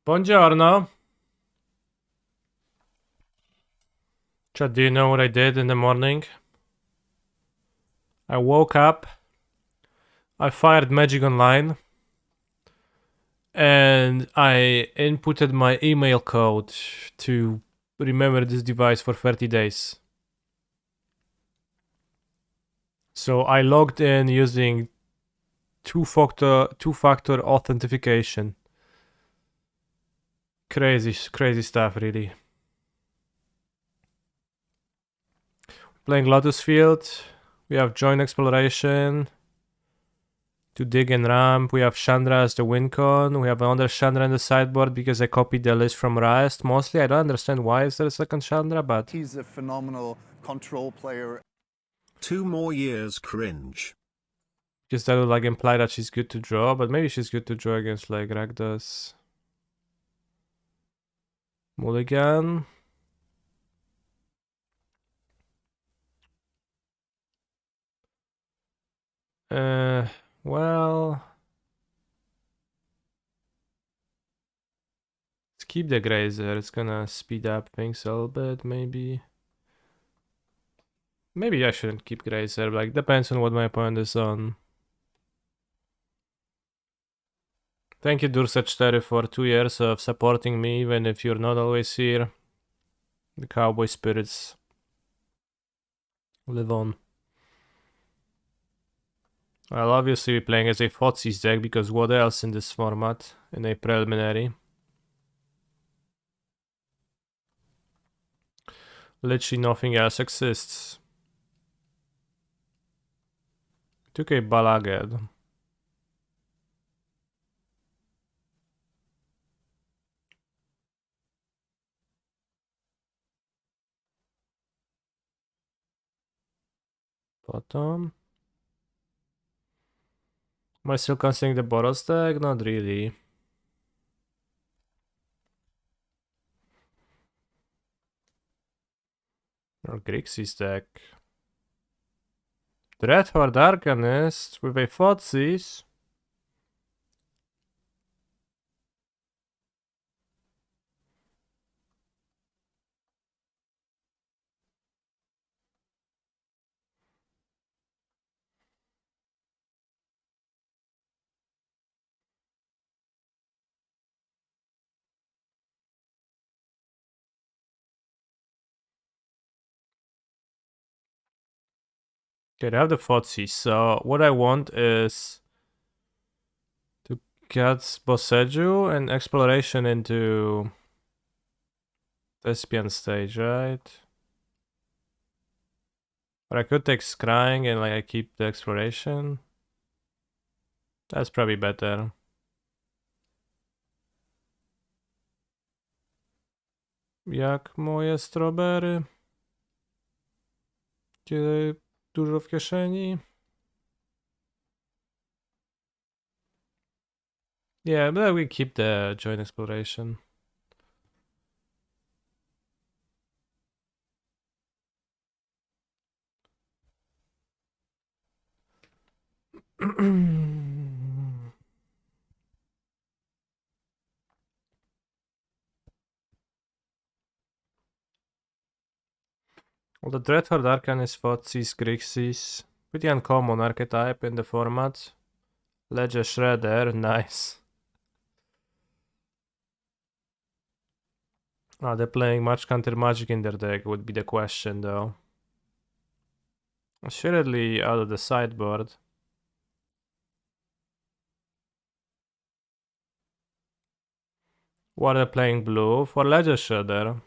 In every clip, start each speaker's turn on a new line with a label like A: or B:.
A: Buongiorno. Chad, do you know what I did in the morning? I woke up, I fired Magic Online, and I inputted my email code to remember this device for 30 days. So I logged in using two-factor authentication. Crazy stuff, really. Playing Lotus Field. We have joint exploration. To dig and ramp, we have Chandra as the win con. We have another Chandra in the sideboard because I copied the list from Rust. Mostly, I don't understand why is there a second Chandra, but
B: he's a phenomenal control player.
C: 2 more years cringe.
A: because that would like imply that she's good to draw, but maybe she's good to draw against like Rakdos. Mulligan. Well, let's keep the Grazer. It's gonna speed up things a little bit, maybe. Maybe I shouldn't keep Grazer, like, depends on what my opponent is on. Thank you, Durset4, for 2 years of supporting me, even if you're not always here. The cowboy spirits live on. I'll obviously be playing as a Fotsis deck, because what else in this format, in a preliminary? Literally nothing else exists. Took a Balagad. Bottom. Am I still considering the Boros deck? Not really. Or Grixis deck. Dreadhorde Arcanist with a Fotsis. Okay, I have the Fotsis, so what I want is to get Boseju and exploration into Thespian stage, right? Or I could take Scrying and like I keep the exploration. That's probably better. Jak moje strawberry? Kiedy dużo w kieszeni? Yeah, but we keep the joint exploration. Well, the Dreadhorde Arcanist, Fotsis, Grixis. Pretty uncommon archetype in the format. Ledger Shredder, nice. Are they playing much counter magic in their deck would be the question though. Assuredly out of the sideboard. What are they playing blue? For Ledger Shredder.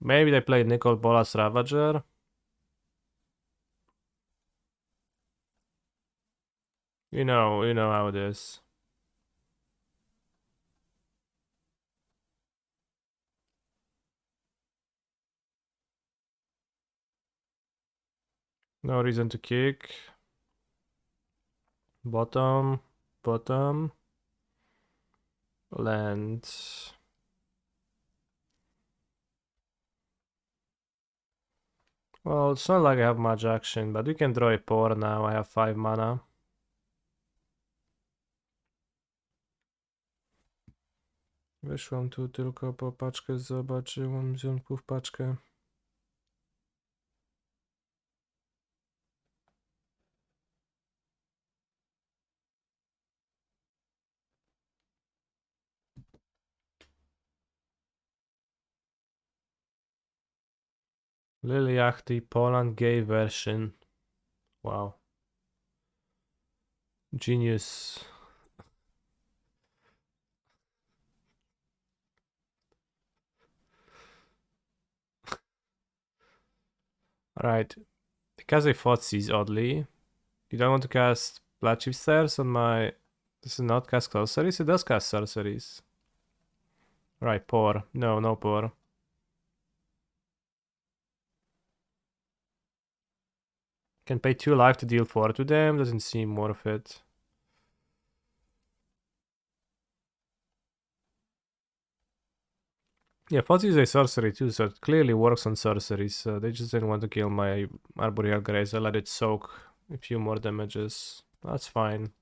A: Maybe they play Nicol Bolas Ravager. You know how it is. No reason to kick. Bottom. Land. Well, it's not like I have much action, but we can draw a Pour now. I have 5 mana. Wyszłam tu tylko po paczkę, zobaczyłam ziomków paczkę. Lily Yachty Poland gay version. Wow. Genius. Alright. Because I fought these oddly. You don't want to cast Blood Chief Stairs on my... This is not cast sorceries? It does cast sorceries. Right, pour. No, no pour. Can pay 2 life to deal 4 to them. Doesn't seem worth it. Yeah, Fuzzy is a sorcery too, so it clearly works on sorceries. So they just didn't want to kill my Arboreal Grace. I let it soak a few more damages. That's fine.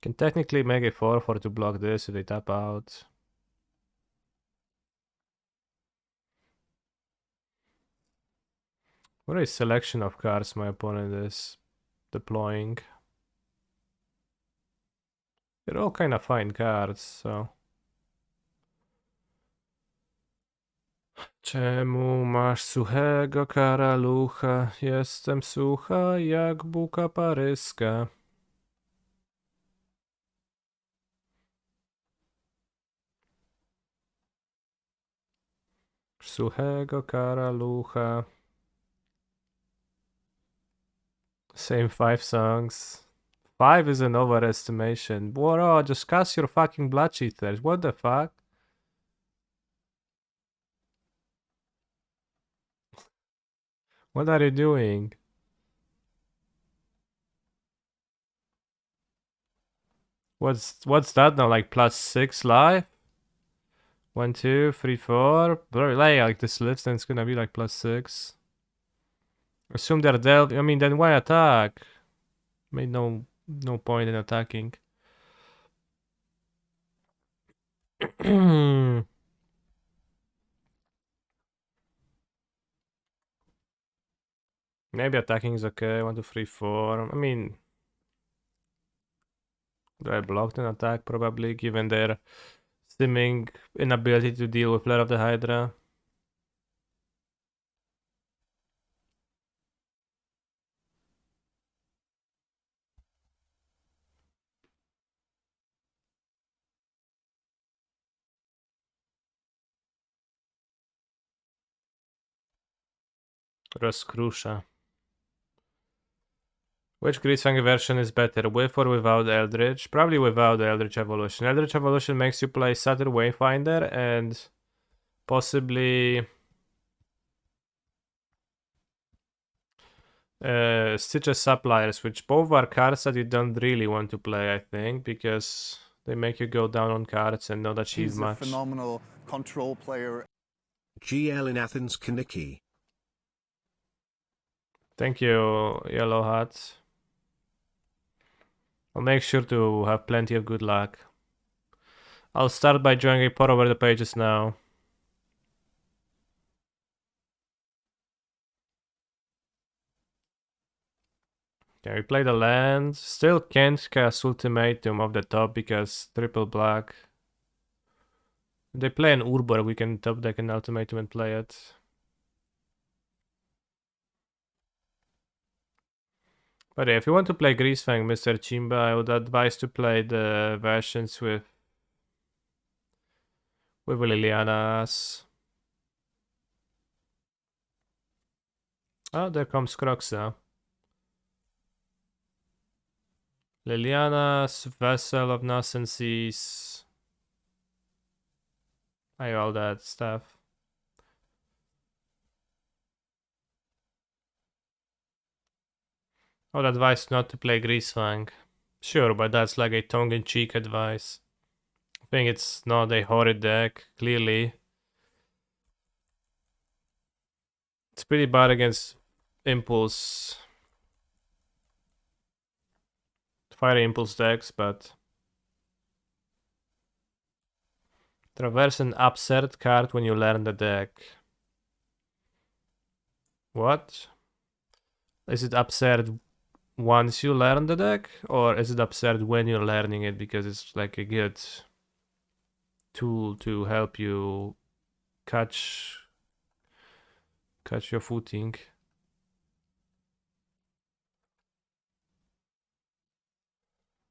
A: Can technically make a 4/4 to block this if they tap out. What a selection of cards my opponent is deploying. They're all kind of fine cards, so... Czemu masz suchego karalucha? Jestem sucha jak buka paryska. Suchego karalucha. Same 5 songs. 5 is an overestimation. Bro, just cast your fucking blood cheaters. What the fuck? What are you doing? What's that now? Like +6 life? 1, 2, 3, 4. Bro, like this list, then it's gonna be like +6. Assume they're dealt. I mean, then why attack? Made no point in attacking. Maybe attacking is okay. 1, 2, 3, 4. I mean, do I block an attack? Probably, given their seeming inability to deal with Flare of the Hydra. Rozkrusza. Which Greasefang version is better, with or without Eldritch? Probably without Eldritch Evolution. Eldritch Evolution makes you play Satyr Wayfinder and possibly Stitches Suppliers, which both are cards that you don't really want to play, I think, because they make you go down on cards and not achieve
B: He's
A: much.
B: a phenomenal control player.
C: GL in Athens Kaniki.
A: Thank you, Yellow Hat. I'll make sure to have plenty of good luck. I'll start by drawing a pour over the pages now. Okay, we play the land. Still can't cast Ultimatum off the top because triple black. If they play an Urbor, we can top deck an Ultimatum and play it. But yeah, if you want to play Greasefang, Mr. Chimba, I would advise to play the versions with Liliana's. Oh, there comes Croxa. Liliana's Vessel of Nascences. All that stuff. I would advise not to play Greasefang. Sure, but that's like a tongue-in-cheek advice. I think it's not a horrid deck, clearly. It's pretty bad against Impulse. Fire Impulse decks, but Traverse an absurd card when you learn the deck. What? Is it absurd once you learn the deck? Or is it absurd when you're learning it because it's like a good tool to help you catch your footing?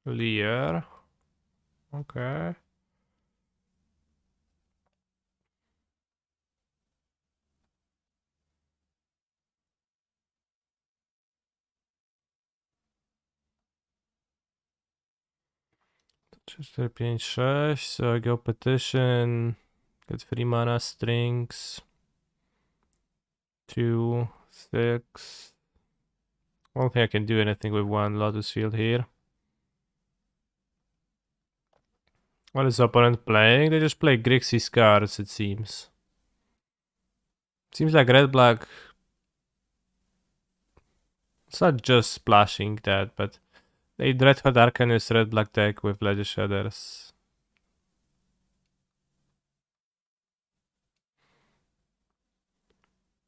A: Lear. Okay. Just 4, 5, 6. So I go petition. Get 3 mana strings. 2, 6. I don't think I can do anything with 1 Lotus Field here. What is opponent playing? They just play Grixis cards, it seems. Seems like red-black. It's not just splashing that, but they Red Hot Arcanist red-black deck with Ledger Shaders.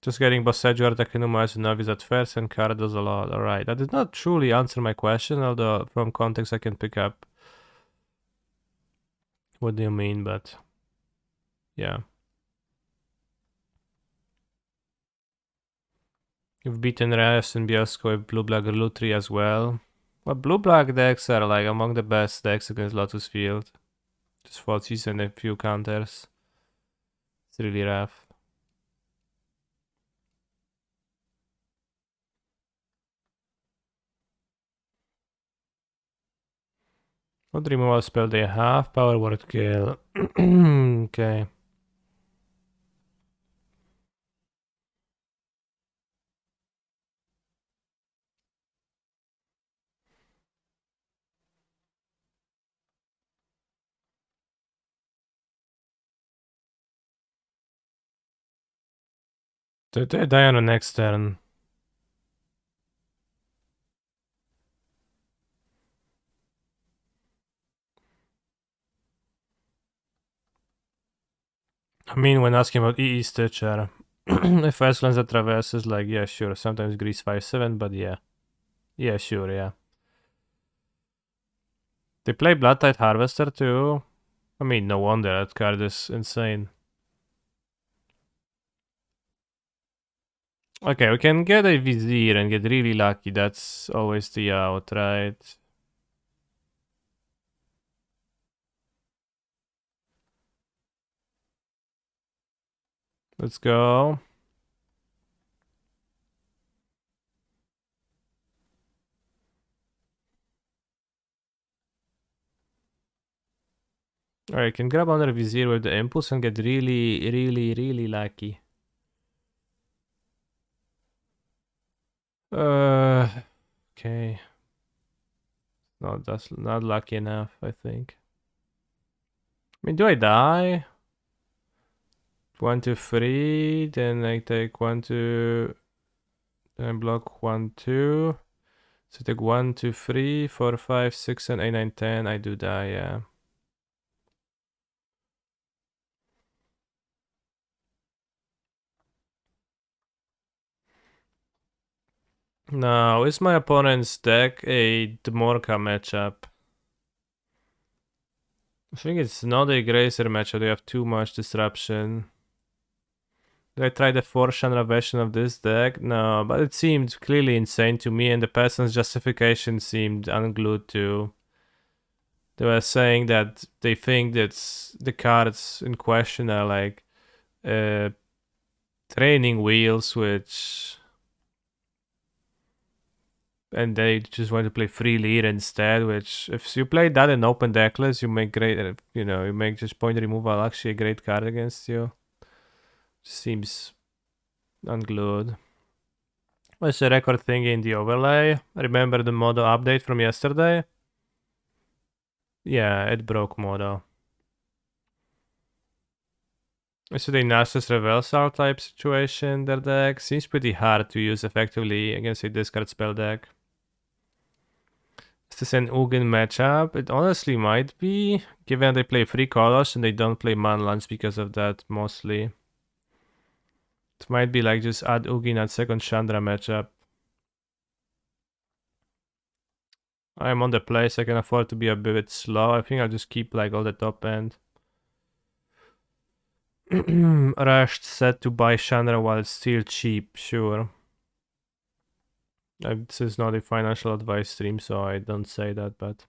A: Just getting Bossejo Artakenuma as a novice at first and card does a lot. Alright, that did not truly answer my question, although from context I can pick up what do you mean, but yeah. You've beaten Reyes and Bielsko with blue-black Lutri as well. But blue-black decks are like among the best decks against Lotus Field. Just Fozzies and a few counters. It's really rough. What removal spell they have? Power Word Kill. Okay. They die on the next turn. I mean, when asking about EE Stitcher, if first lands that traverses, like, yeah, sure. Sometimes Grease 5/7, but yeah. Yeah, sure, yeah. They play Blood Tide Harvester too. I mean, no wonder, that card is insane. Okay, we can get a Vizier and get really lucky. That's always the out, right? Let's go. Alright, can grab another Vizier with the Impulse and get really, really, really lucky. Okay. No, that's not lucky enough, I think. I mean, do I die? 1, 2, 3. Then I take 1, 2. Then I block 1, 2. So I take 1, 2, 3, 4, 5, 6, and 8, 9, 10. I do die, yeah. Now, is my opponent's deck a Dmorka matchup? I think it's not a Grazer matchup. They have too much disruption. Did I try the 4-genre version of this deck? No, but it seemed clearly insane to me, and the person's justification seemed unglued too. They were saying that they think that the cards in question are like training wheels, and they just want to play free lead instead, which if you play that in open decklist, you make great, you make just point removal actually a great card against you. Seems unglued. What's the record thing in the overlay? Remember the Modo update from yesterday? Yeah, it broke Modo. Is it a Narcissus Reversal type situation, their deck? Seems pretty hard to use effectively against a discard spell deck. Is this an Ugin matchup? It honestly might be, given they play 3 colors and they don't play manlands because of that mostly. It might be like just add Ugin at second Chandra matchup. I'm on the place, I can afford to be a bit slow. I think I'll just keep like all the top end. Rushed said to buy Chandra while it's still cheap, sure. This is not a financial advice stream, so I don't say that, but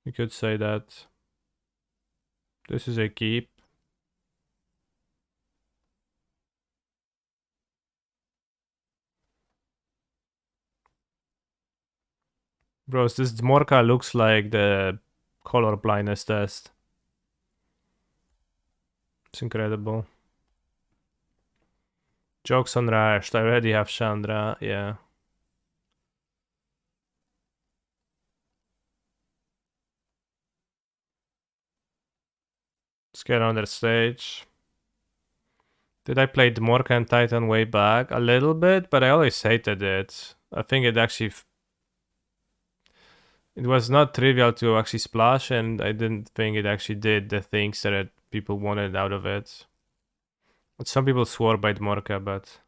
A: you could say that. This is a keep. Bros, this Dmorka looks like the color blindness test. It's incredible. Jokes on Rashed. I already have Chandra, yeah. Let's get on the stage. Did I play Dmorka and Titan way back? A little bit, but I always hated it. I think it actually... It was not trivial to actually splash, and I didn't think it actually did the things that people wanted out of it. But some people swore by Dmorka, but...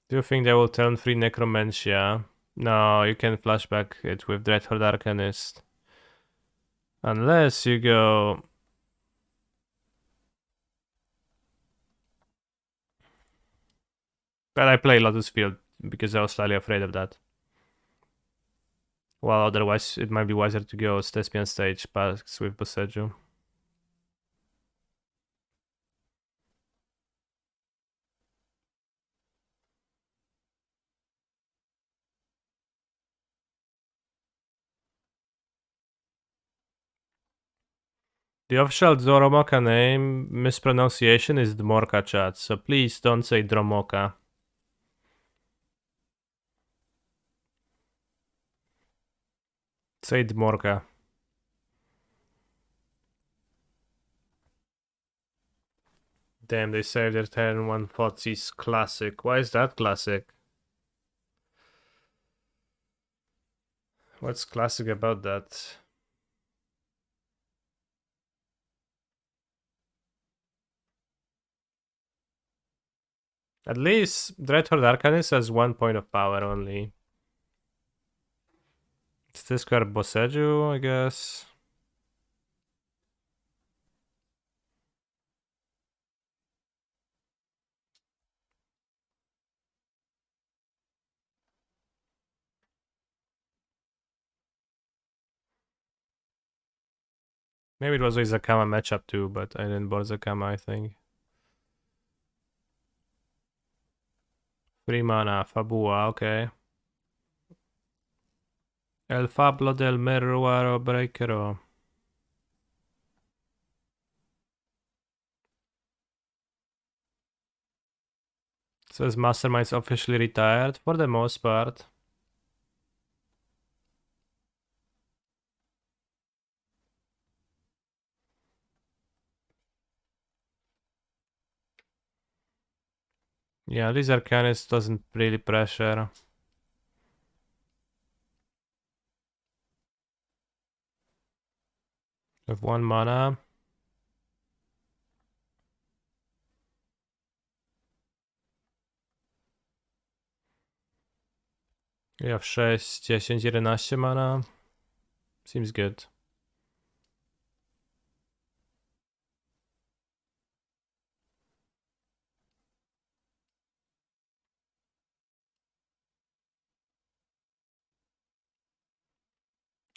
A: Do you think they will turn free Necromancia? No, you can flashback it with Dreadhorde Arcanist. Unless you go... But I play Lotus Field because I was slightly afraid of that. Well, otherwise it might be wiser to go Thespian stage packs with Boseju. The official Zoromoka name mispronunciation is Dmorka, chat, so please don't say Dromoka. Say Dmorka. Damn, they saved their turn 1 Thoughtseize classic. Why is that classic? What's classic about that? At least Dreadhorde Arcanist has 1 point of power only. It's this card Boseju, I guess. Maybe it was a Zakama matchup too, but I didn't board Zakama, I think. 3 mana, Fabua, okay. El Fablo del Meruaro Breakero. Says Mastermind's officially retired for the most part. Yeah, this Arcanist doesn't really pressure. With 1 mana. We have 6, 10, 11 mana. Seems good.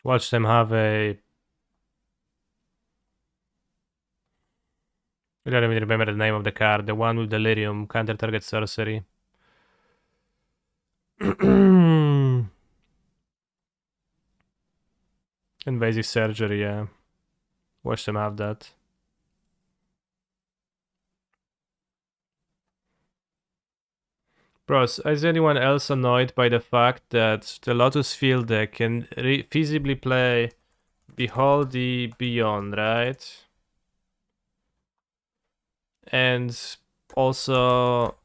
A: Watch them have a... I don't even remember the name of the card. The one with Delirium, counter target sorcery. Invasive Surgery, yeah. Watch them have that. Bros, is anyone else annoyed by the fact that the Lotus Field deck can feasibly play Behold the Beyond, right? And also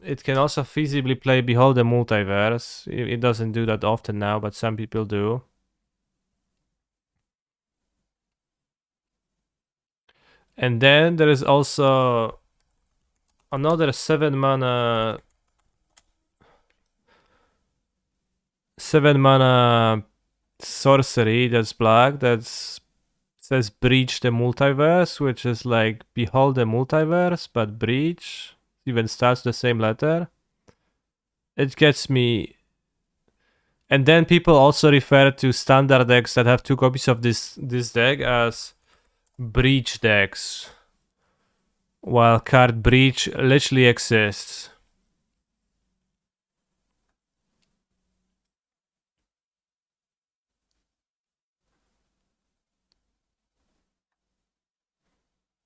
A: it can also feasibly play Behold the Multiverse. It doesn't do that often now, but some people do. And then there is also another 7-mana 7-mana sorcery that's black that's says Breach the Multiverse, which is like Behold the Multiverse, but Breach even starts the same letter. It gets me. And then people also refer to standard decks that have 2 copies of this deck as Breach decks, while card Breach literally exists.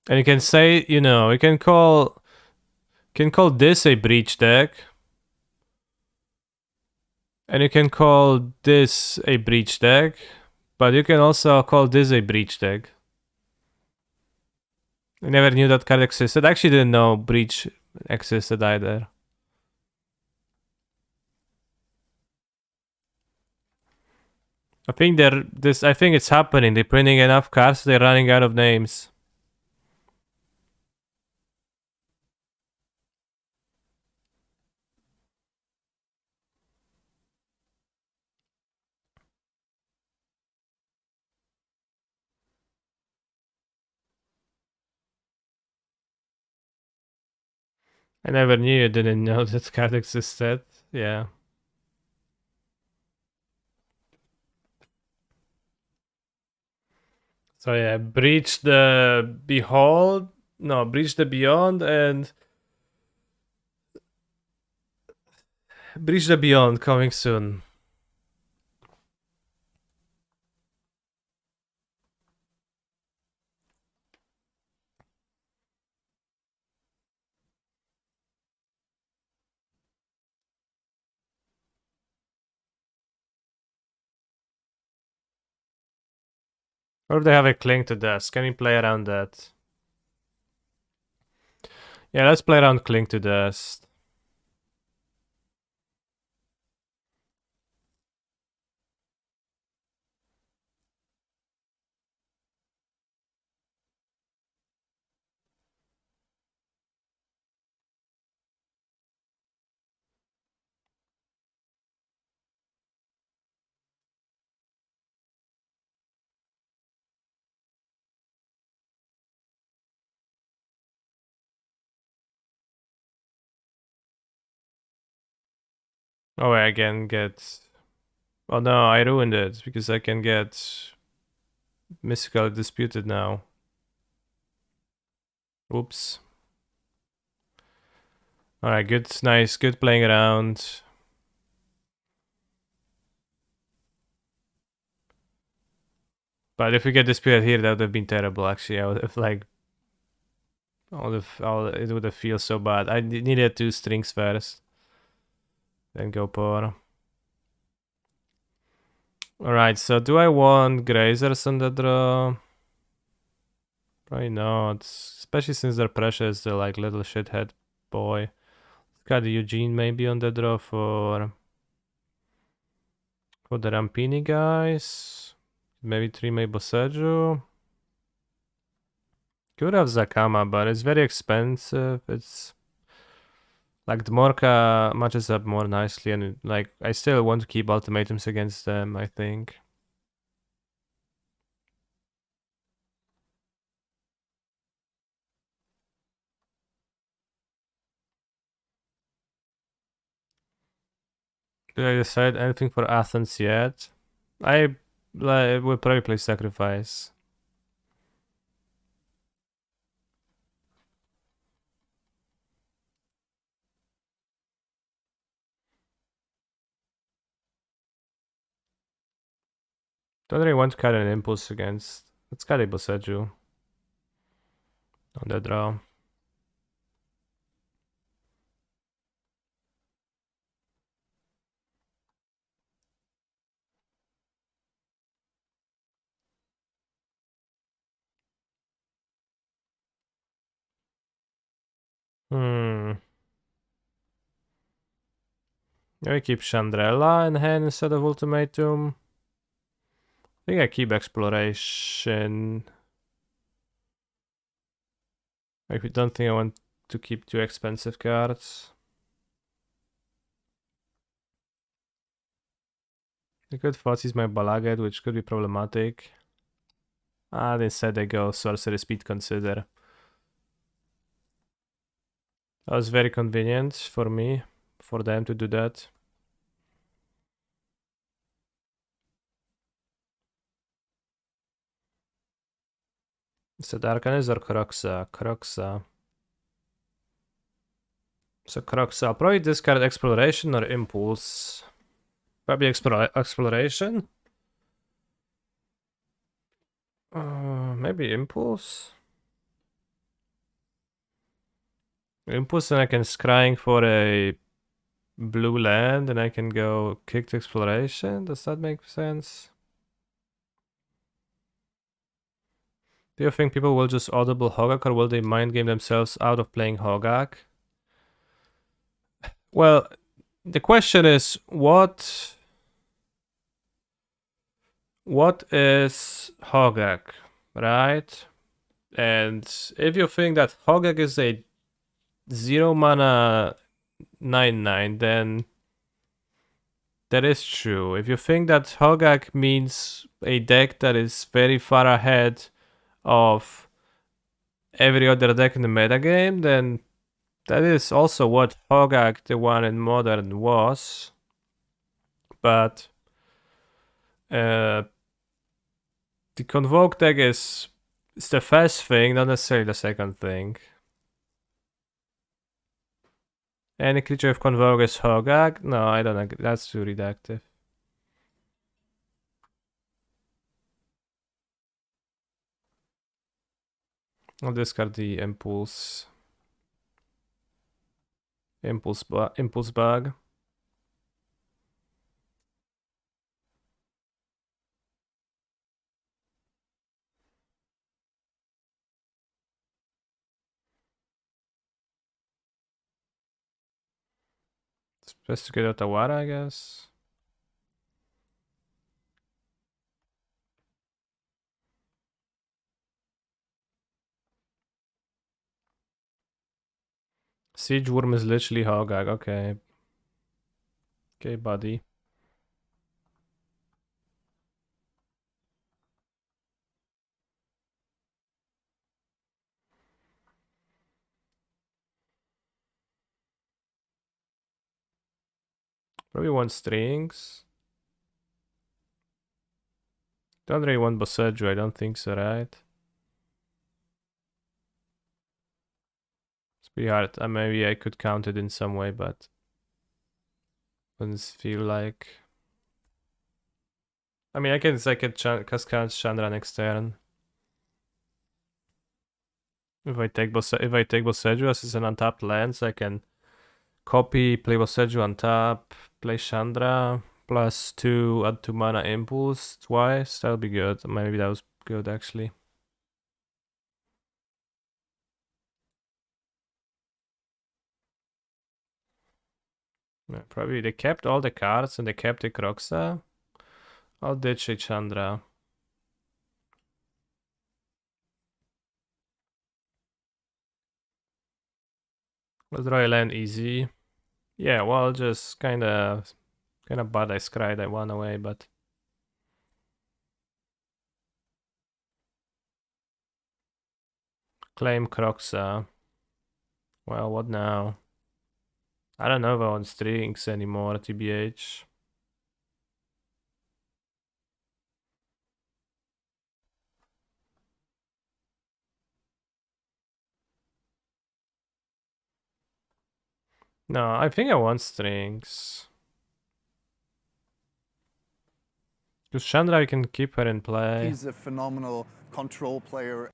A: And you can say, you can call this a Breach deck, and you can call this a Breach deck, but you can also call this a Breach deck. I never knew that card existed. I actually didn't know Breach existed either. I think it's happening. They're printing enough cards, they're running out of names. I never knew you didn't know that card existed. Yeah. So yeah, Breach the Behold. No, Breach the Beyond and Breach the Beyond coming soon. Or if they have a Cling to Dust, can we play around that? Yeah, let's play around Cling to Dust. Oh, I can get. Oh no, I ruined it because I can get Mystical Disputed now. Oops. Alright, good, nice, good playing around. But if we get Disputed here, that would have been terrible actually. I would have like. It would have feel so bad. I needed 2 strings first. Then go pour. Alright, so do I want Grazers on the draw? Probably not. Especially since their pressure is the like little shithead boy. Got Eugene maybe on the draw for the Rampini guys. Maybe 3 Boseju. Could have Zakama, but it's very expensive. It's like Dmorka matches up more nicely, and like I still want to keep ultimatums against them, I think. Did I decide anything for Athens yet? I will probably play Sacrifice. Don't really want to cut an Impulse against. Let's cut a Boseju on the draw. Hmm. I keep Chandrella in hand instead of Ultimatum. I think I keep Exploration. I don't think I want to keep too expensive cards. I could Fuzzy's my Balaget, which could be problematic. Instead I go Sorcery Speed Consider. That was very convenient for me, for them to do that. Is it Arcanist or Croxa? Croxa. So Croxa, I'll probably discard Exploration or Impulse. Probably Exploration? Maybe Impulse? Impulse, and I can scrying for a blue land and I can go kicked Exploration. Does that make sense? Do you think people will just audible Hogak, or will they mind game themselves out of playing Hogak? Well, the question is what is Hogak, right? And if you think that Hogak is a 0 mana 9/9, then that is true. If you think that Hogak means a deck that is very far ahead of every other deck in the metagame, then that is also what Hogak, the one in Modern, was. But the Convoke deck is the first thing, not necessarily the second thing. Any creature of Convoke is Hogak? No, I don't agree. That's too reductive. I'll discard the Impulse. Impulse bug. Supposed to get Otawara, I guess. Siege Worm is literally Hogak. Okay. Okay, buddy. Probably want strings. Don't really want Boseiju, I don't think so, right? It's pretty hard. Maybe I could count it in some way, but doesn't feel like. I mean, I can count Chandra next turn. If I take Boseiju as an untapped lands, I can copy, play Boseiju on top, play Chandra, +2, add 2 mana impulse twice. That'll be good. Maybe that was good actually. Yeah, probably they kept all the cards and they kept the Croxa. I'll ditch a Chandra. Let's draw a land easy. Yeah, well, just kinda bad I scryed that one away, but claim Croxa. Well, what now? I don't know if I want strings anymore, TBH. No, I think I want strings. Because Chandra, I can keep her in play.
B: He's a phenomenal control player.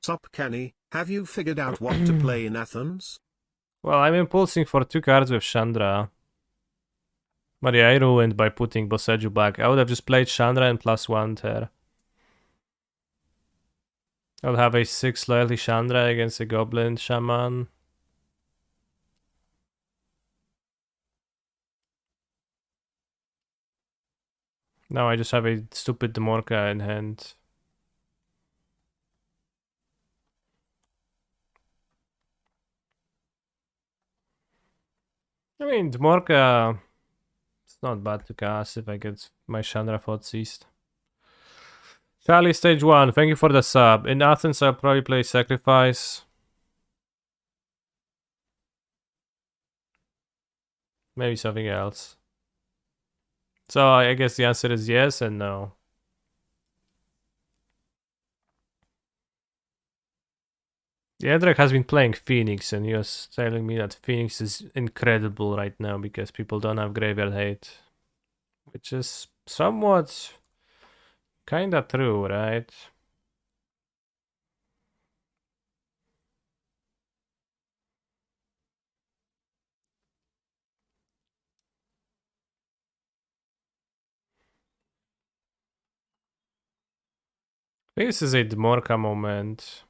C: Sup Kenny, have you figured out what to play in Athens?
A: Well, I'm impulsing for 2 cards with Chandra. But yeah, I ruined by putting Boseiju back. I would have just played Chandra and +1 her. I'll have a 6 loyalty Chandra against a Goblin Shaman. Now I just have a stupid Demorca in hand. I mean, Demorca, it's not bad to cast if I get my Chandra Thoughtseized. Charlie Stage 1, thank you for the sub. In Athens, I'll probably play Sacrifice. Maybe something else. So I guess the answer is yes and no. The Edric has been playing Phoenix, and he was telling me that Phoenix is incredible right now because people don't have Graveyard Hate. Which is somewhat kinda true, right? I think this is a Dmorka moment.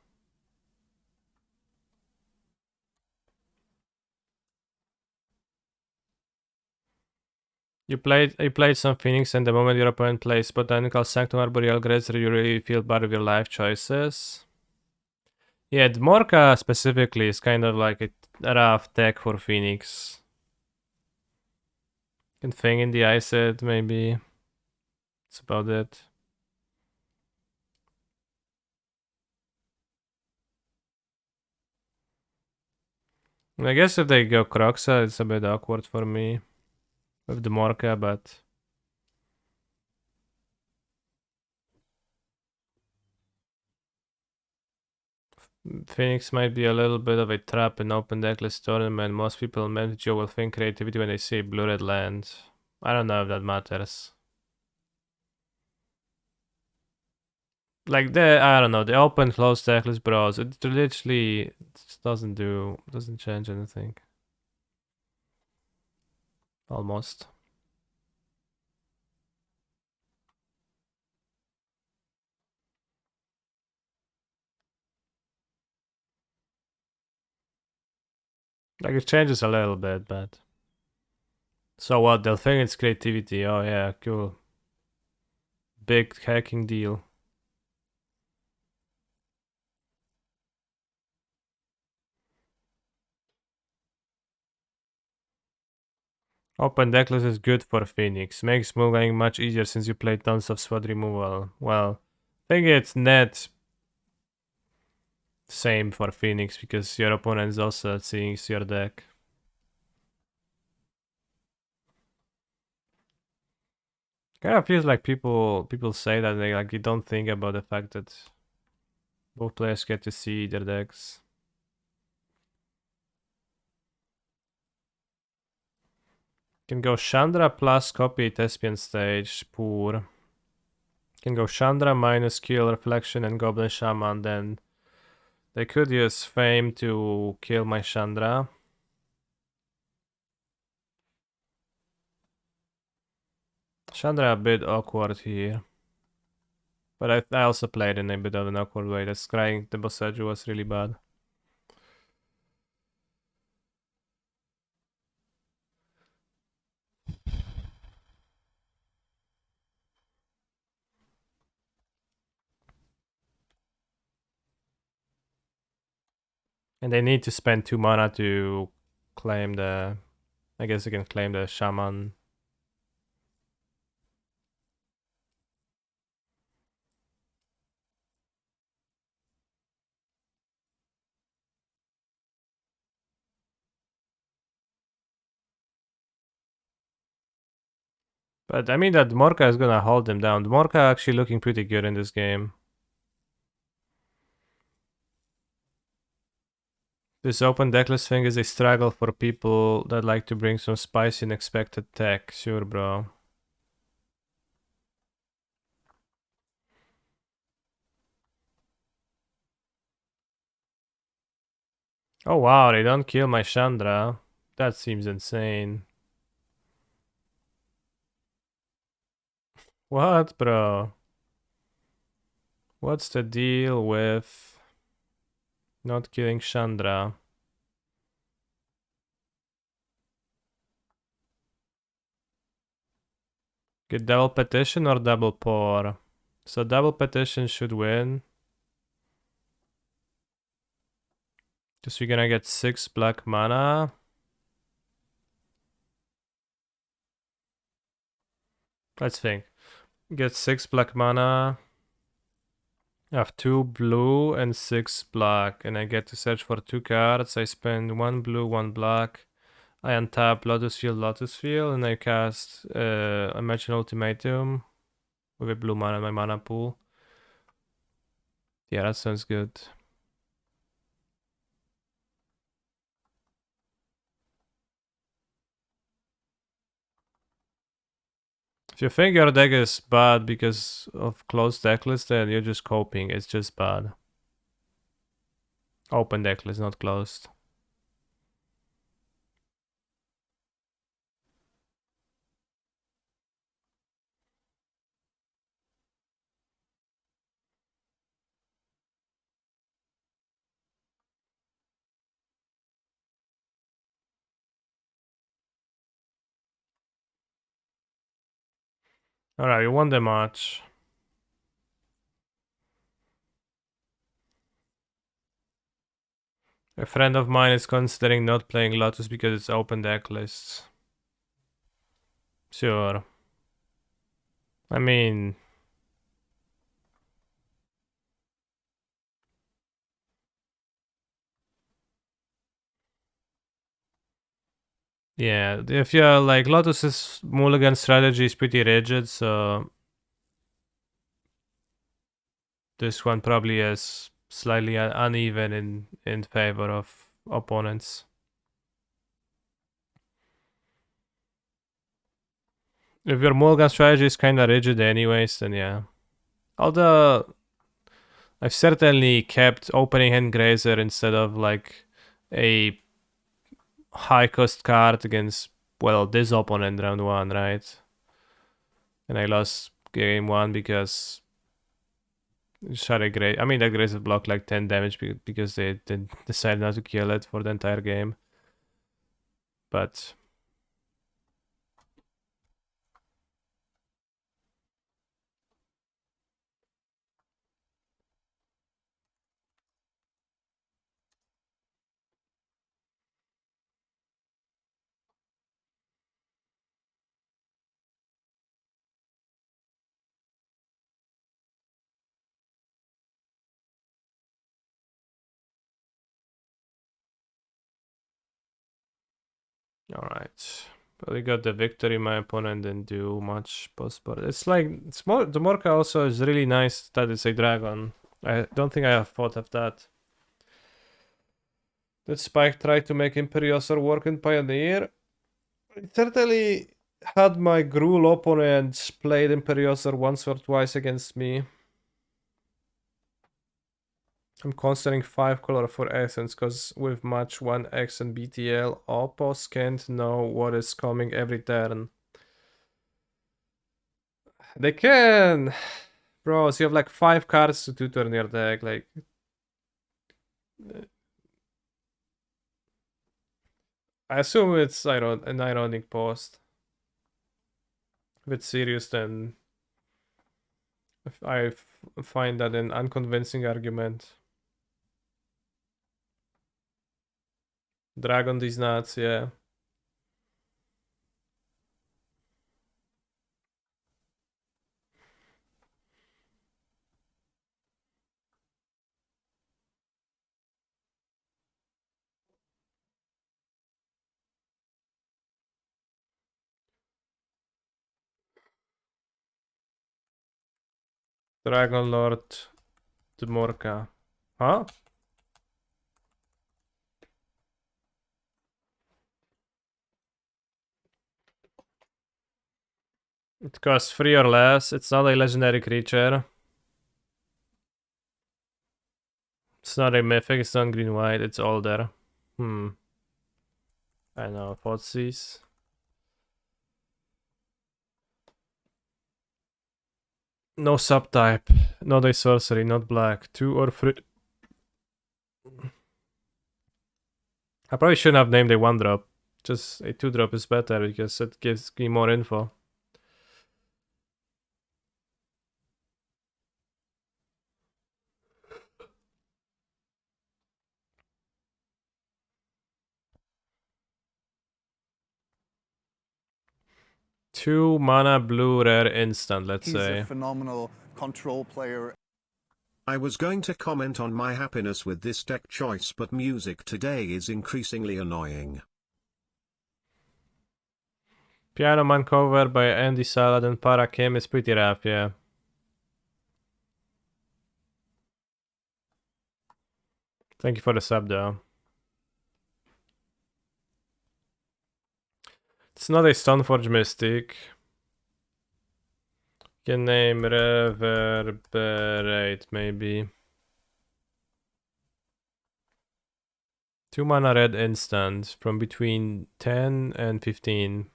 A: You played some Phoenix, and the moment your opponent plays Botanical Sanctum Arboreal Grazer, you really feel bad of your life choices. Yeah, Dmorka specifically is kind of like a rough deck for Phoenix. Can Fang in the Iced, maybe. That's about it. I guess if they go Croxa, it's a bit awkward for me with Dmorka, but Phoenix might be a little bit of a trap in open decklist tournament. Most people in Manager will think creativity when they see blue-red land. I don't know if that matters. Like I don't know, the open closed decklist bros, it literally just doesn't change anything. Almost. Like it changes a little bit, but so what? They'll think it's creativity. Oh yeah, cool. Big hacking deal. Open decklist is good for Phoenix. Makes mulliganing much easier since you play tons of SWAT removal. Well, I think it's net same for Phoenix because your opponent is also seeing your deck. Kind of feels like people say that they like you don't think about the fact that both players get to see their decks. Can go Chandra plus copy Thespian stage, poor. Can go Chandra minus kill Reflection and Goblin Shaman, then they could use Fame to kill my Chandra. Chandra a bit awkward here. But I also played in a bit of an awkward way. That scrying the Bossaju was really bad. And they need to spend 2 mana to claim the... I guess they can claim the Shaman. But I mean that Dmorka is gonna hold them down. Dmorka actually looking pretty good in this game. This open decklist thing is a struggle for people that like to bring some spicy unexpected tech. Sure, bro. Oh wow, they don't kill my Chandra. That seems insane. What, bro? What's the deal with not killing Chandra? Get double petition or double pour? So double petition should win. Because we're gonna get 6 black mana. Let's think. Get 6 black mana. I have 2 blue and 6 black. And I get to search for 2 cards. I spend 1 blue, 1 black. I untap Lotus Field, and I cast Imagine Ultimatum with a blue mana in my mana pool. Yeah, that sounds good. If you think your deck is bad because of closed decklist, then you're just coping. It's just bad. Open decklist, not closed. Alright, you won the match. A friend of mine is considering not playing Lotus because it's open deck lists. Sure. I mean... yeah, if you're like, Lotus's mulligan strategy is pretty rigid, so... this one probably is slightly uneven in favor of opponents. If your mulligan strategy is kinda rigid anyways, then yeah. Although I've certainly kept opening hand Grazer instead of like a high cost card against, well, this opponent round 1, right? And I lost game 1 because shot a Grazer. I mean, that Grazer blocked like 10 damage because they decided not to kill it for the entire game. But alright. But we got the victory. My opponent didn't do much post, but it's like, it's more, the Morka also is really nice that it's a dragon. I don't think I have thought of that. Did Spike try to make Imperiosaur work in Pioneer? I certainly had my Gruul opponents played Imperiosaur once or twice against me. I'm considering 5 color for Essence, because with match 1X and BTL, oppos can't know what is coming every turn. They can! Bro, so you have like 5 cards to tutor in your deck, like... I assume it's an ironic post. If it's serious, then... I find that an unconvincing argument. Dragon these nuts, yeah. Dragon Lord Dmorka. Huh? It costs 3 or less. It's not a legendary creature. It's not a mythic, it's not green-white, it's older. I know, Thoughtseize. No subtype, not a sorcery, not black. 2 or 3. I probably shouldn't have named a 1-drop. Just a 2-drop is better because it gives me more info. 2 mana blue rare instant, let's
B: He's
A: say.
B: a phenomenal control player.
C: I was going to comment on my happiness with this deck choice, but music today is increasingly annoying.
A: Piano Man cover by Andy Salad and Para Kim is pretty rough, yeah. Thank you for the sub though. It's not a Stoneforge Mystic. Can name Reverberate, maybe. 2 mana red instant from between 10 and 15.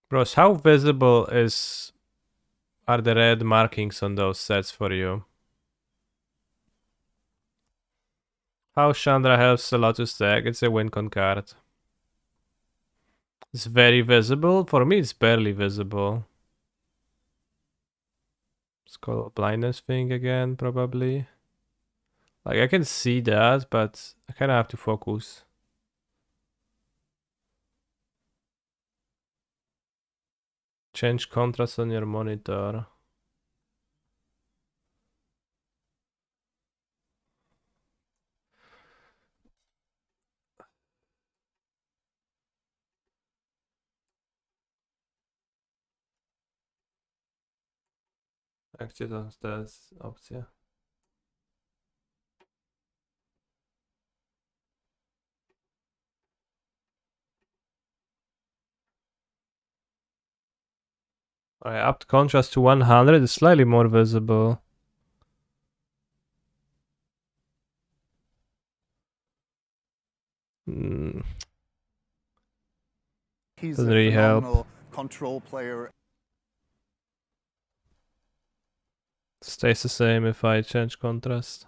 A: Bros, how visible are the red markings on those sets for you? How Chandra helps the Lotus deck? It's a win con card. It's very visible. For me, it's barely visible. It's called a blindness thing again, probably. Like, I can see that, but I kind of have to focus. Change contrast on your monitor. Actually, to jest opcja. I upped contrast to 100. It's slightly more visible.
B: He's
A: Doesn't
B: a
A: really help.
B: phenomenal control player.
A: Stays the same if I change contrast.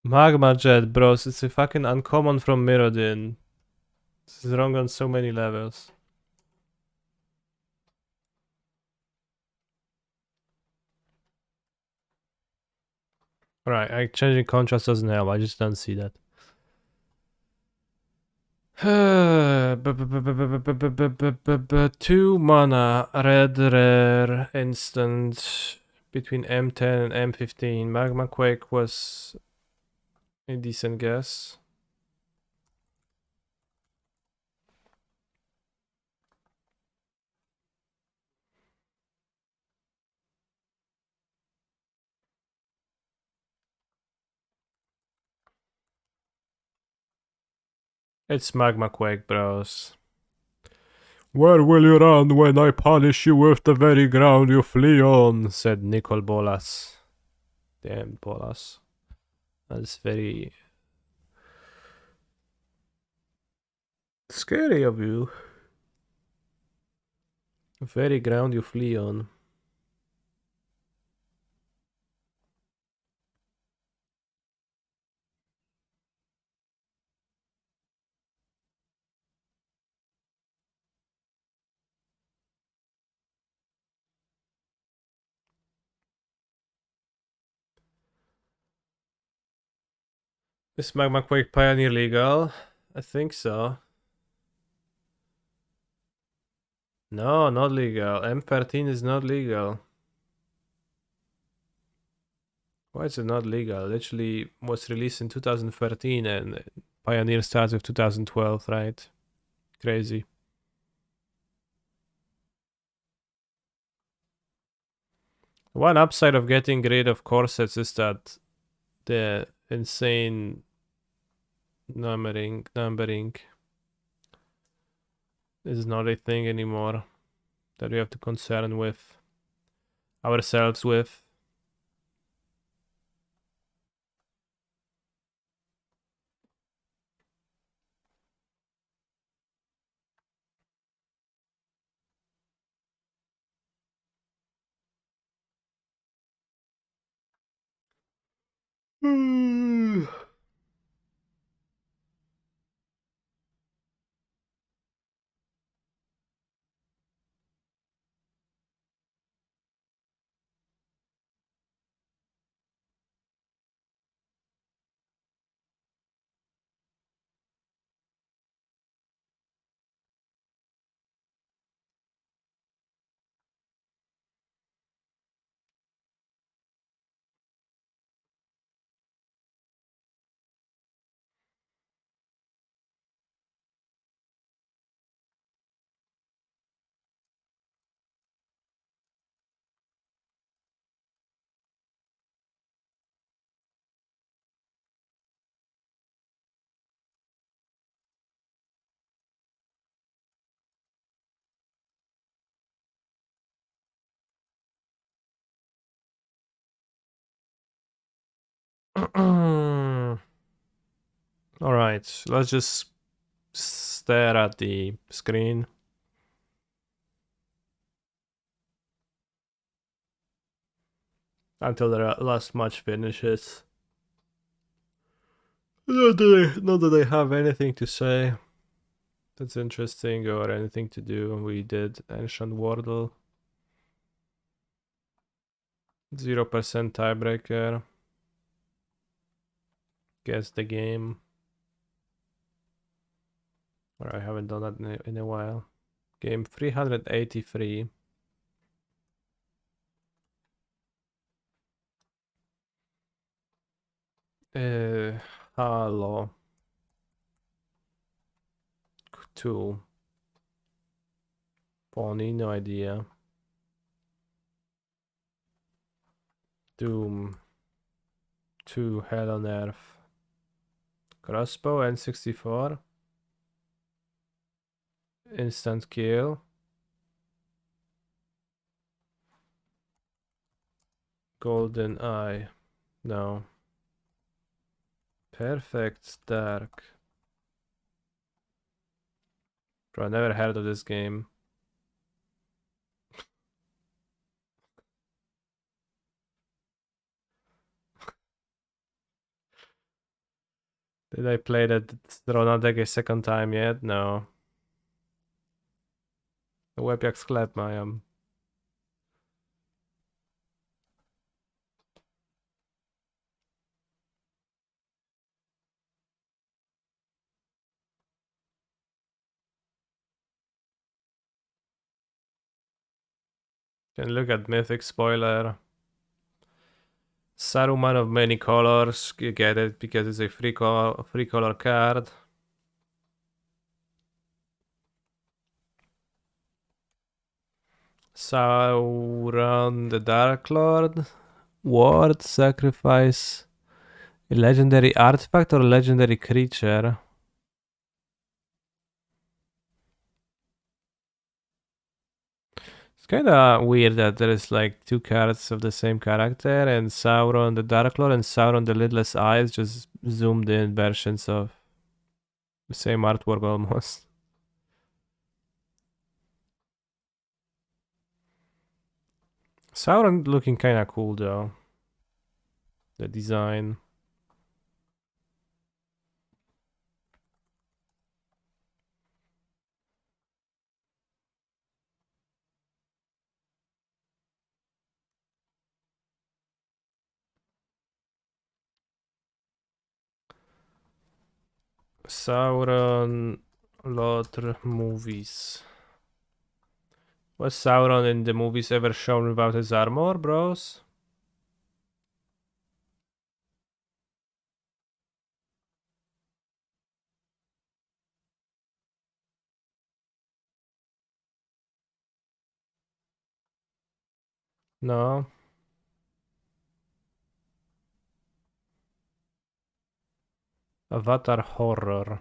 A: Magma Jet, bros. It's a fucking uncommon from Mirrodin. This is wrong on so many levels. Right, changing contrast doesn't help. I just don't see that. 2 mana red rare instant between M10 and M15. Magma Quake was a decent guess. It's Magma Quake, bros. Where will you run when I punish you with the very ground you flee on? Said Nicol Bolas. Damn, Bolas. That's very scary of you. Very ground you flee on. Is Magma Quake Pioneer legal? I think so. No, not legal. M13 is not legal. Why is it not legal? Literally was released in 2013 and Pioneer starts with 2012, right? Crazy. One upside of getting rid of corsets is that the insane numbering is not a thing anymore that we have to concern with ourselves with. Alright, let's just stare at the screen. Until the last match finishes. Not that I have anything to say that's interesting or anything to do. We did Ancient Wordle. 0% tiebreaker. Guess the game. Or I haven't done that in a while. Game 383. Hello. 2. Pony, no idea. Doom. 2. Hell on Earth. Crossbow N64. Instant kill. Golden Eye. No. Perfect Dark. Bro, I never heard of this game. Did I play that Ronald a second time yet? No. Łeb jak sklep mają. Can look at Mythic spoiler. Saruman of many colors. You get it because it's a free color card. Sauron the Dark Lord. Ward sacrifice a legendary artifact or legendary creature. It's kind of weird that there is like 2 cards of the same character, and Sauron the Dark Lord and Sauron the Lidless Eyes just zoomed in versions of the same artwork almost. Sauron looking kind of cool though. The design. Sauron Lotr movies. Was Sauron in the movies ever shown without his armor, bros? No. Avatar horror.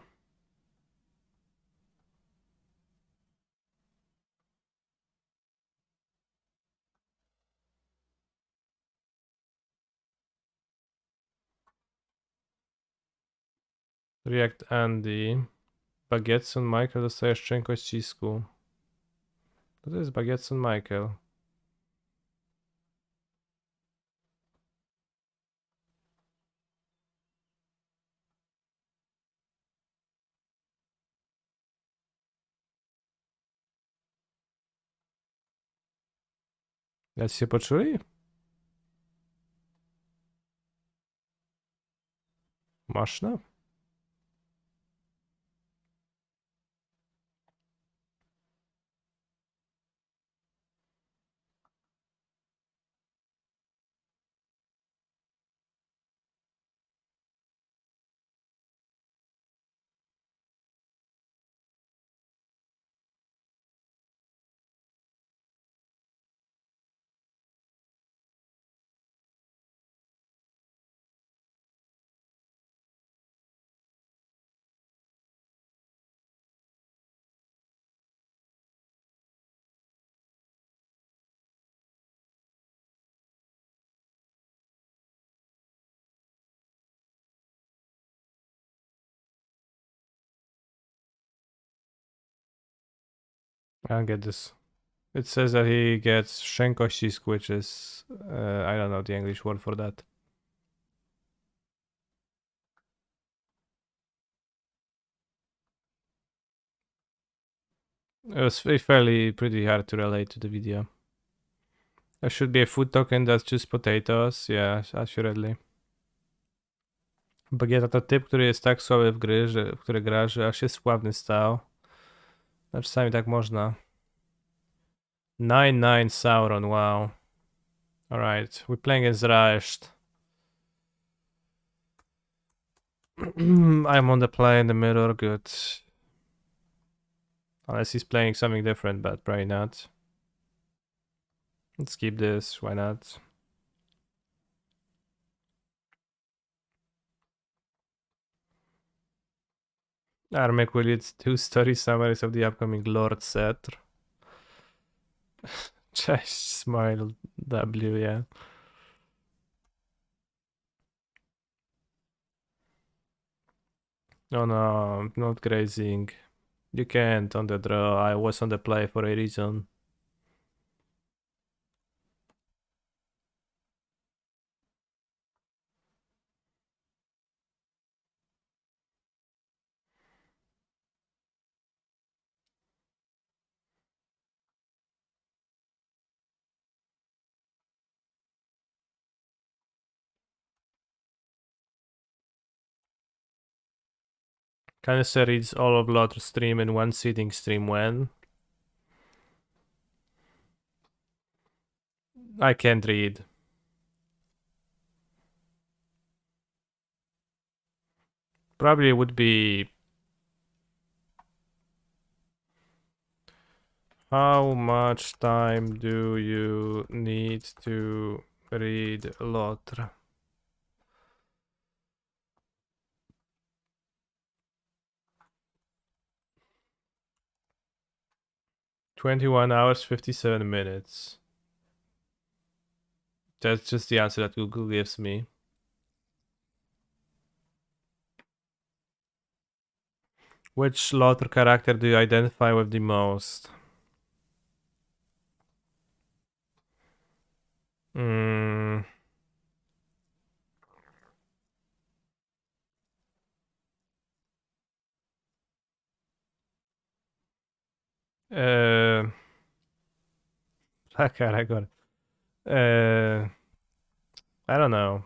A: React Andy. Bagietson Michael dostajesz część ścisku. To jest Bagietson Michael. Jacy się poczuli? Maszno? I don't get this. It says that he gets Shenkoshisk, which is I don't know the English word for that. It was fairly pretty hard to relate to the video. There should be a food token that's just potatoes. Yeah, assuredly. Bagieta to typ, który jest tak słaby w gry, że, w które gra, że aż się sławny stał. No, czasami tak można. 9-9 Sauron, wow. Alright, we're playing as Rasht. I'm on the play in the middle, good. Unless he's playing something different, but probably not. Let's keep this, why not? Armek will lead 2 story summaries of the upcoming Lord set. Cześć, Smile W, yeah. Oh no, not grazing. You can't on the draw. I was on the play for a reason. Canister reads all of Lotus stream in one sitting stream when? I can't read. Probably would be... How much time do you need to read Lotr? $21 57 minutes. That's just the answer that Google gives me. Which Lotr character do you identify with the most? Hmm. Black Aragorn. I don't know.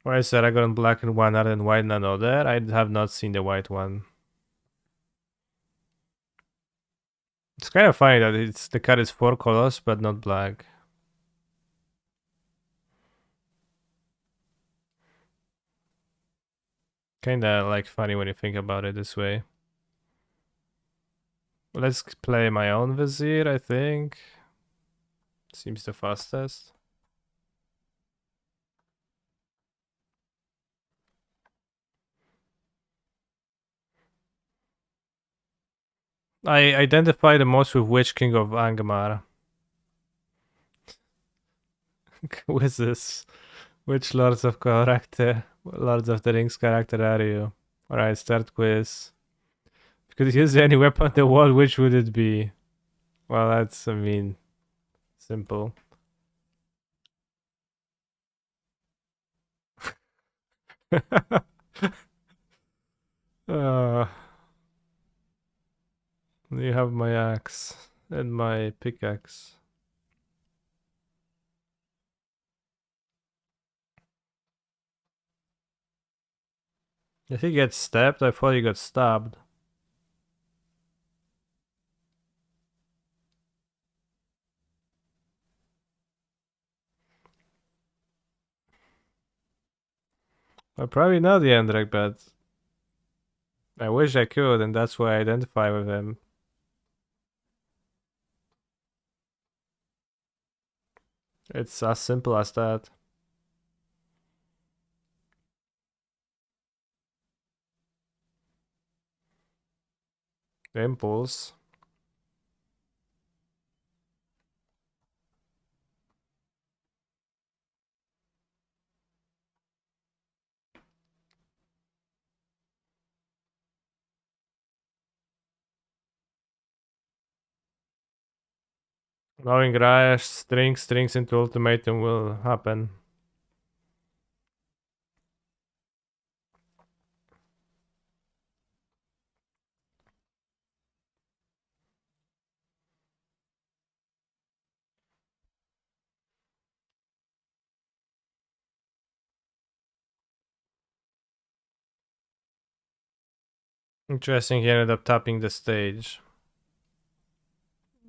A: Why is Aragorn black in one art and white in another? I have not seen the white one. It's kind of funny that the card is 4 colors but not black. Kinda like funny when you think about it this way. Let's play my own Vizier, I think. Seems the fastest. I identify the most with Witch King of Angmar. With this. Which Lords of the Rings character are you? Alright, start quiz. If you could use any weapon on the wall, which would it be? Well, that's, I mean, simple. uh, you have my axe and my pickaxe. Did he get stabbed? I thought he got stabbed. Well, probably not the Endrek, but I wish I could, and that's why I identify with him. It's as simple as that. Impulse. Knowing Rash, strings into ultimatum will happen. Interesting, he ended up tapping the stage.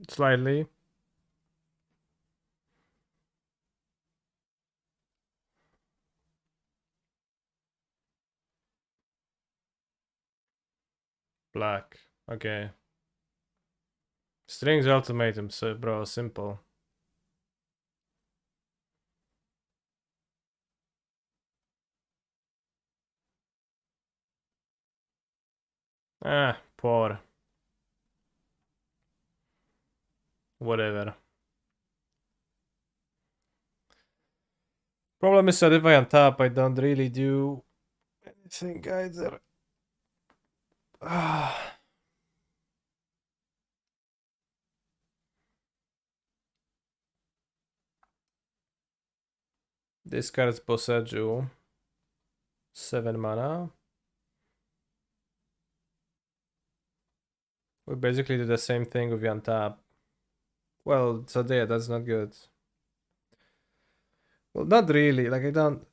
A: Slightly. Black. Okay. Strings ultimatum, so bro, simple. Poor. Whatever. Problem is that if I untap, I don't really do anything either. This card is Boseju. 7 mana. We basically do the same thing with untap. Well, so there, that's not good. Well, not really. Like, I don't.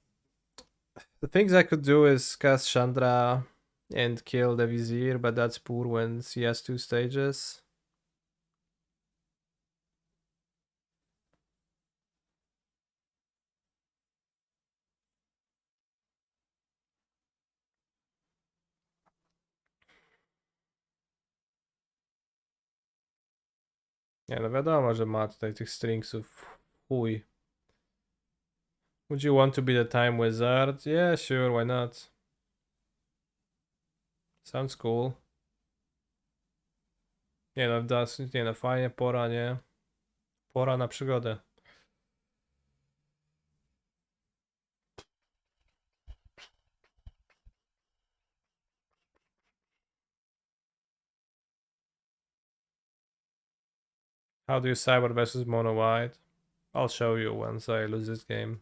A: The things I could do is cast Chandra and kill the Vizier, but that's poor when he has 2 stages. Nie, no wiadomo, że ma tutaj tych stringsów chuj. Would you want to be the Time Wizard? Yeah, sure, why not? Sounds cool. Nie no, nie no, fajnie, pora, nie? Pora na przygodę. How do you cyber versus mono white? I'll show you once I lose this game.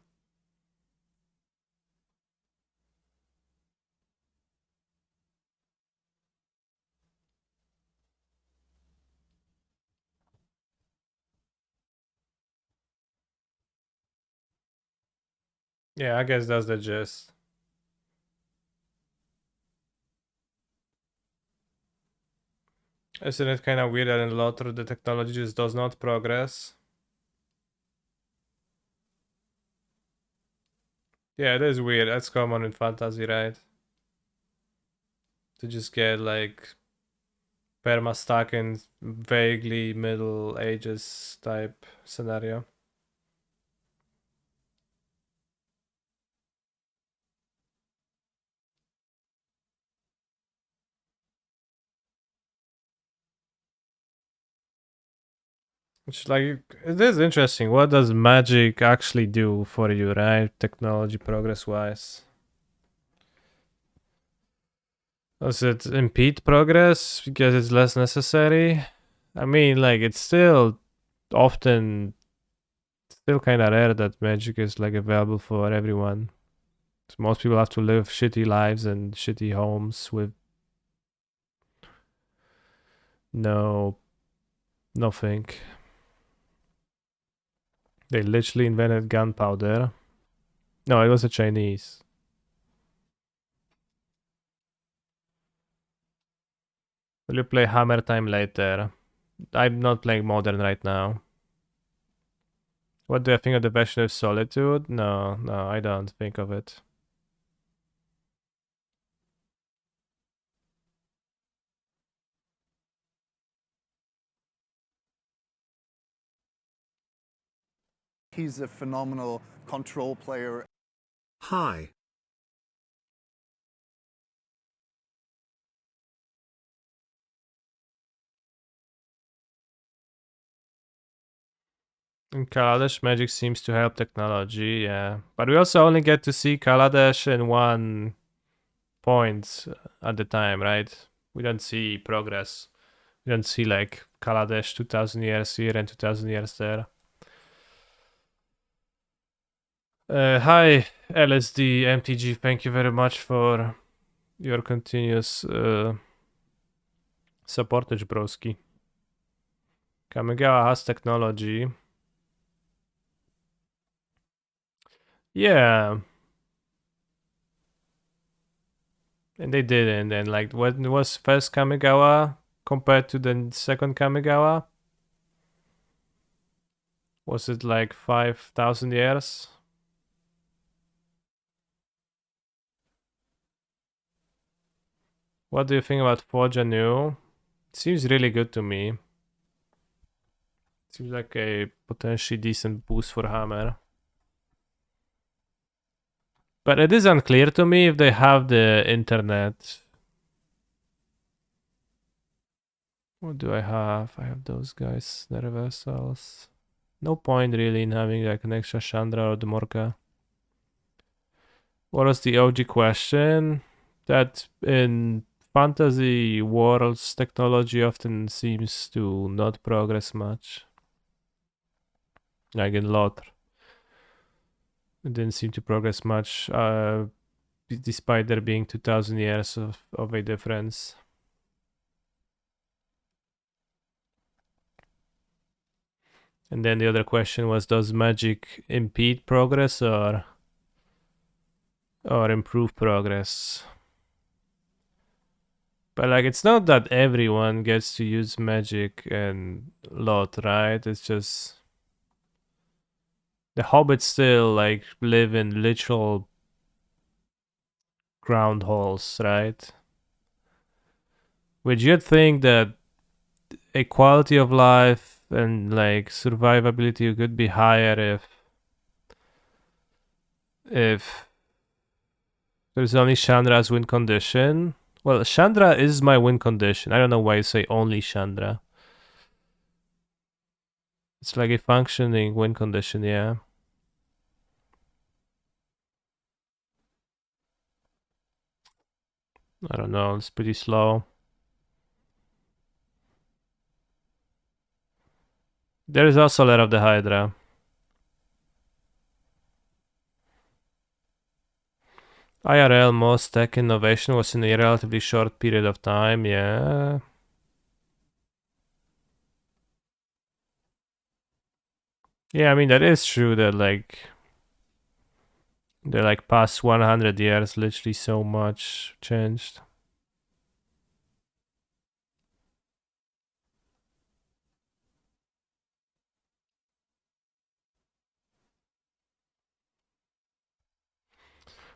A: Yeah, I guess that's the gist. Isn't it kind of weird that in Lotus the technology just does not progress? Yeah, it is weird. That's common in fantasy, right? To just get like perma stuck in vaguely Middle Ages type scenario. Which, like, it is interesting. What does magic actually do for you, right? Technology progress wise. Does it impede progress because it's less necessary? I mean, like, it's still often still kind of rare that magic is like available for everyone. So most people have to live shitty lives and shitty homes with nothing. They literally invented gunpowder. No, it was the Chinese. Will you play Hammer Time later? I'm not playing Modern right now. What do I think of the version of Solitude? No, I don't think of it.
B: He's a phenomenal control player.
C: Hi.
A: In Kaladesh, magic seems to help technology, yeah. But we also only get to see Kaladesh in one point at the time, right? We don't see progress. We don't see like Kaladesh 2000 years here and 2000 years there. Hi, LSD, MTG, thank you very much for your continuous support, broski. Kamigawa has technology. Yeah. And they didn't. And like, when was first Kamigawa compared to the second Kamigawa? Was it like 5,000 years? What do you think about Forge Anew? Seems really good to me. Seems like a potentially decent boost for Hammer. But it is unclear to me if they have the internet. What do I have? I have those guys, the reversals. No point really in having like an extra Chandra or the Morka. What was the OG question? That in fantasy worlds, technology often seems to not progress much. Like in Lothar. It didn't seem to progress much, despite there being 2000 years of a difference. And then the other question was, does magic impede progress or improve progress? But like, it's not that everyone gets to use magic and lot, right? It's just the hobbits still like live in literal ground holes, right? Which you'd think that a quality of life and like survivability could be higher if there's only Chandra's win condition. Well, Chandra is my win condition. I don't know why you say only Chandra. It's like a functioning win condition, yeah. I don't know, it's pretty slow. There is also a lot of the Hydra. IRL most tech innovation was in a relatively short period of time, yeah. Yeah, I mean, that is true that like the like past 100 years, literally so much changed.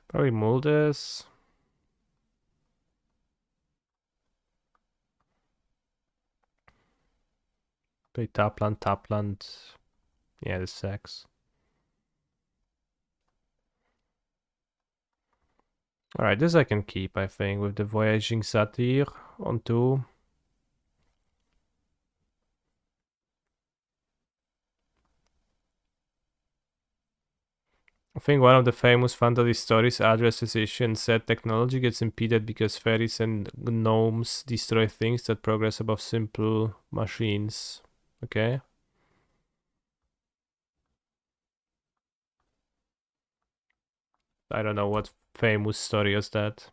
A: Probably Muldes. Play Tapland. Yeah, the sex. Alright, this I can keep, I think, with the Voyaging Satyr on 2. I think one of the famous fantasy stories addresses this issue and said technology gets impeded because fairies and gnomes destroy things that progress above simple machines. Okay. I don't know what famous story is that.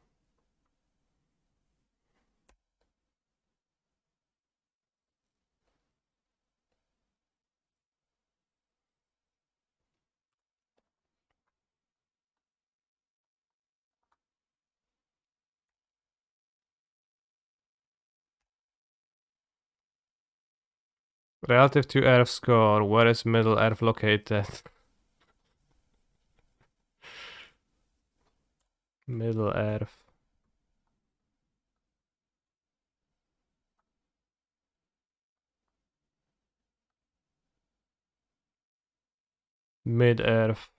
A: Relative to Earth score, where is Middle Earth located? Middle Earth. Mid-Earth.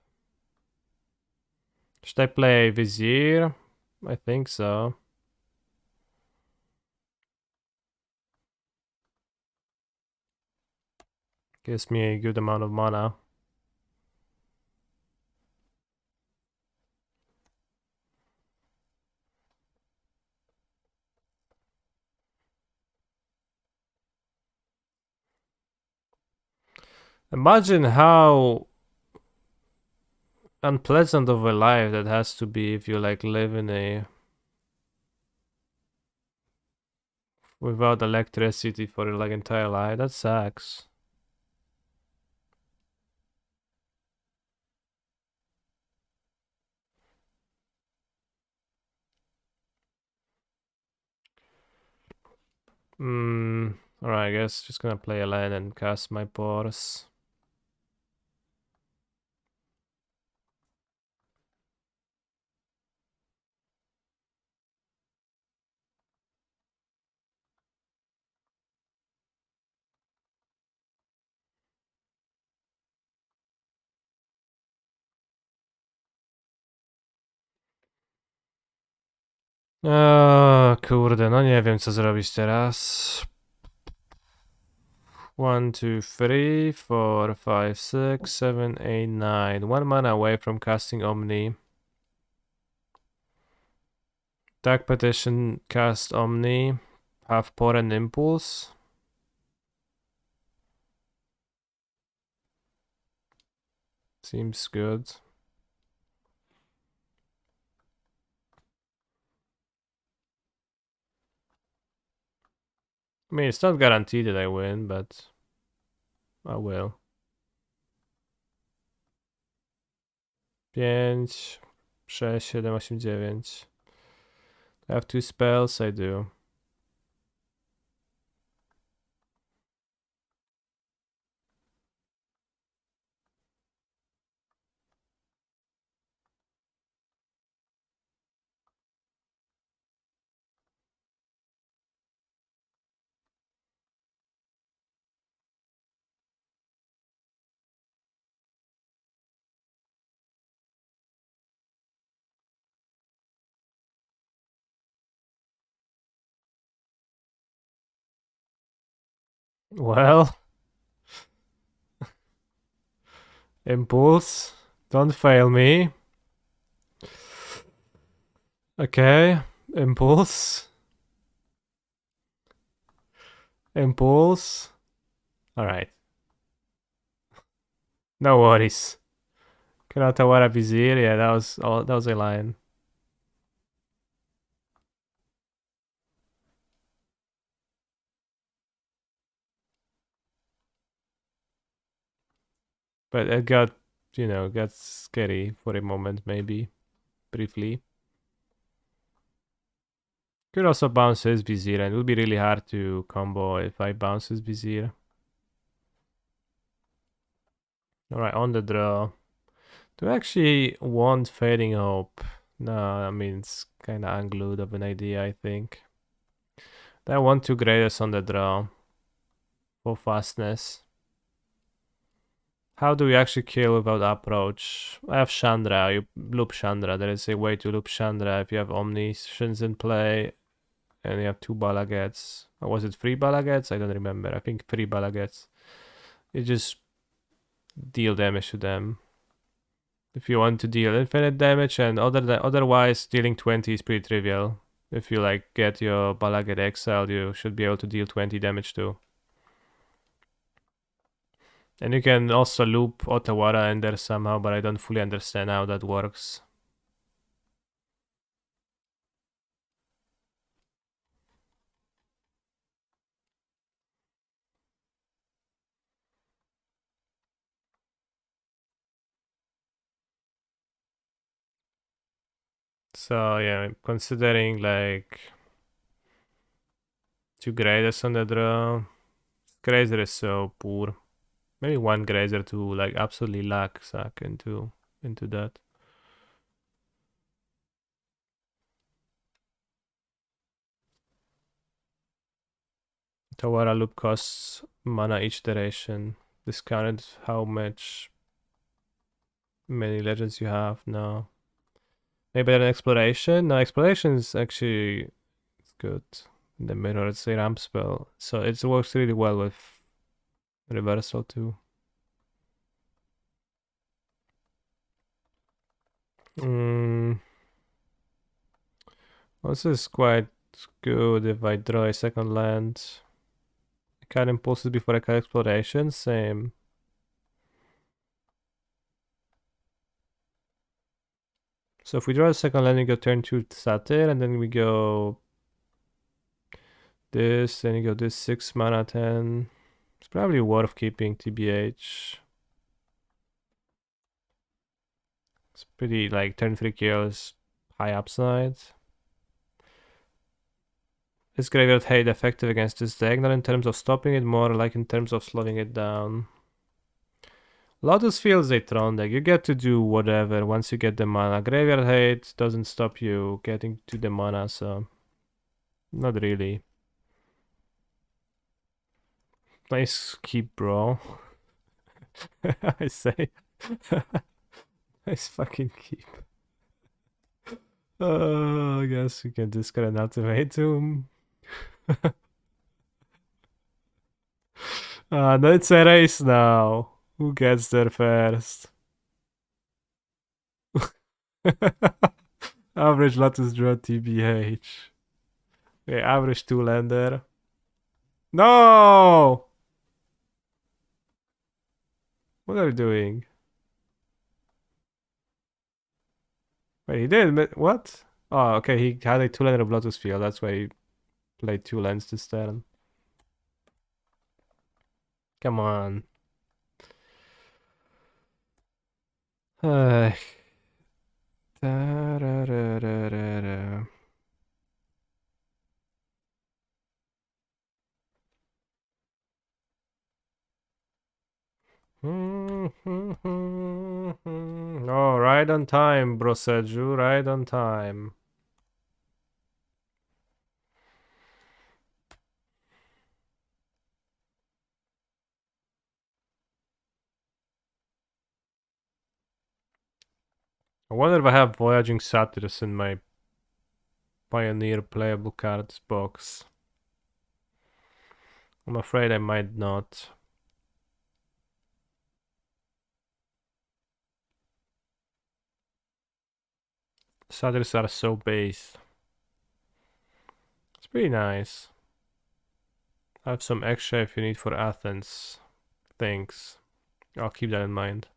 A: Should I play Vizier? I think so. Gives me a good amount of mana. Imagine how unpleasant of a life that has to be if you like live in a without electricity for your like entire life. That sucks. Alright, I guess just gonna play a land and cast my pores. Kurde, no nie wiem co zrobić teraz. 1, 2, 3, 4, 5, 6, 7, 8, 9. 1 mana away from casting Omni. Dark Petition, cast Omni. Have Pore and Impulse. Seems good. I mean, it's not guaranteed that I win, but I will. 5, 6, 7, 8, 9. I have 2 spells, I do. Well, Impulse, don't fail me. Okay, Impulse. Impulse. Alright. No worries. Kanatawara Vizier, yeah, that was a line. But it got, got scary for a moment, maybe. Briefly. Could also bounce his Vizier, and it would be really hard to combo if I bounce his Vizier. Alright, on the draw. Do I actually want Fading Hope? No, I mean, it's kinda unglued of an idea, I think. I want 2 greatest on the draw. For fastness. How do we actually kill without approach? I have Chandra, you loop Chandra. There is a way to loop Chandra if you have Omniscience in play and you have 2 Balagets. Or was it 3 Balagets? I don't remember. I think 3 Balagets. You just deal damage to them. If you want to deal infinite damage, and otherwise dealing 20 is pretty trivial. If you like get your Balaget exiled, you should be able to deal 20 damage too. And you can also loop Otawara in there somehow, but I don't fully understand how that works. So yeah, considering like 2 greatest on the draw, Grazer is so poor. Maybe one Grazer to like absolutely suck into that. Tawara loop costs mana each duration. Discounted how many legends you have. No. Maybe an exploration? No, exploration is actually good. In the mirror, it's a ramp spell. So it works really well with reversal too. This is quite good if I draw a second land. I can impulses before I can exploration, same. So if we draw a second land, we go turn 2 Satyr, and then we go this, then you go this 6 mana 10. It's probably worth keeping TBH. It's pretty like turn 3 kills, high upside. Is Graveyard Hate effective against this deck? Not in terms of stopping it, more like in terms of slowing it down. Lotus Field is a Tron deck. You get to do whatever once you get the mana. Graveyard Hate doesn't stop you getting to the mana, so not really. Nice keep, bro. I say. Nice fucking keep. I guess we can discard an ultimatum. No, it's a race now. Who gets there first? Average Lotus draw TBH. Okay, average 2-lander. No! What are you doing? Wait, he did. What? Oh, okay, he had a 2-lander of Lotus Field. That's why he played 2 lands this turn. Come on. Da, da, da, da, da, da. Oh, right on time, Broseju, right on time. I wonder if I have Voyaging Satyrs in my Pioneer playable cards box. I'm afraid I might not. Satyrs are so base. It's pretty nice. I have some extra if you need for Athens. Thanks. I'll keep that in mind.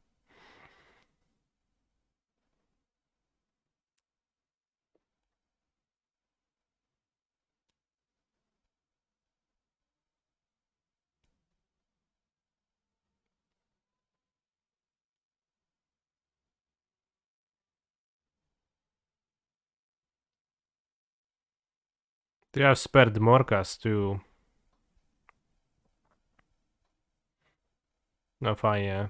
A: They have spared Morkas too. No, fine, yeah.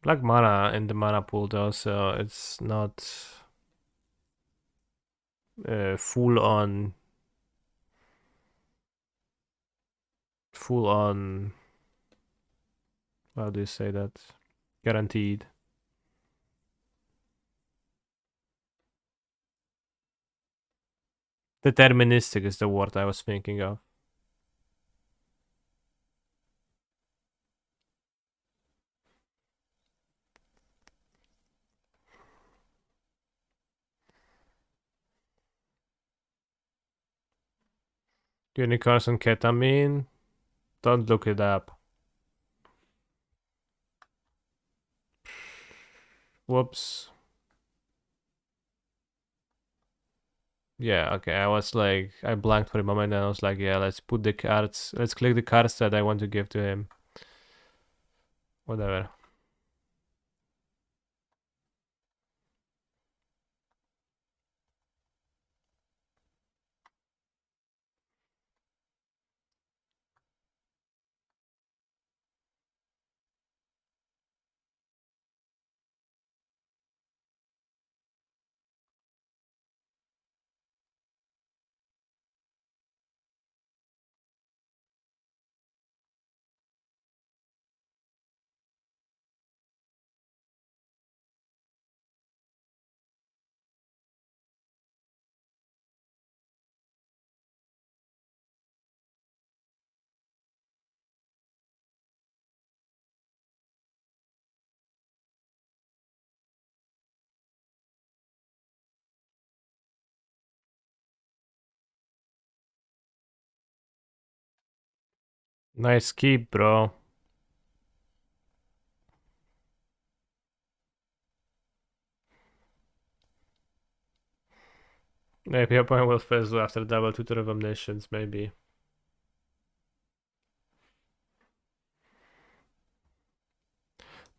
A: Black mana in the mana pool though, so it's not full on how do you say that, guaranteed. Deterministic is the word I was thinking of. Unicorns and ketamine, don't look it up. Whoops. Yeah, okay, I was like, I blanked for a moment and I was like, yeah, let's put the cards, let's click the cards that I want to give to him. Whatever. Nice keep, bro. Maybe a point will fizzle after double tutor of omniscience, maybe.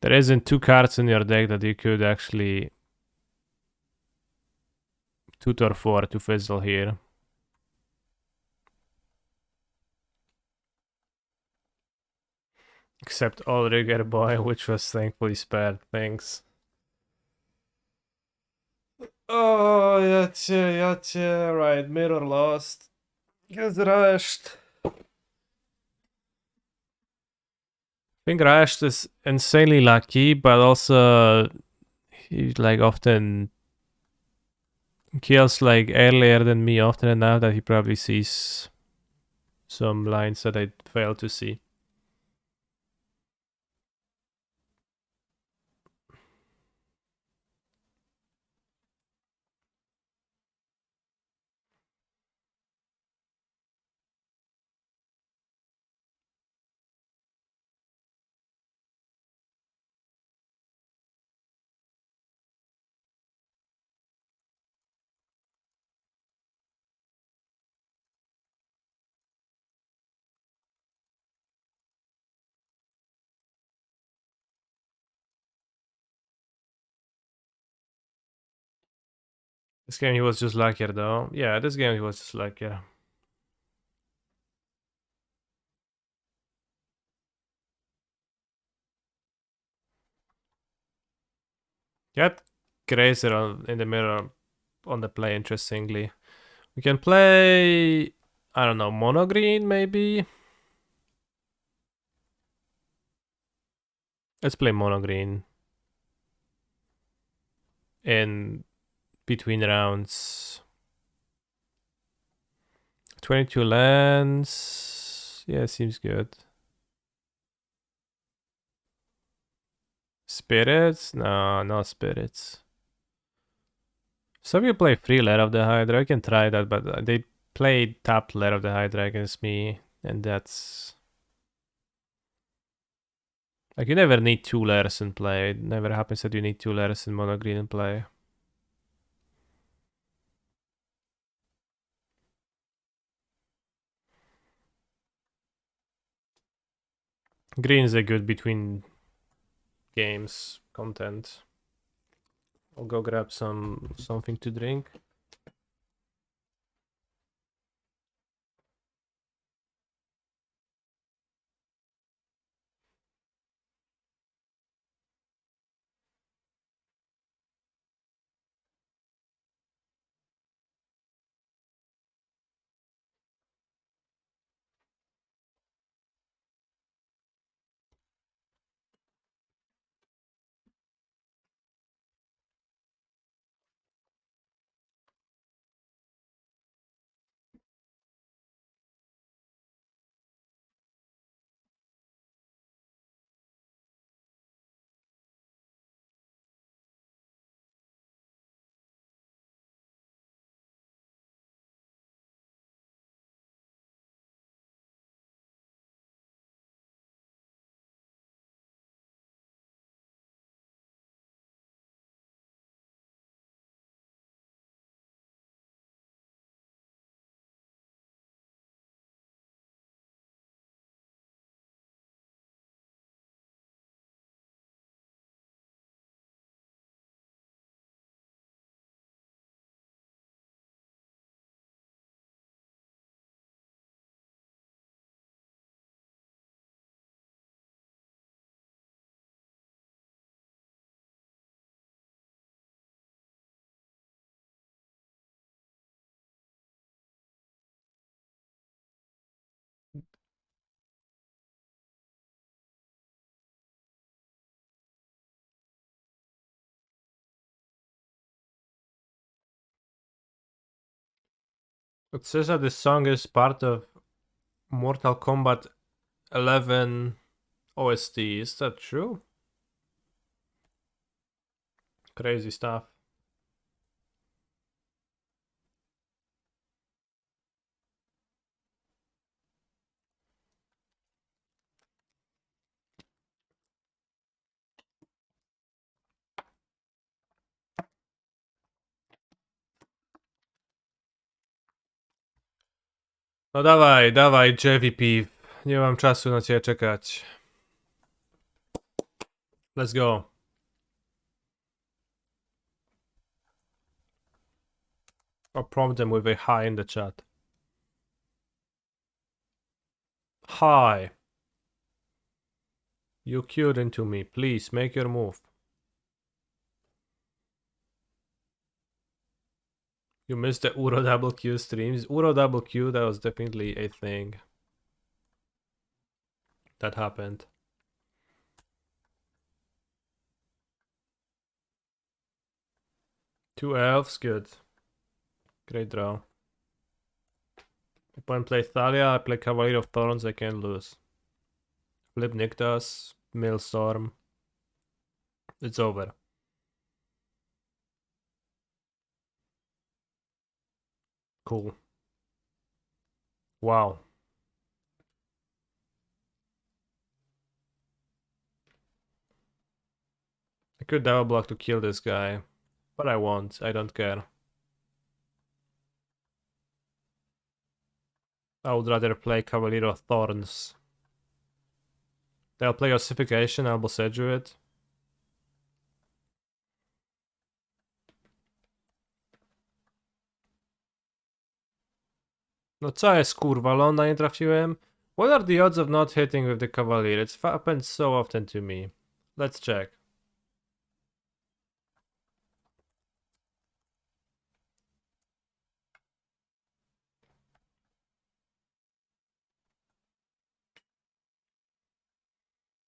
A: There isn't two cards in your deck that you could actually tutor for to fizzle here. Except All Rigger Boy, which was thankfully spared. Thanks. Oh, yeah, right. Mirror lost. Gets rushed. I think Rushed is insanely lucky, but also he like often kills like earlier than me often enough that he probably sees some lines that I fail to see. This game he was just luckier though. Yeah, this game he was just luckier. Get Grazer in the mirror on the play, interestingly. We can play, I don't know, mono green maybe? Let's play mono green in between rounds. 22 lands. Yeah, seems good. Spirits? No, no spirits. Some people play free Lair of the Hydra. I can try that, but they play tapped Lair of the Hydra against me, and that's like you never need two lairs in play. It never happens that you need two lairs in mono green in play. Green is a good between games content. I'll go grab something to drink. It says that this song is part of Mortal Kombat 11 OST. Is that true? Crazy stuff. No dawaj, dawaj, JVP. Nie mam czasu na ciebie czekać. Let's go. I'll prompt them with a hi in the chat. Hi. You queued into me. Please make your move. You missed the Uro double Q streams. Uro double Q, that was definitely a thing. That happened. Two elves, good. Great draw. Opponent play Thalia, I play Cavalier of Thorns, I can't lose. Flip Nyctas, Millstorm. It's over. Cool. Wow. I could double block to kill this guy, but I won't. I don't care. I would rather play Cavalier of Thorns. They'll play Ossification, I'll Boseju it. No co jest kurwa, Lona nie trafiłem? What are the odds of not hitting with the Cavalier? It's happened so often to me. Let's check.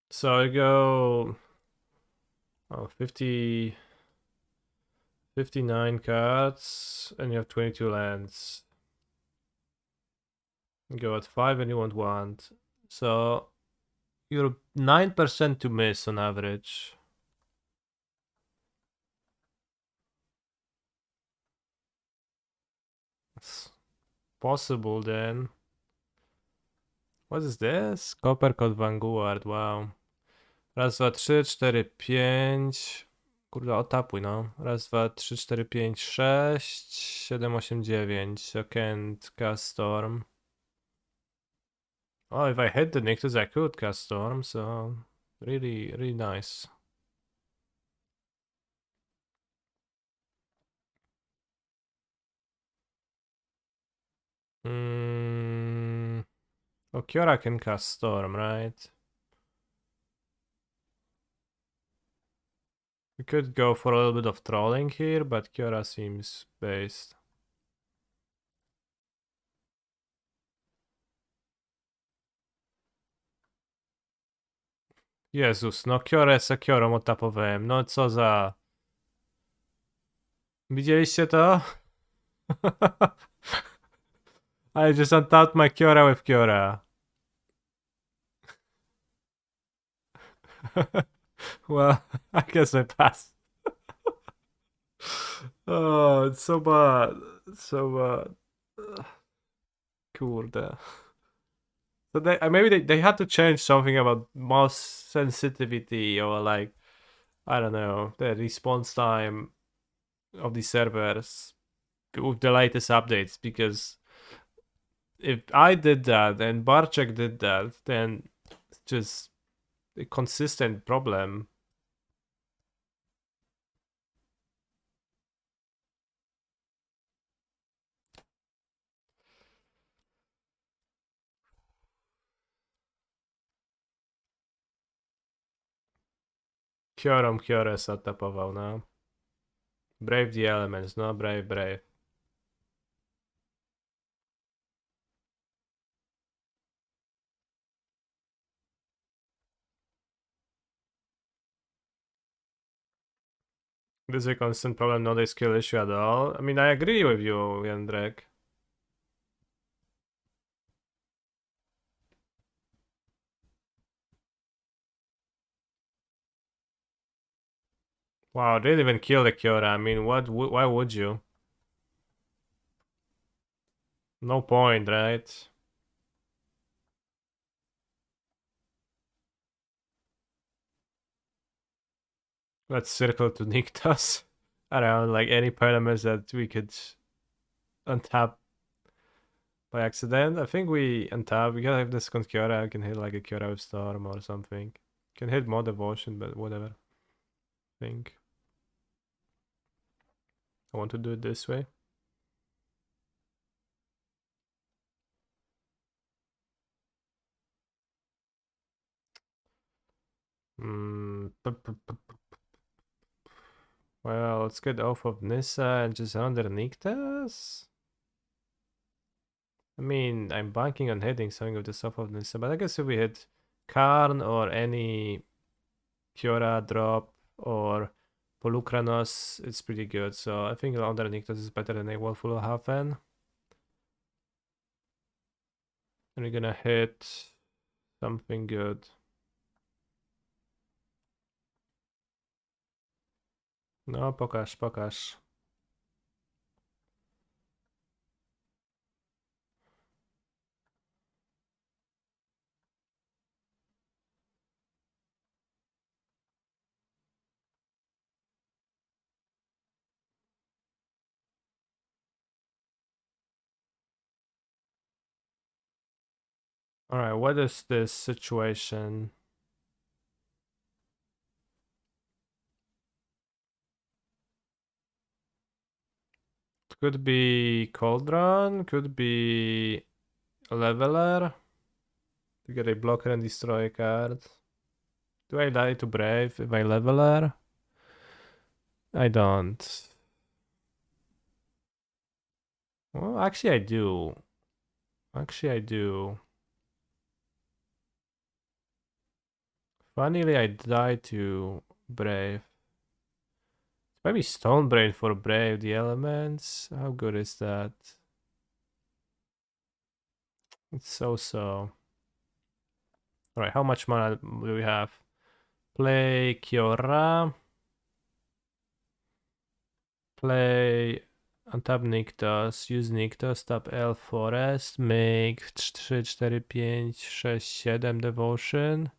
A: So I go... Oh, 59 cards, and you have 22 lands. You go at 5 and you want 1. So you're 9% to miss on average. It's possible then. What is this? Copper Code Vanguard, wow. Raz, dwa, trzy, cztery, pięć. Kurde, otapuj no. Raz, dwa, trzy, cztery, pięć, sześć, siedem, osiem, dziewięć. I can't cast Storm. Oh, if I hit the Nyctus, I could cast Storm, so really, really nice. Oh, Kiora can cast Storm, right? We could go for a little bit of trolling here, but Kiora seems based. Jezus, no Kiorę z Kiorą odtapowałem, no co za... Widzieliście to? I just untapped my Kiora with Kiora. Well, I guess I pass. Oh, it's so bad. It's so bad. Kurde. So maybe they had to change something about mouse sensitivity or like, I don't know, the response time of the servers with the latest updates, because if I did that and Barczek did that, then it's just a consistent problem. Kiorę setupował, no. Brave the elements, no, brave. This is a constant problem, not a skill issue at all. I mean, I agree with you, Jędrek. Wow, they didn't even kill the Kiora. I mean, why would you? No point, right? Let's circle to Nyctas around like any parameters that we could untap by accident. I think we untap. We gotta have this con Kiora. I can hit like a Kiora with Storm or something. Can hit more Devotion, but whatever. I think I want to do it this way. Well, let's get off of Nissa and just under Nyctas. I mean, I'm banking on hitting something with the stuff of Nissa, but I guess if we hit Karn or any Kiora drop or Polukranos, it's pretty good. So I think under Nyctas is better than a Wolful Hafen. And we're gonna hit something good. No, pokaż, pokaż. Alright, what is this situation? It could be Cauldron, could be a Leveler. To get a blocker and destroy a card. Do I die to Brave if I Leveler? I don't. Well, actually I do. Actually I do. Funnily I die to Brave. Maybe Stonebrain for Brave, the elements. How good is that? It's so. Alright, how much mana do we have? Play Kiora. Play untap Nyctas. Use Nyctas, tap Elf Forest. Make 3, 4, 5, 6, 7 Devotion.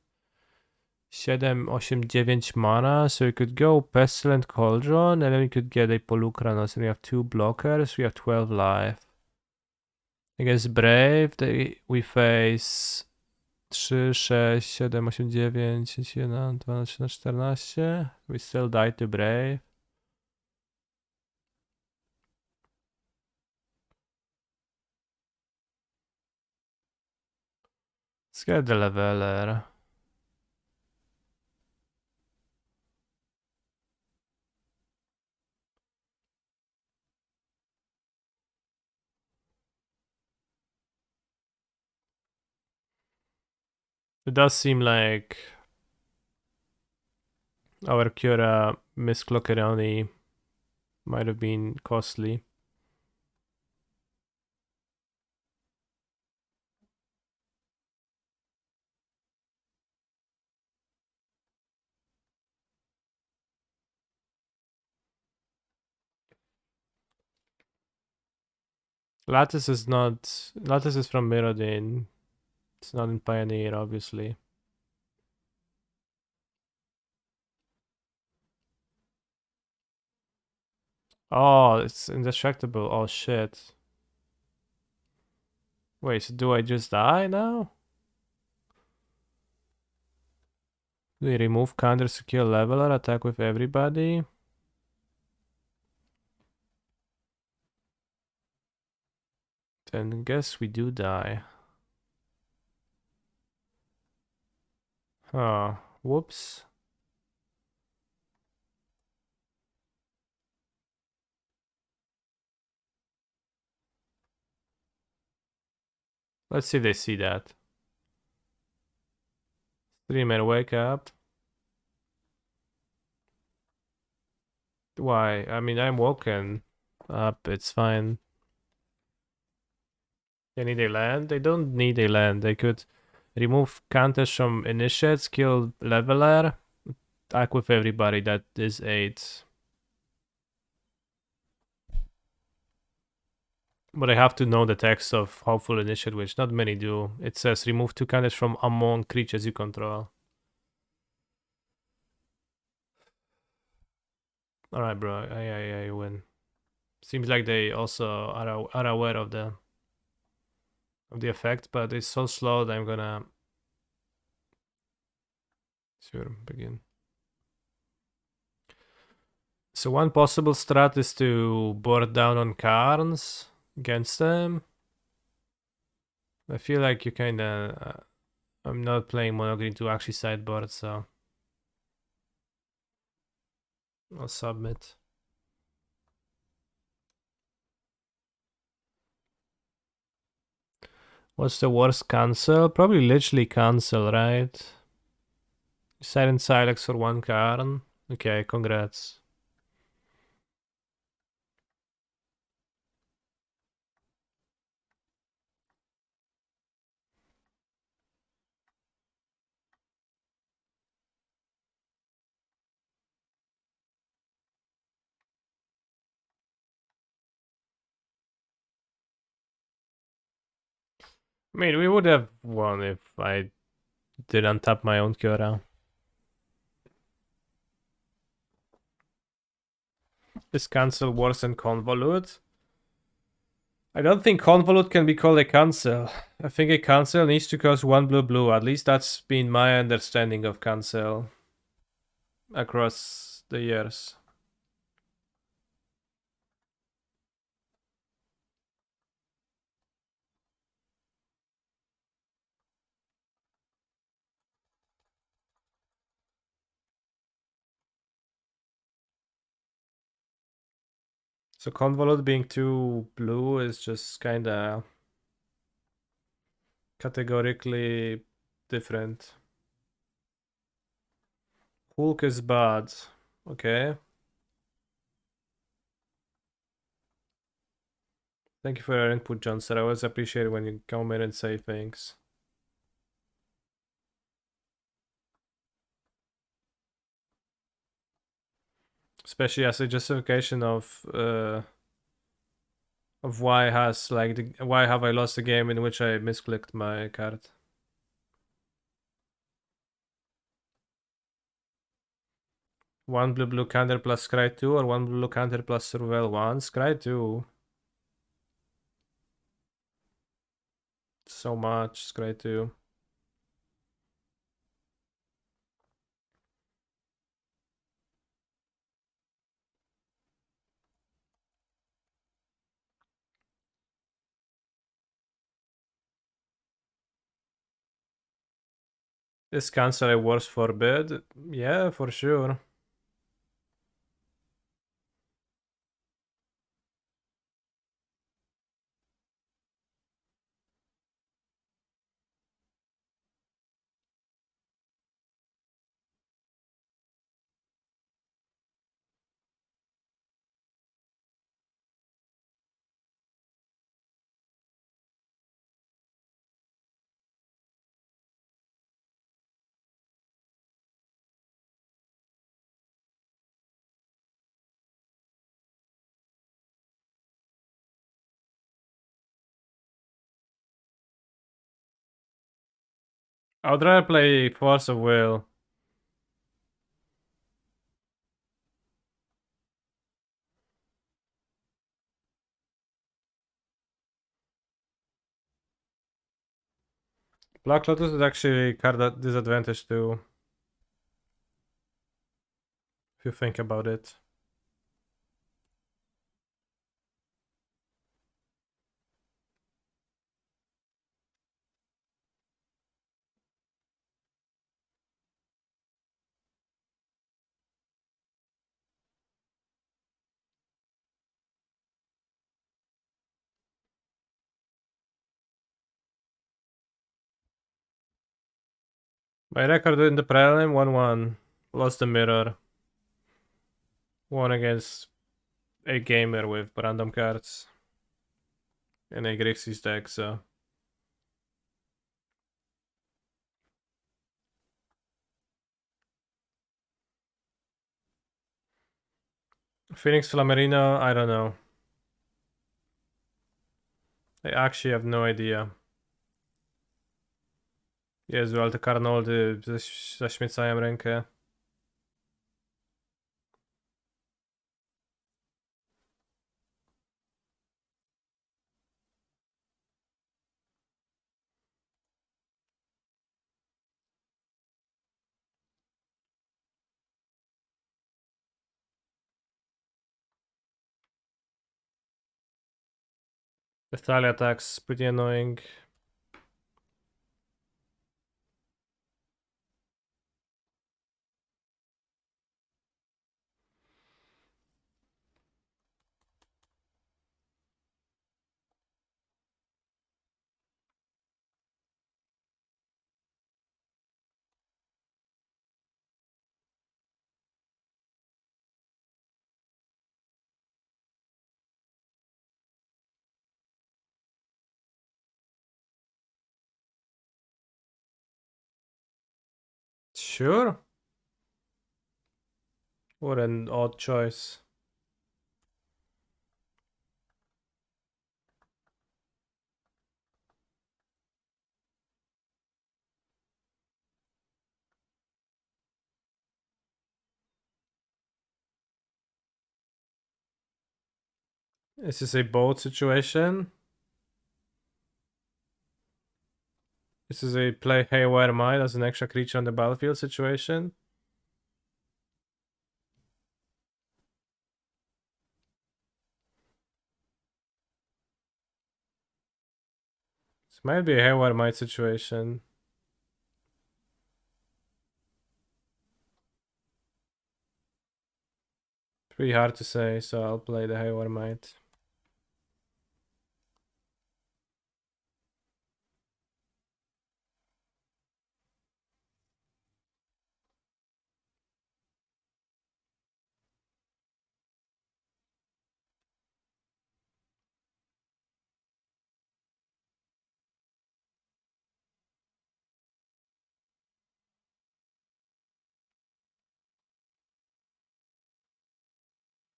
A: 7, 8, 9 mana. So we could go Pestilent Cauldron and then we could get a Polukranos and we have 2 blockers. We have 12 life. Against Brave we face 3, 6, 7, 8, 9, 10, 11, 12, 13, 14. We still die to Brave. Let's get the Leveler. It does seem like our Kiora Miss Clockeroni might have been costly. Lattice is not. Lattice is from Mirrodin. It's not in Pioneer, obviously. Oh, it's indestructible. Oh shit. Wait, so do I just die now? Do we remove counter secure leveler, attack with everybody? Then guess we do die. Oh, whoops. Let's see if they see that. Streamer, wake up. Why? I mean, I'm woken up. It's fine. They need a land? They don't need a land. They could remove counters from initiates, kill leveler, attack with everybody. That is 8. But I have to know the text of Hopeful Initiate, which not many do. It says remove 2 counters from among creatures you control. Alright, bro. I win. Seems like they also are aware of the of the effect, but it's so slow that I'm gonna begin. So one possible strat is to board down on Carns against them. I feel like you kinda... I'm not playing mono green to actually sideboard, so... I'll submit. What's the worst cancel? Probably literally cancel, right? Silent Silex for one Karn. Okay, congrats. I mean, we would have won if I didn't tap my own Kyora. Is cancel worse than convolute? I don't think convolute can be called a cancel. I think a cancel needs to cost 1 blue blue. At least that's been my understanding of cancel across the years. So convolute being 2 blue is just kinda categorically different. Hulk is bad. Okay. Thank you for your input, Johnson. I always appreciate it when you come in and say things. Especially as a justification of why has why have I lost a game in which I misclicked my card. One blue blue counter plus scry 2 or one blue counter plus surveil 1. Scry 2. So much scry 2. Is cancel a worse forbid? Yeah, for sure. I would rather play Force of Will. Black Lotus is actually card at disadvantage too. If you think about it. My record in the Prelim 1-1. Lost the mirror. Won against a gamer with random cards. In a Grixis deck, so. Phoenix Flamerino, I don't know. I actually have no idea. Jezu, ale te Karnoldy zaśmiecają rękę. The Thalia attack's pretty annoying. Sure. What an odd choice. Is this a boat situation? This is a play Haywire Might as an extra creature on the battlefield situation. This might be a Haywire Might situation. Pretty hard to say, so I'll play the Haywire Might.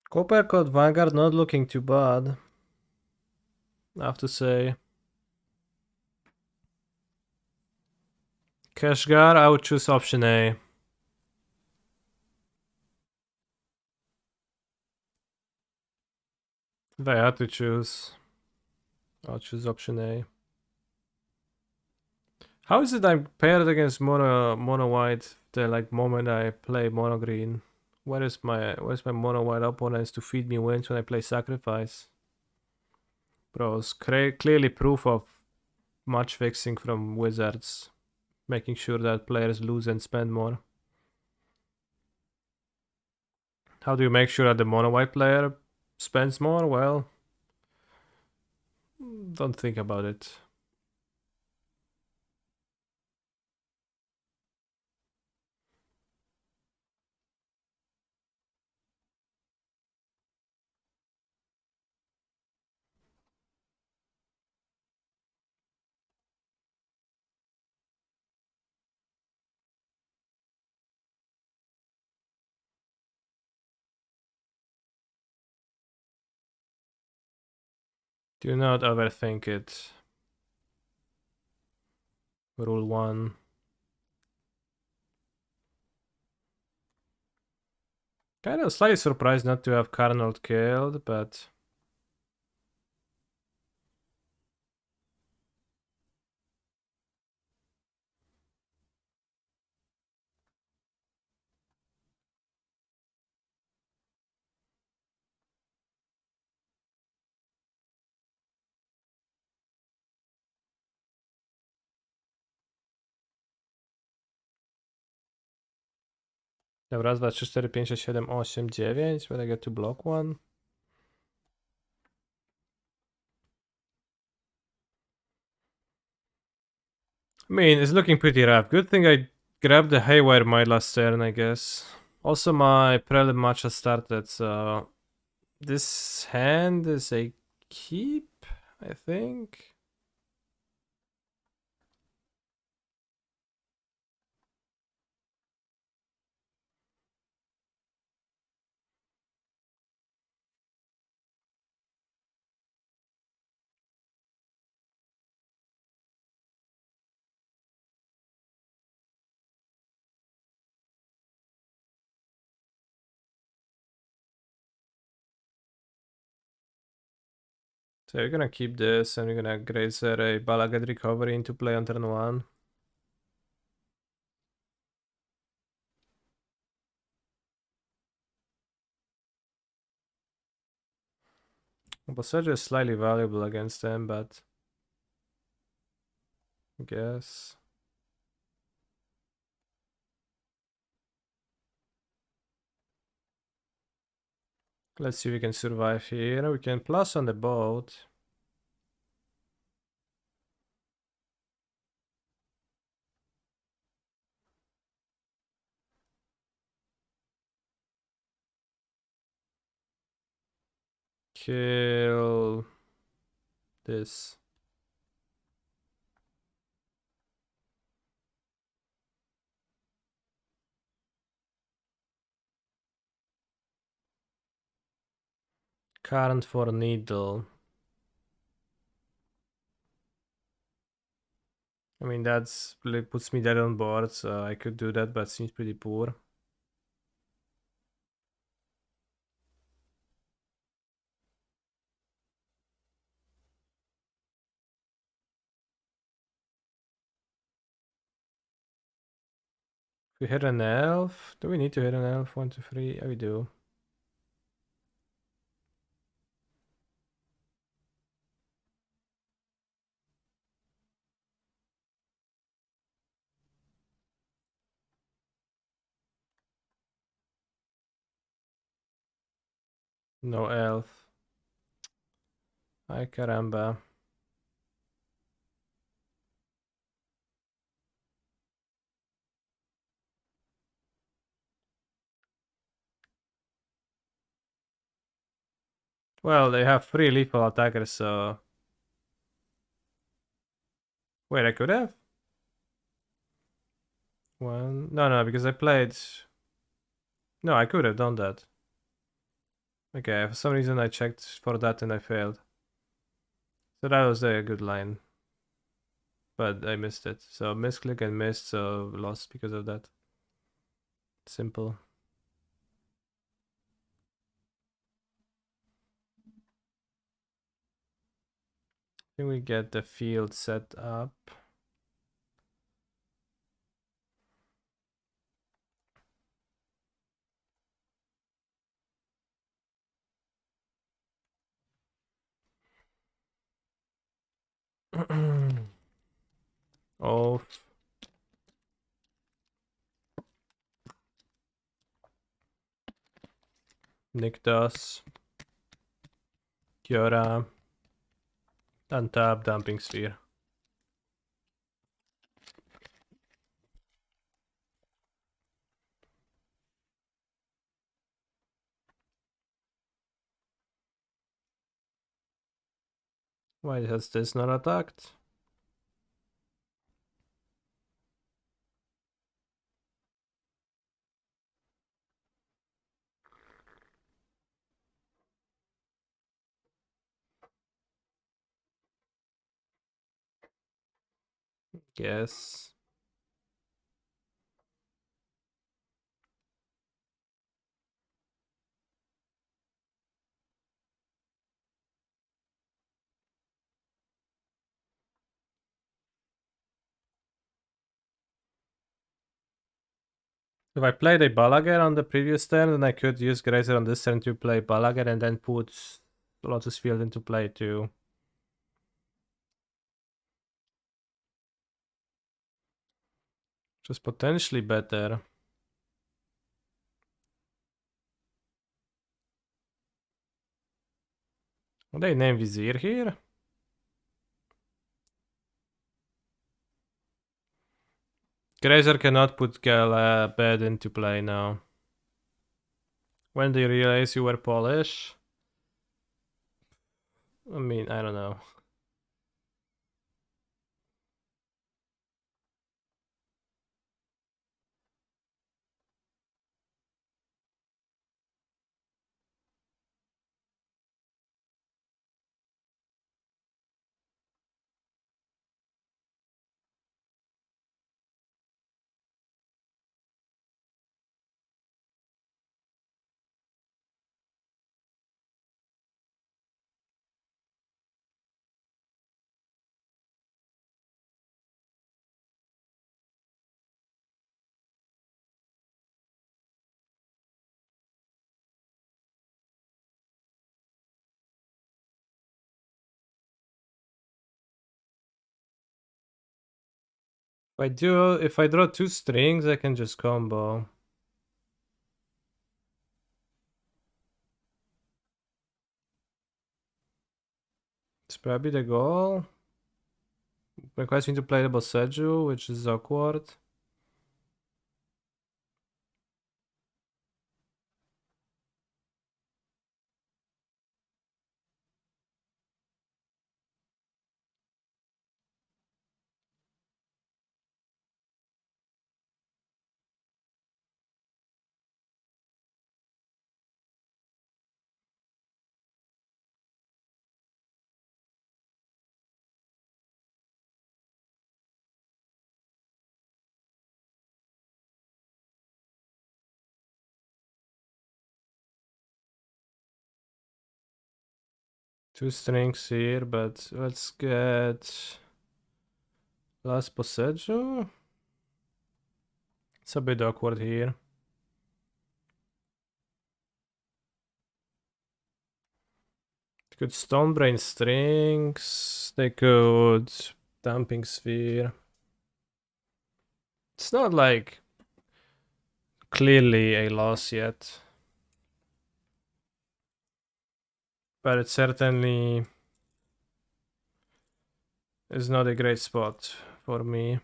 A: Copper Code Vanguard not looking too bad, I have to say. Kashgar, I would choose option A. If I had to choose, I'll choose option A. How is it I'm paired against mono white the like moment I play mono green? Where's my mono white opponents to feed me wins when I play sacrifice? Bro, it's clearly proof of match fixing from wizards, making sure that players lose and spend more. How do you make sure that the mono white player spends more? Well, don't think about it. Do not overthink it. Rule 1. Kind of slightly surprised not to have Carnold killed, but dobra, raz, dwa, trzy, cztery, pięć, sześć, siedem, osiem, dziewięć. When I get to block one. I mean, it's looking pretty rough. Good thing I grabbed the Haywire my last turn, I guess. Also, my Prelim match has started, so this hand is a keep, I think. So we're gonna keep this and we're gonna Grazer a Balagad Recovery into play on turn 1. Passaggio is slightly valuable against them, but I guess. Let's see if we can survive here. We can plus on the boat. Kill this. Current for needle. I mean, that's puts me dead on board, so I could do that, but seems pretty poor. If we hit an elf, do we need to hit an elf? 1, 2, 3. Yeah, we do. No elf. Ay caramba. Well, they have 3 lethal attackers, so... Wait, I could have? One... No, because I played... No, I could have done that. Okay, for some reason I checked for that and I failed. So that was a good line. But I missed it. So misclick and missed, so lost because of that. Simple. I think we get the field set up. Off. Nyktas. Kiora. Untap, Dumping Sphere. Why has this not attacked? Yes. If I played a Balaguer on the previous turn, then I could use Grazer on this turn to play Balaguer and then put Lotus Field into play too. Which is potentially better. Will they name Vizier here? Grazer cannot put Bed into play now. When do you realize you were Polish? I mean, I don't know. If I draw 2 strings, I can just combo. It's probably the goal. Requires me to play the Boseju, which is awkward. Two strings here, but let's get last Boseju. It's a bit awkward here. They could Stonebrain strings. They could Dumping Sphere. It's not like clearly a loss yet, but it certainly is not a great spot for me.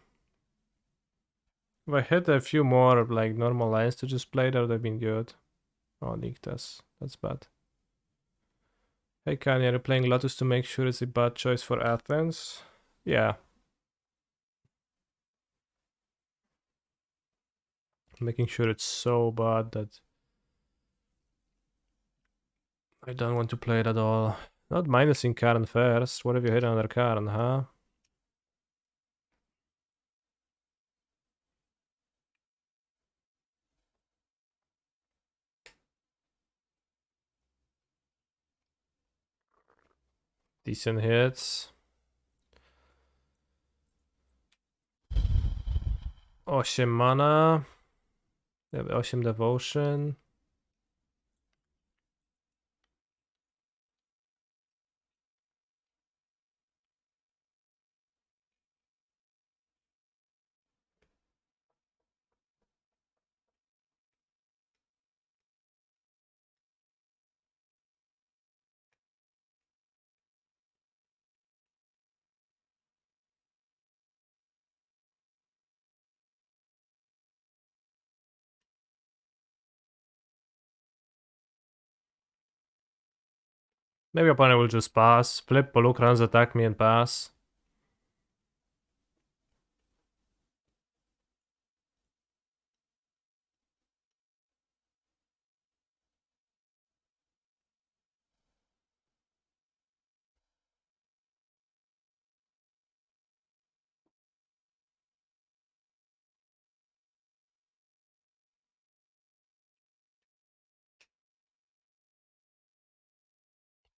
A: If I had a few more like normal lines to just play, that would have been good. Oh, Nictas. That's bad. Hey Kanye, are you playing Lotus to make sure it's a bad choice for Athens? Yeah. Making sure it's so bad that I don't want to play it at all. Not minusing Karn first. What have you hit under Karn, huh? Decent hits. Osiem mana. 8 devotion. Maybe opponent will just pass. Flip, Poluk runs, attack me and pass.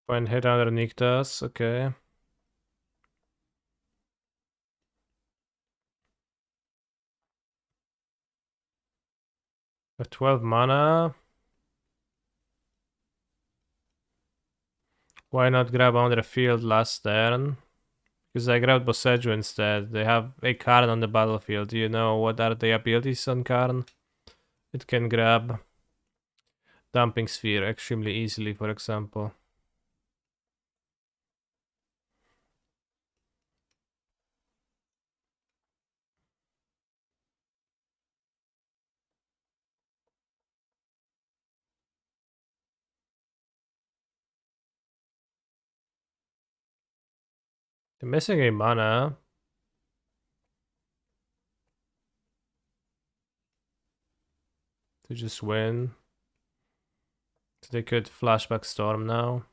A: When hit under Nictas, okay. With 12 mana. Why not grab under the field last turn? Because I grabbed Boseju instead. They have a Karn on the battlefield. Do you know what are the abilities on Karn? It can grab Dumping Sphere extremely easily, for example. They're missing a mana. To just win. So they could Flashback Storm now.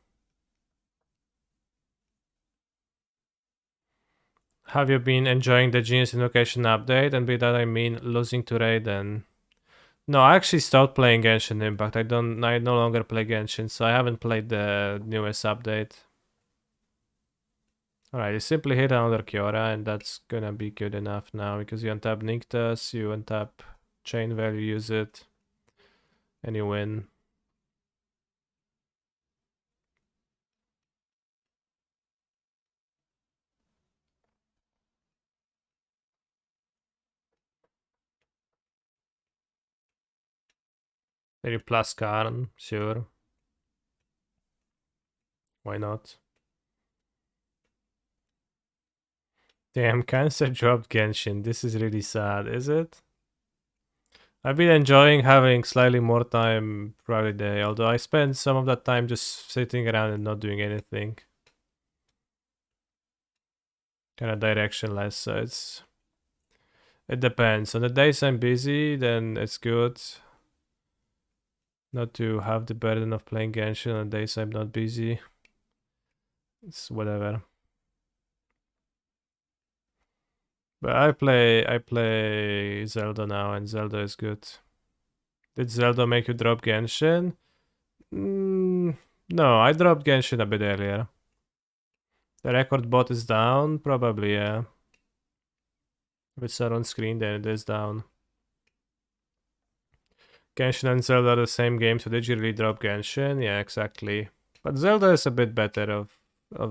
A: Have you been enjoying the Genius Invocation update? And by that I mean losing to Raiden. No, I actually stopped playing Genshin Impact. I no longer play Genshin, so I haven't played the newest update. Alright, you simply hit another Kiora, and that's gonna be good enough now, because you untap Nyctas, you untap Chain Value, use it, and you win. Maybe plus Karn, sure. Why not? Damn, Cancer dropped Genshin. This is really sad, is it? I've been enjoying having slightly more time throughout the day, although I spend some of that time just sitting around and not doing anything. Kind of directionless, so it depends. On the days I'm busy, then it's good not to have the burden of playing Genshin. On the days I'm not busy, it's whatever. But I play Zelda now, and Zelda is good. Did Zelda make you drop Genshin? No, I dropped Genshin a bit earlier. The record bot is down? Probably, yeah. If it's not on screen, then it is down. Genshin and Zelda are the same game, so did you really drop Genshin? Yeah, exactly. But Zelda is a bit better of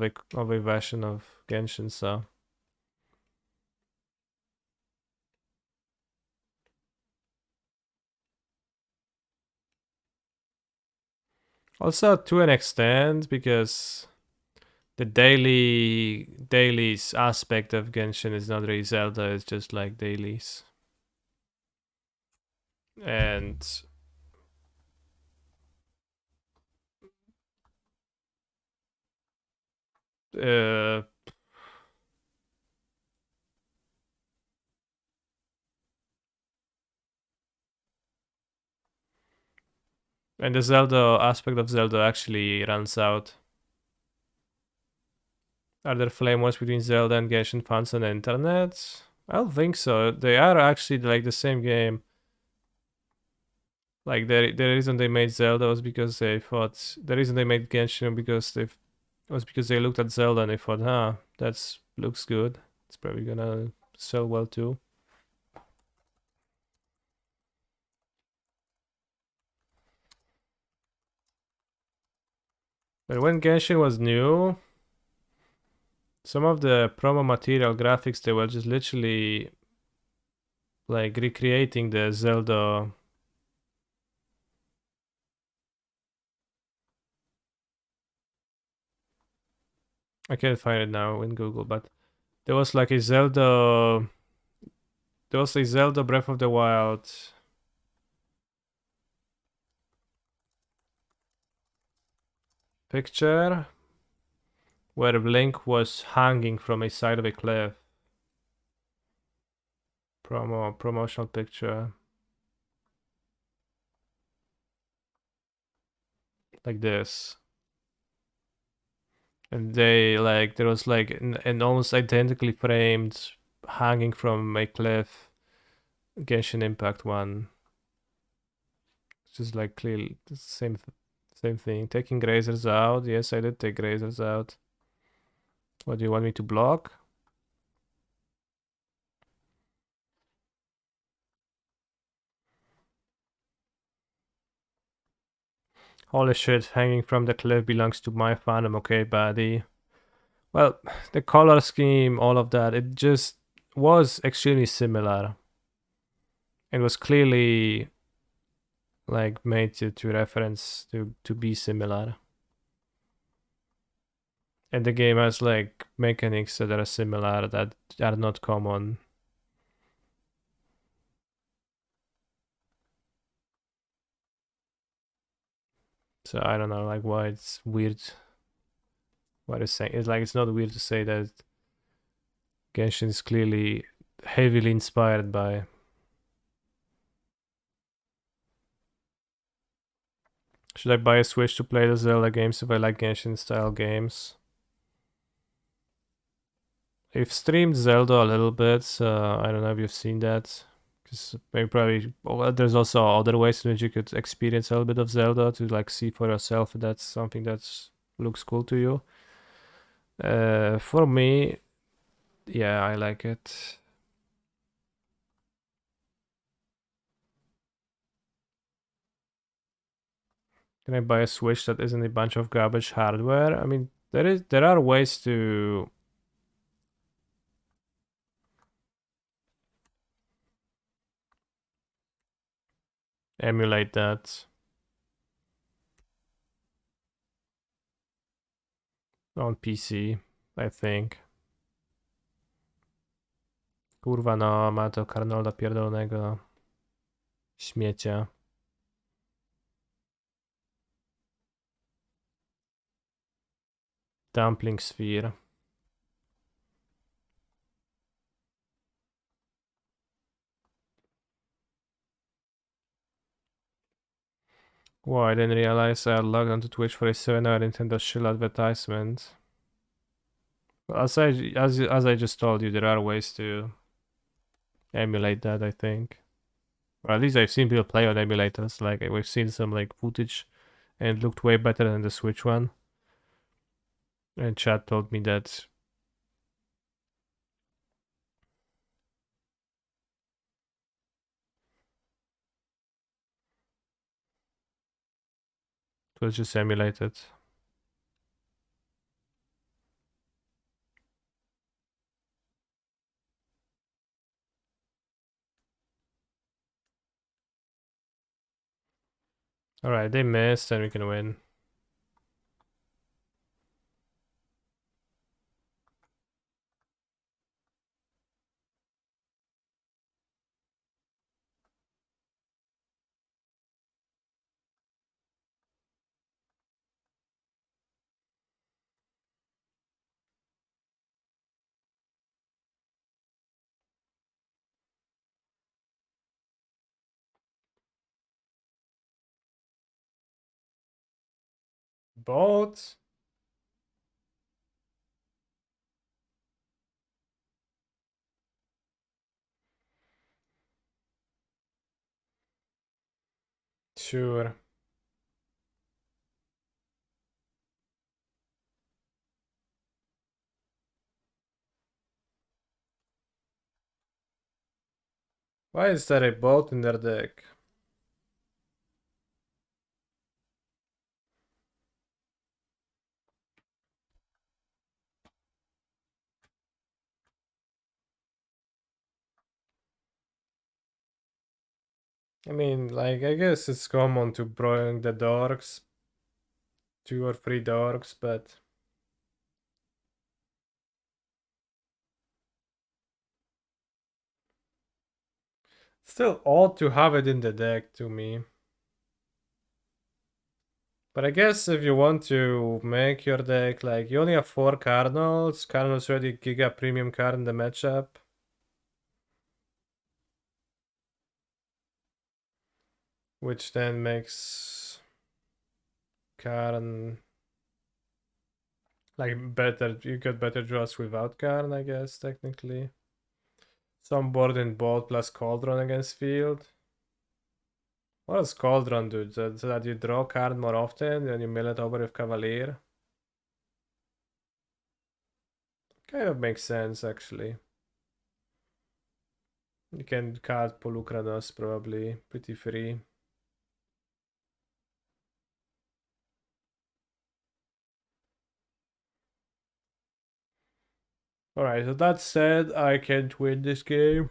A: a version of Genshin, so. Also to an extent, because the dailies aspect of Genshin is not really Zelda, it's just like dailies. And uh and the Zelda aspect of Zelda actually runs out. Are there flame wars between Zelda and Genshin fans on the internet? I don't think so. They are actually like the same game. Like the reason they made Zelda was because they thought the reason they made Genshin was because they looked at Zelda and they thought, that's looks good. It's probably gonna sell well too. But when Genshin was new, some of the promo material graphics, they were just literally like recreating the Zelda. I can't find it now in Google, but there was like a Zelda. There was a Zelda Breath of the Wild picture where Link was hanging from a side of a cliff. Promotional picture. Like this. And there was like an almost identically framed hanging from a cliff Genshin Impact one. It's just like clearly the same thing. Taking grazers out. Yes, I did take grazers out. What do you want me to block? Holy shit, hanging from the cliff belongs to my fandom. Okay, buddy. Well, the color scheme, all of that, it just was extremely similar. It was clearly like made to reference to be similar. And the game has like mechanics that are similar that are not common. So I don't know like why it's weird. What is saying? It's like it's not weird to say that Genshin is clearly heavily inspired by. Should I buy a Switch to play the Zelda games if I like Genshin style games? I've streamed Zelda a little bit. I don't know if you've seen that. Because maybe probably well, there's also other ways in which you could experience a little bit of Zelda to like see for yourself if that's something that looks cool to you. For me, yeah, I like it. Can I buy a Switch that isn't a bunch of garbage hardware? I mean, there are ways to emulate that. On PC, I think. Kurwa, no, ma to Karnolda pierdolonego. Śmiecia. Dumpling Sphere. Whoa, I didn't realize I had logged onto Twitch for a 7-hour Nintendo Shield advertisement. As I just told you, there are ways to emulate that, I think. Or at least I've seen people play on emulators. Like, we've seen some like footage and it looked way better than the Switch one. And Chad told me that it was just emulated. Alright, they missed and we can win. Both? Sure. Why is there a boat in their deck? I mean, like, I guess it's common to bring the dorks, 2 or 3 dorks, but still odd to have it in the deck to me. But I guess if you want to make your deck, like, you only have 4 Cardinals. Cardinals already Giga Premium card in the matchup. Which then makes Karn like better. You got better draws without Karn, I guess, technically. Some board in board plus Cauldron against field. What does Cauldron do? So that you draw card more often and you mill it over with Cavalier? Kind of makes sense, actually. You can card Polukranos probably pretty free. Alright, so that said, I can't win this game.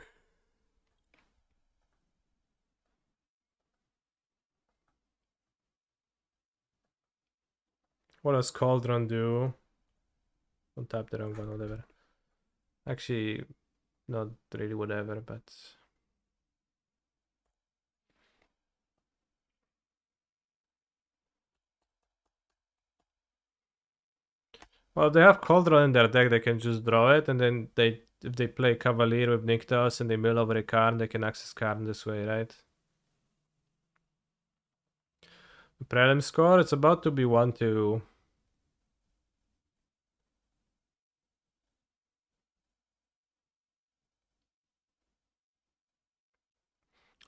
A: What does Cauldron do? Don't tap the wrong one, whatever. Actually, not really whatever, but... Well, if they have Cauldron in their deck, they can just draw it, and then if they play Cavalier with Nykthos and they mill over a card, they can access card this way, right? The prelim score, it's about to be 1-2.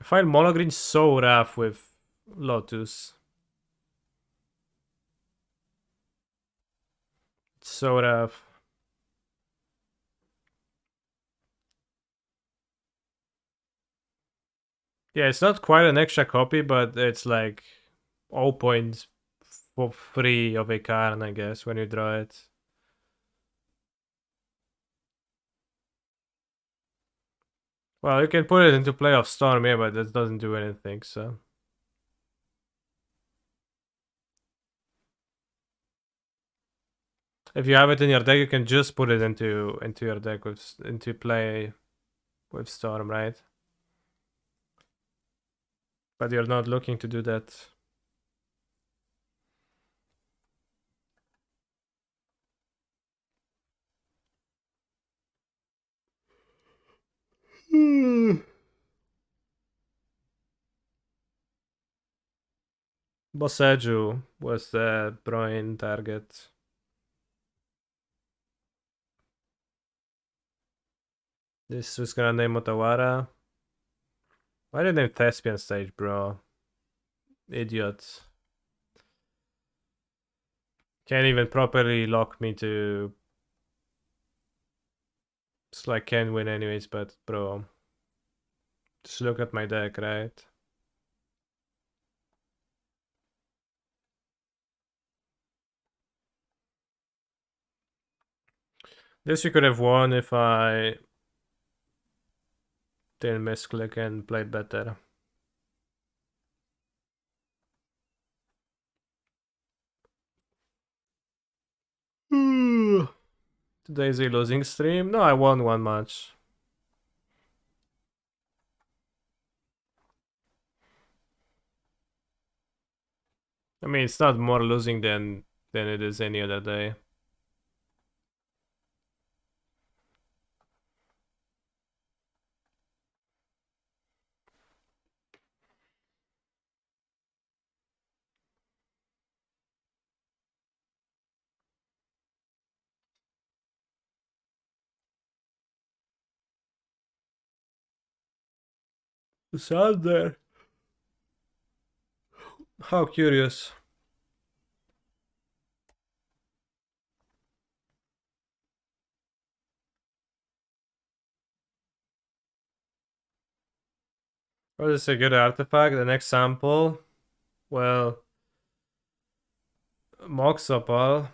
A: I find mono green so rough with Lotus. It's so rough. Yeah, it's not quite an extra copy, but it's like 0.3 of a card, I guess, when you draw it. Well, you can put it into Playoff Storm, yeah, but that doesn't do anything, so... If you have it in your deck, you can just put it into your deck into play with Storm, right? But you're not looking to do that. Boseju was the Broin target. This was gonna name Otawara. Why did they name Thespian stage, bro? Idiot. Can't even properly lock me to. It's like can win anyways, but bro. Just look at my deck, right? This we could have won if I didn't misclick and played better. Today's a losing stream. No, I won one match. I mean, it's not more losing than it is any other day. Who's out there? How curious. Oh, this is a good artifact. The next sample. Well, Mox Opal.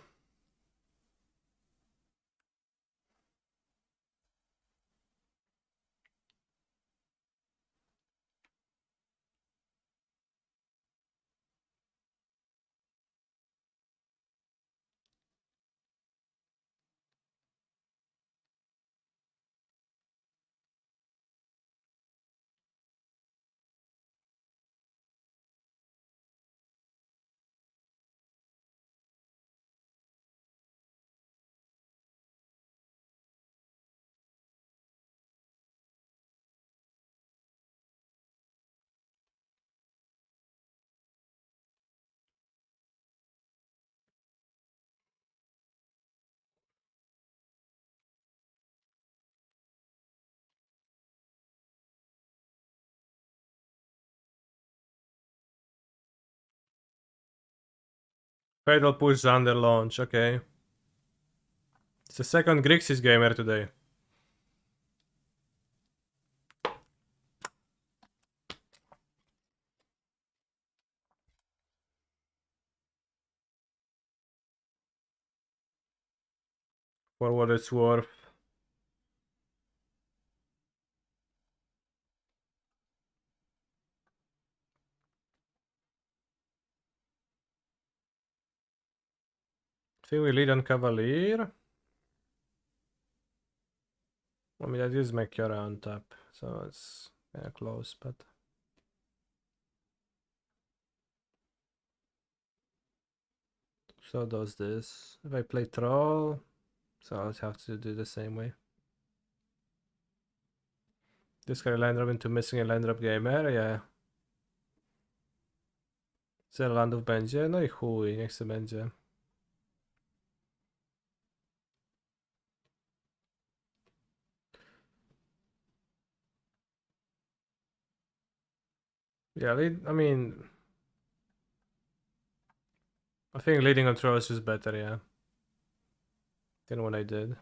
A: Fatal push under launch. Okay. It's the second Grixis gamer today. For what it's worth. I think we lead on Cavalier. I mean, that is Macura on top, so it's kind of close, but. So does this. If I play Troll, so I'll have to do the same way. Discard a land drop into missing a land drop gamer, yeah. Zero landów będzie? No i chuj, niech se będzie. Yeah, I mean, I think leading on Trolls is better, yeah, than what I did.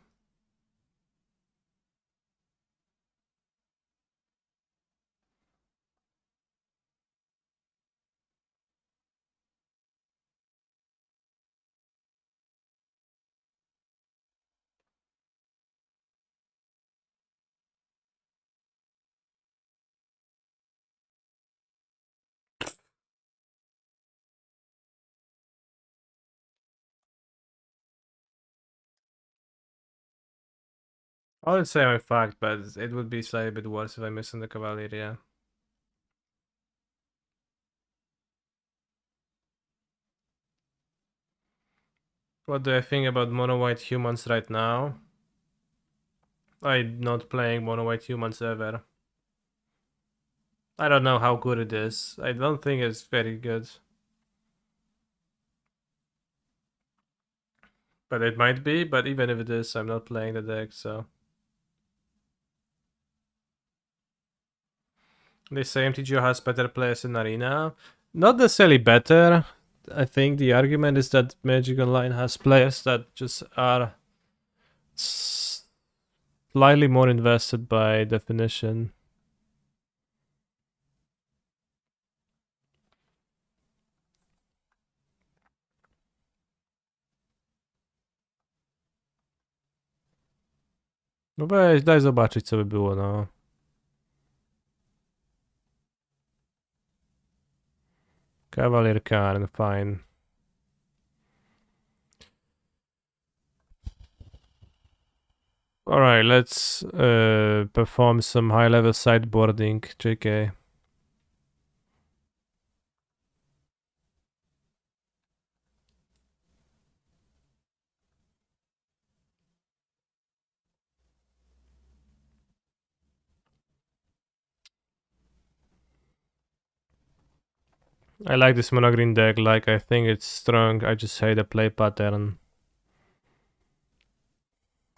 A: I would say I'm fucked, but it would be slightly bit worse if I miss on the Cavalleria. What do I think about mono white humans right now? I'm not playing mono white humans ever. I don't know how good it is. I don't think it's very good. But it might be, but even if it is, I'm not playing the deck, so. They say MTGO has better players in Arena. Not necessarily better. I think the argument is that Magic Online has players that just are slightly more invested by definition. No weź, daj zobaczyć co by było, no. Cavalier Karn, fine. Alright, let's perform some high-level sideboarding, JK. I like this mono green deck, like I think it's strong, I just hate the play pattern.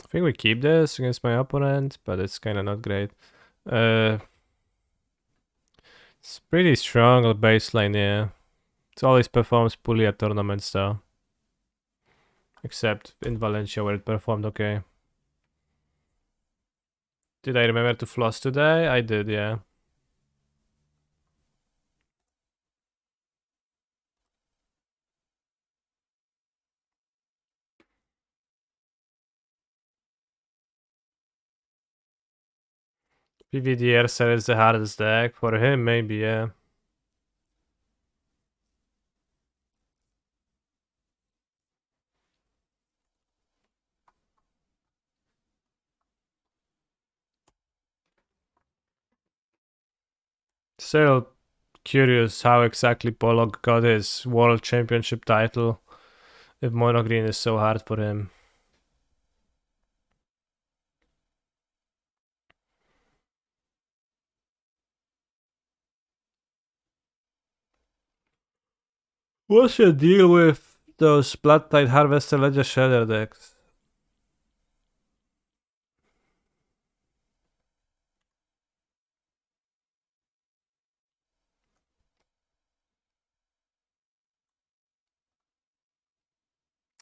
A: I think we keep this against my opponent, but it's kinda not great. It's pretty strong on baseline, yeah. It always performs poorly at tournaments though. Except in Valencia where it performed okay. Did I remember to floss today? I did, yeah. PVDR said it's the hardest deck. For him, maybe, yeah. Still curious how exactly Pollock got his World Championship title if mono green is so hard for him. What's your deal with those Blood Tide Harvester Ledger Shredder decks?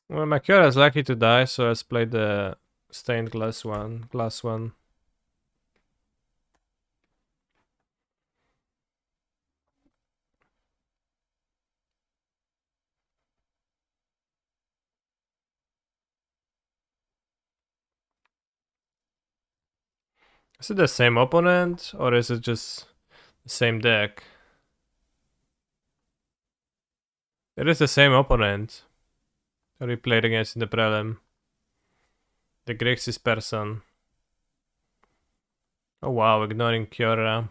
A: Well, Makura is lucky to die, so let's play the stained glass one. Is it the same opponent, or is it just the same deck? It is the same opponent that we played against in the Prelim. The Grixis person. Oh wow, ignoring Kiora.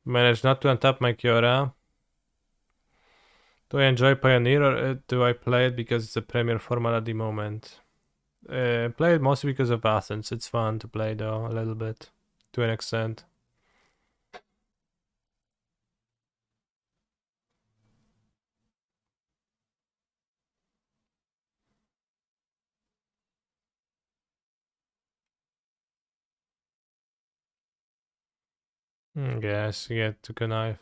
A: Managed not to untap my Kiora. Do I enjoy Pioneer or do I play it because it's a premier format at the moment? Play it mostly because of Athens. It's fun to play though, a little bit, to an extent. Yes, yeah, took a knife.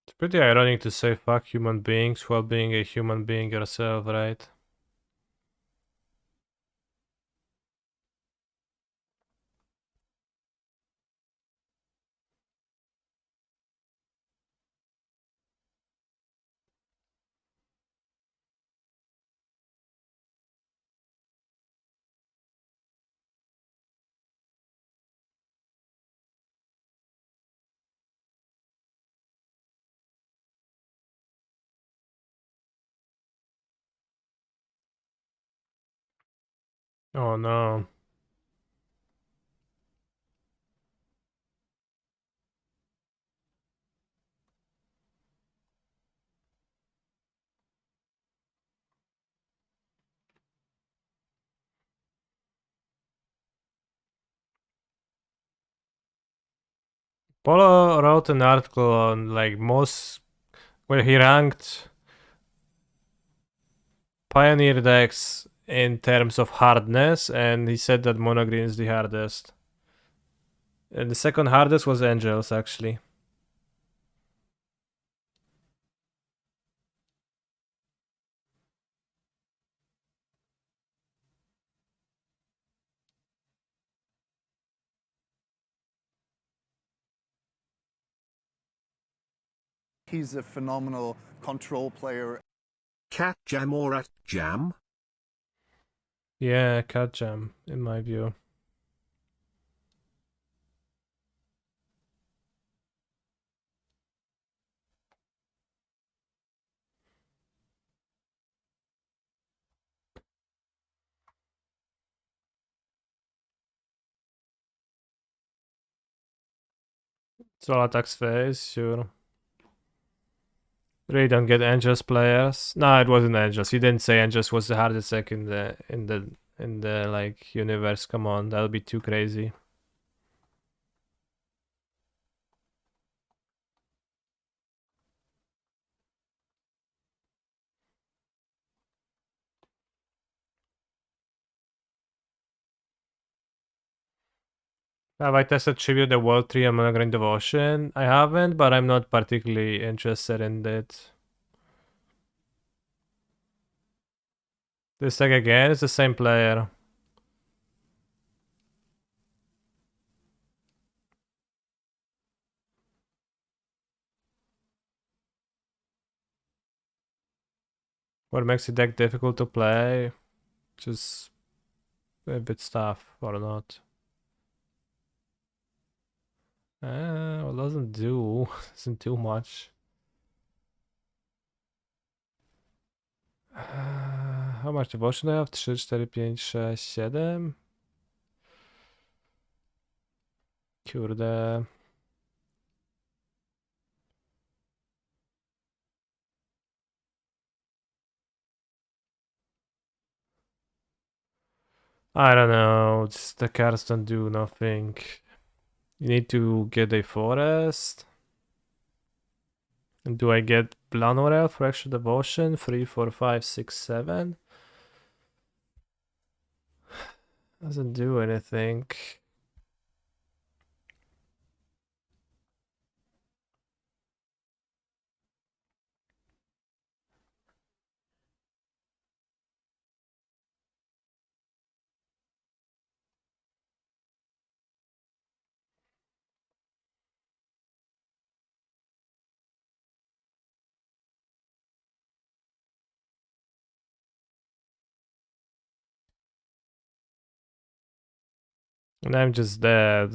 A: It's pretty ironic to say fuck human beings while being a human being yourself, right? Oh no. Polo wrote an article on like most where he ranked Pioneer decks in terms of hardness, and he said that mono green is the hardest. And the second hardest was Angels, actually.
B: He's a phenomenal control player.
C: Cat jam or at jam?
A: Yeah, cat jam, in my view. So attacks phase, sure. Really don't get Angels players. No, it wasn't Angels. He didn't say Angels was the hardest deck in the like universe. Come on, that would be too crazy. Have I tested Tribute the World Tree and Monogram Devotion? I haven't, but I'm not particularly interested in it. This deck again is the same player. What makes the deck difficult to play? Just a bit tough or not. Well, doesn't do much. How much devotion do I have? 3, 4, 5, 6, 7. Kurde. I don't know. Just the cards don't do nothing. You need to get a forest. And do I get Blanorel for extra devotion? 3, 4, 5, 6, 7. Doesn't do anything. And I'm just dead.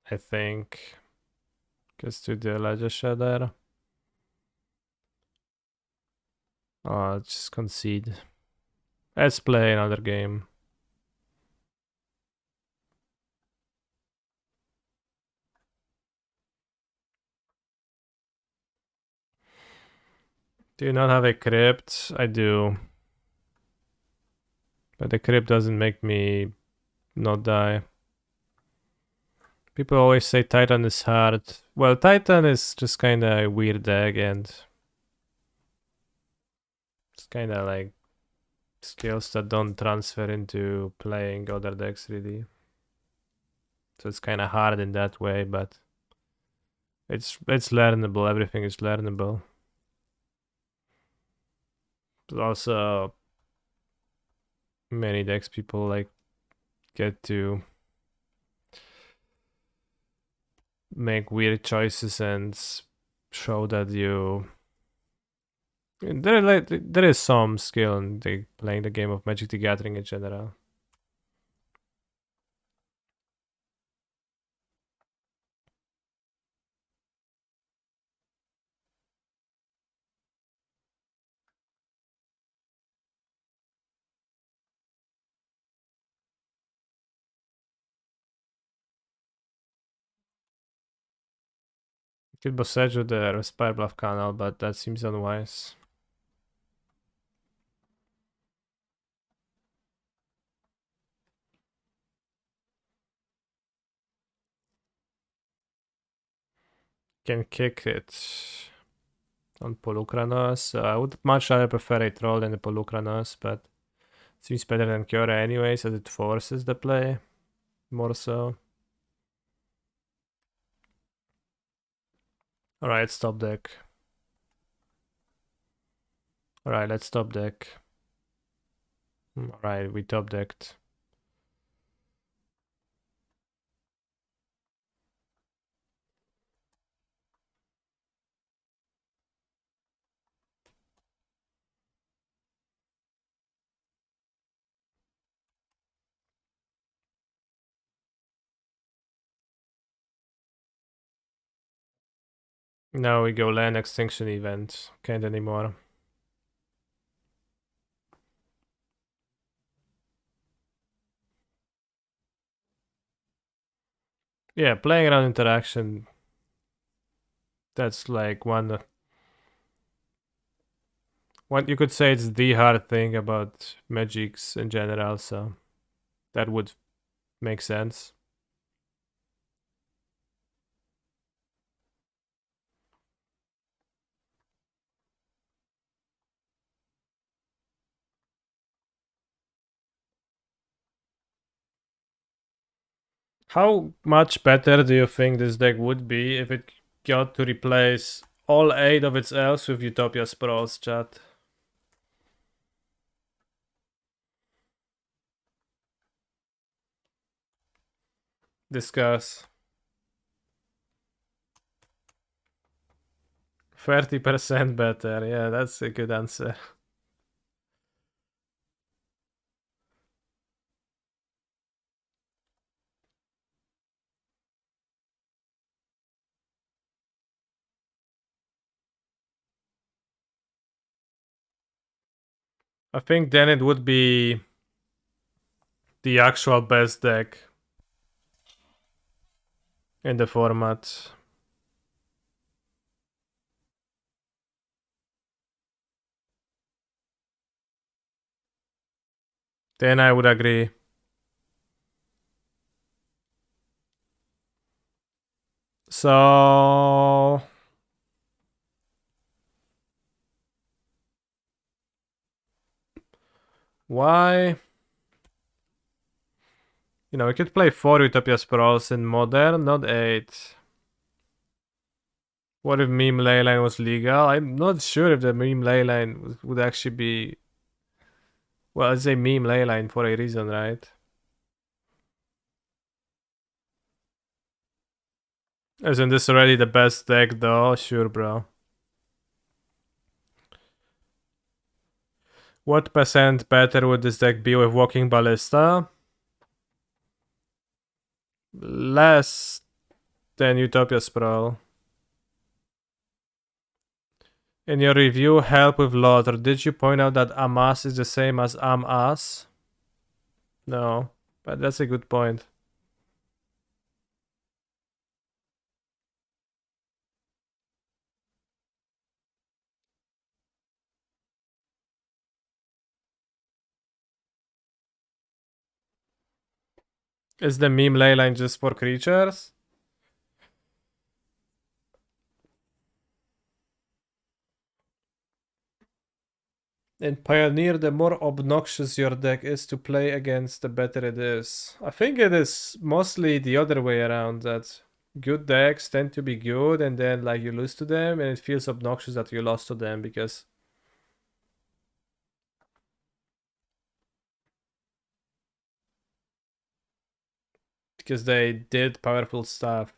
A: I think. Gets to the Ledger Shredder. Oh, just concede. Let's play another game. Do you not have a crypt? I do. But the crypt doesn't make me not die. People always say Titan is hard. Well, Titan is just kind of a weird deck, and it's kind of like skills that don't transfer into playing other decks really. So it's kind of hard in that way, but it's learnable. Everything is learnable. But also, many decks people like get to make weird choices and show that you there is some skill in playing the game of Magic the Gathering in general. Could Boseiju the Respire Bluff Canal, but that seems unwise. Can kick it on Polukranos. I would much rather prefer a troll than the Polukranos, but it seems better than Kyora anyways, as it forces the play more so. Alright, stop deck. Alright, let's top deck. Alright, we top decked. Now we go land extinction event. Can't anymore. Yeah, playing around interaction. That's like one you could say it's the hard thing about Magics in general, so that would make sense. How much better do you think this deck would be if it got to replace all 8 of its elves with Utopia Sprawls, chat? Discuss. 30% better, yeah, that's a good answer. I think then it would be the actual best deck in the format. Then I would agree. So why? You know, we could play 4 Utopia Sprawls in Modern, not 8. What if meme leyline was legal? I'm not sure if the meme leyline would actually be... Well, it's a meme leyline for a reason, right? Isn't this already the best deck though? Sure, bro. What percent better would this deck be with Walking Ballista? Less than Utopia Sprawl. In your review, Help with Lothar, did you point out that Amas is the same as Am-As? No, but that's a good point. Is the meme leyline just for creatures? In Pioneer, the more obnoxious your deck is to play against, the better it is. I think it is mostly the other way around, that good decks tend to be good and then like you lose to them and it feels obnoxious that you lost to them because they did powerful stuff.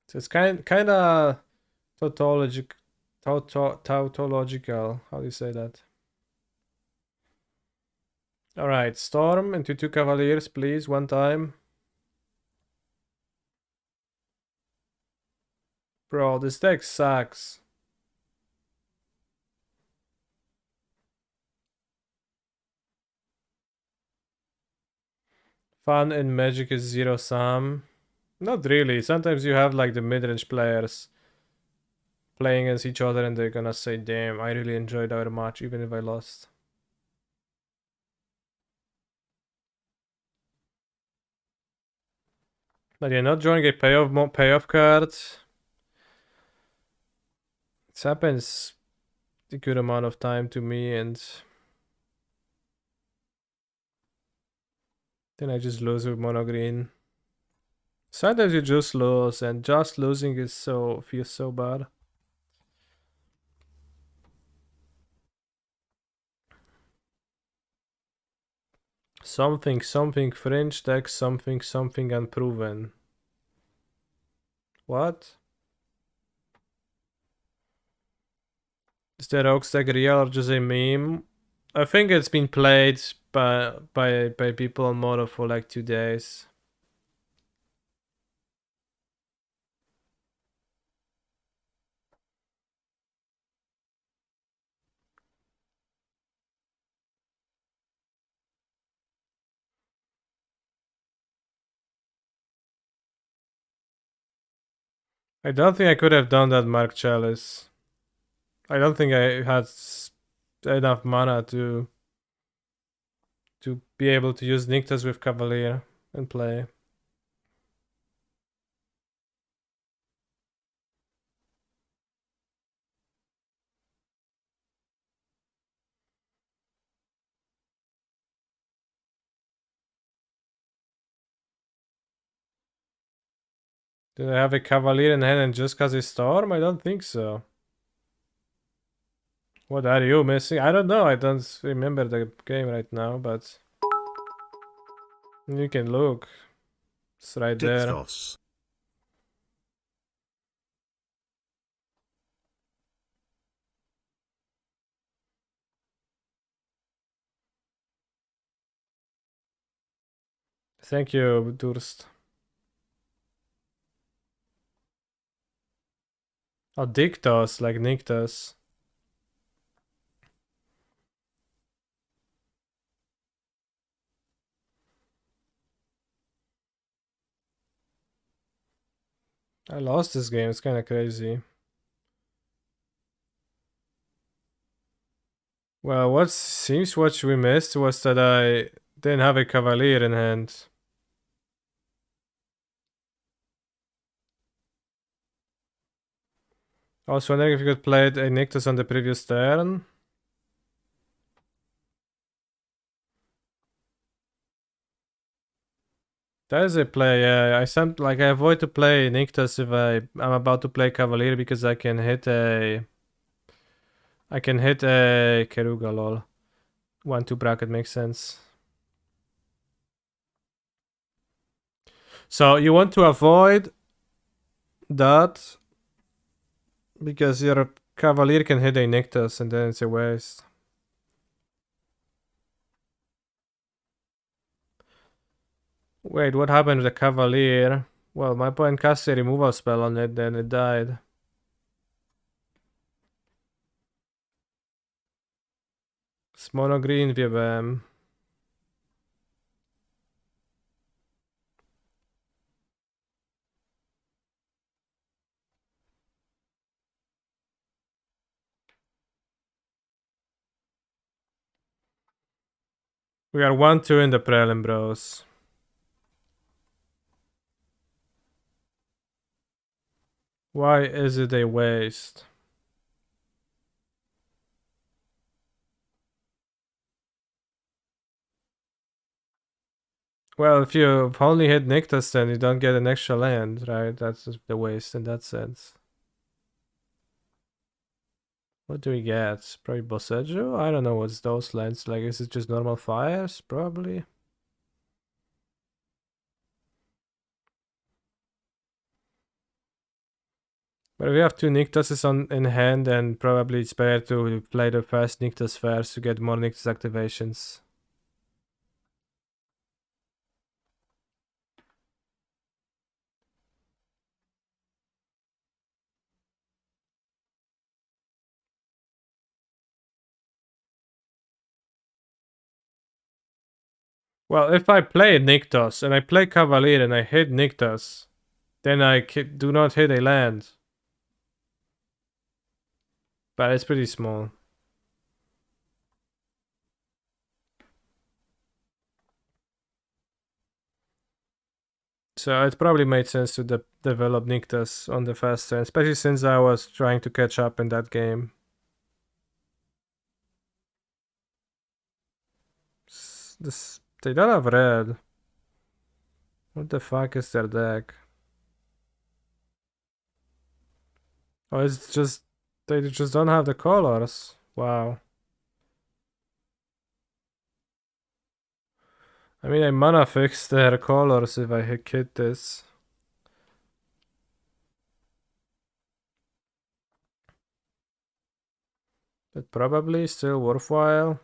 A: So it's kinda tautological. How do you say that? Alright, Storm into 2 Cavaliers, please, one time. Bro, this deck sucks. Fun in Magic is 0 sum. Not really. Sometimes you have like the mid-range players playing against each other and they're gonna say, damn, I really enjoyed our match even if I lost. But yeah, not drawing a payoff card. It happens a good amount of time to me, and then I just lose with mono green. Sometimes you just lose, and just losing is feels so bad. Something fringe deck, something unproven. What? Is the Rogues deck real or just a meme? I think it's been played by people on Mono for like 2 days. I don't think I could have done that Mark Chalice. I don't think I had enough mana to be able to use Nyctas with Cavalier and play. Did I have a Cavalier in hand and just cause it's Storm? I don't think so. What are you missing? I don't know. I don't remember the game right now, but you can look. It's right there.
C: Dixos.
A: Thank you, Durst. Oh, Dictos, like Nyctas. I lost this game. It's kind of crazy. Well, what seems what we missed was that I didn't have a Cavalier in hand. I was wondering if you could play a Nyctas on the previous turn. That is a play, yeah. I avoid to play Nyctas if I'm about to play Cavalier because I can hit a Keruga, lol. 1-2 bracket makes sense. So you want to avoid that because your Cavalier can hit a Nyctas and then it's a waste. Wait, what happened to the Cavalier? Well, my opponent cast a removal spell on it, then it died. It's mono green via BAM. We are 1-2 in the Prelim, bros. Why is it a waste? Well, if you only hit Nyctas, then you don't get an extra land, right? That's just the waste in that sense. What do we get? Probably Bosejo? I don't know what's those lands like. Is it just normal fires? Probably. But we have 2 Nyctases in hand, and probably it's better to play the first Nyctas first to get more Nyctas activations. Well, if I play Nyctas and I play Cavalier and I hit Nyctas, Then I do not hit a land. But it's pretty small. So it probably made sense to develop Nyctas on the fast turn, especially since I was trying to catch up in that game. They don't have red. What the fuck is their deck? Oh, it's just... They just don't have the colors. Wow. I mean, I mana fix their colors if I hit this. But probably still worthwhile.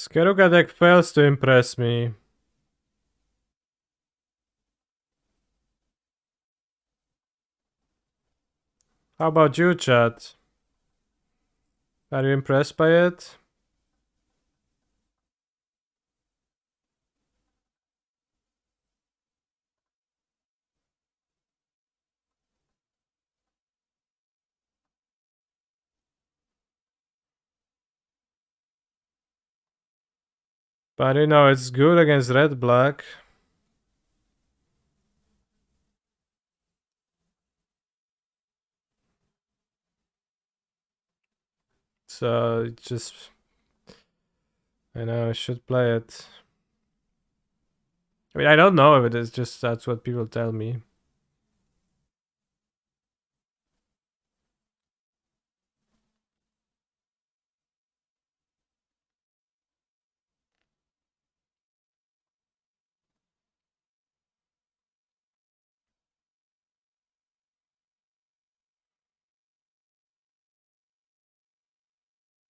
A: Skeruga deck fails to impress me. How about you, chat? Are you impressed by it? But you know, it's good against red-black. So, just... I know, I should play it. I mean, I don't know if it is, just that's what people tell me.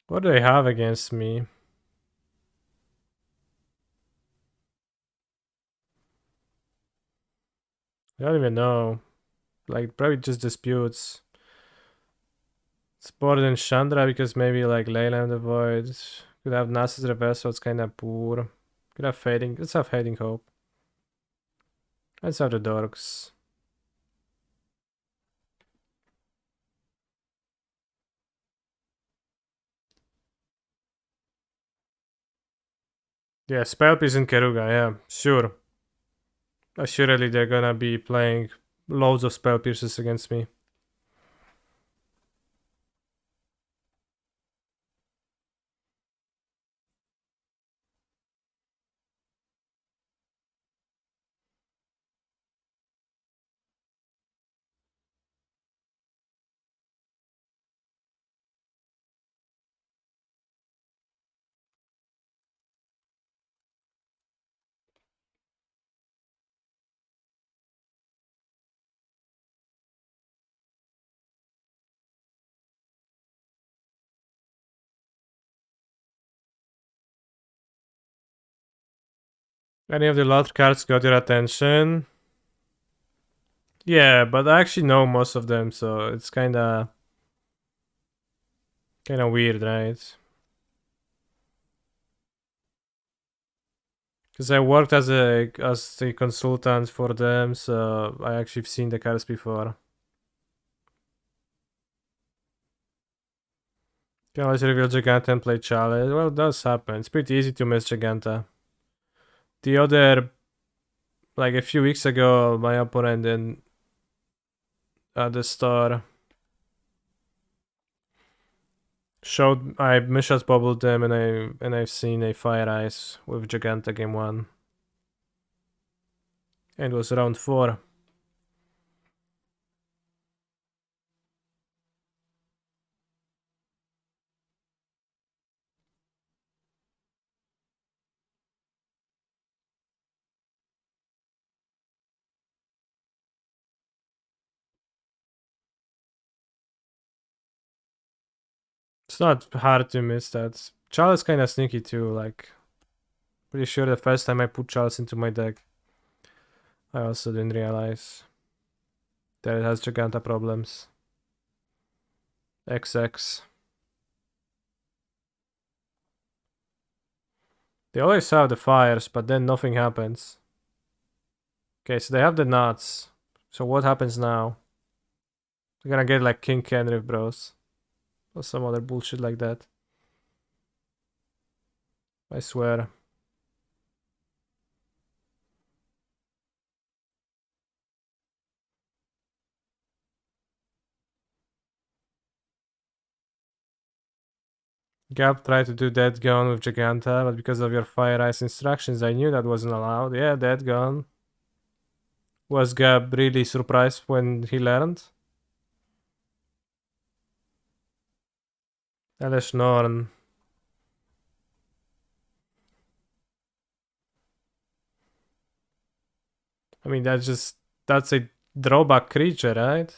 A: What do they have against me? I don't even know. Like, probably just disputes. It's better than Chandra because maybe like Leyland the Void. Could have Nasus Reverse, so it's kinda poor. Could have Fading. Let's have Fading Hope. Let's have the Dorks. Yeah, Spell Piece and Keruga, yeah, sure. Assuredly they're gonna be playing loads of Spell Pierces against me. Any of the lot cards got your attention? Yeah, but I actually know most of them, so it's kinda weird, right? Because I worked as a consultant for them, so I actually seen the cards before. Can always reveal Giganta and play Chalice. Well, it does happen. It's pretty easy to miss Giganta. The other, like a few weeks ago, my opponent at the store Showed I Mishas bubbled them and I've seen a Fire Ice with Giganta game 1. And it was round 4. It's not hard to miss that. Chal is kinda sneaky too, like pretty sure the first time I put Charles into my deck, I also didn't realize that it has Giganta problems. XX. They always have the fires, but then nothing happens. Okay, so they have the nuts. So what happens now? They're gonna get like King Kenrith Bros. Or some other bullshit like that. I swear. Gab tried to do Dead Gun with Giganta, but because of your Fire Ice instructions, I knew that wasn't allowed. Yeah, Dead Gun. Was Gab really surprised when he learned? Elesh Norn. I mean, that's a drawback creature, right?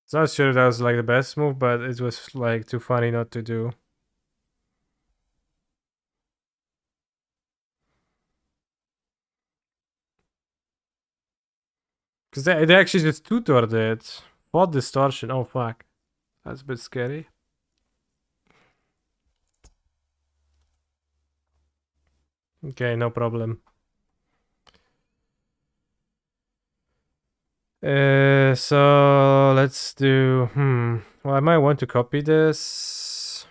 A: It's not sure that was like the best move, but it was like too funny not to do. Because they actually just tutored it. What distortion? Oh fuck. That's a bit scary. Okay, no problem. So let's do. Well, I might want to copy this.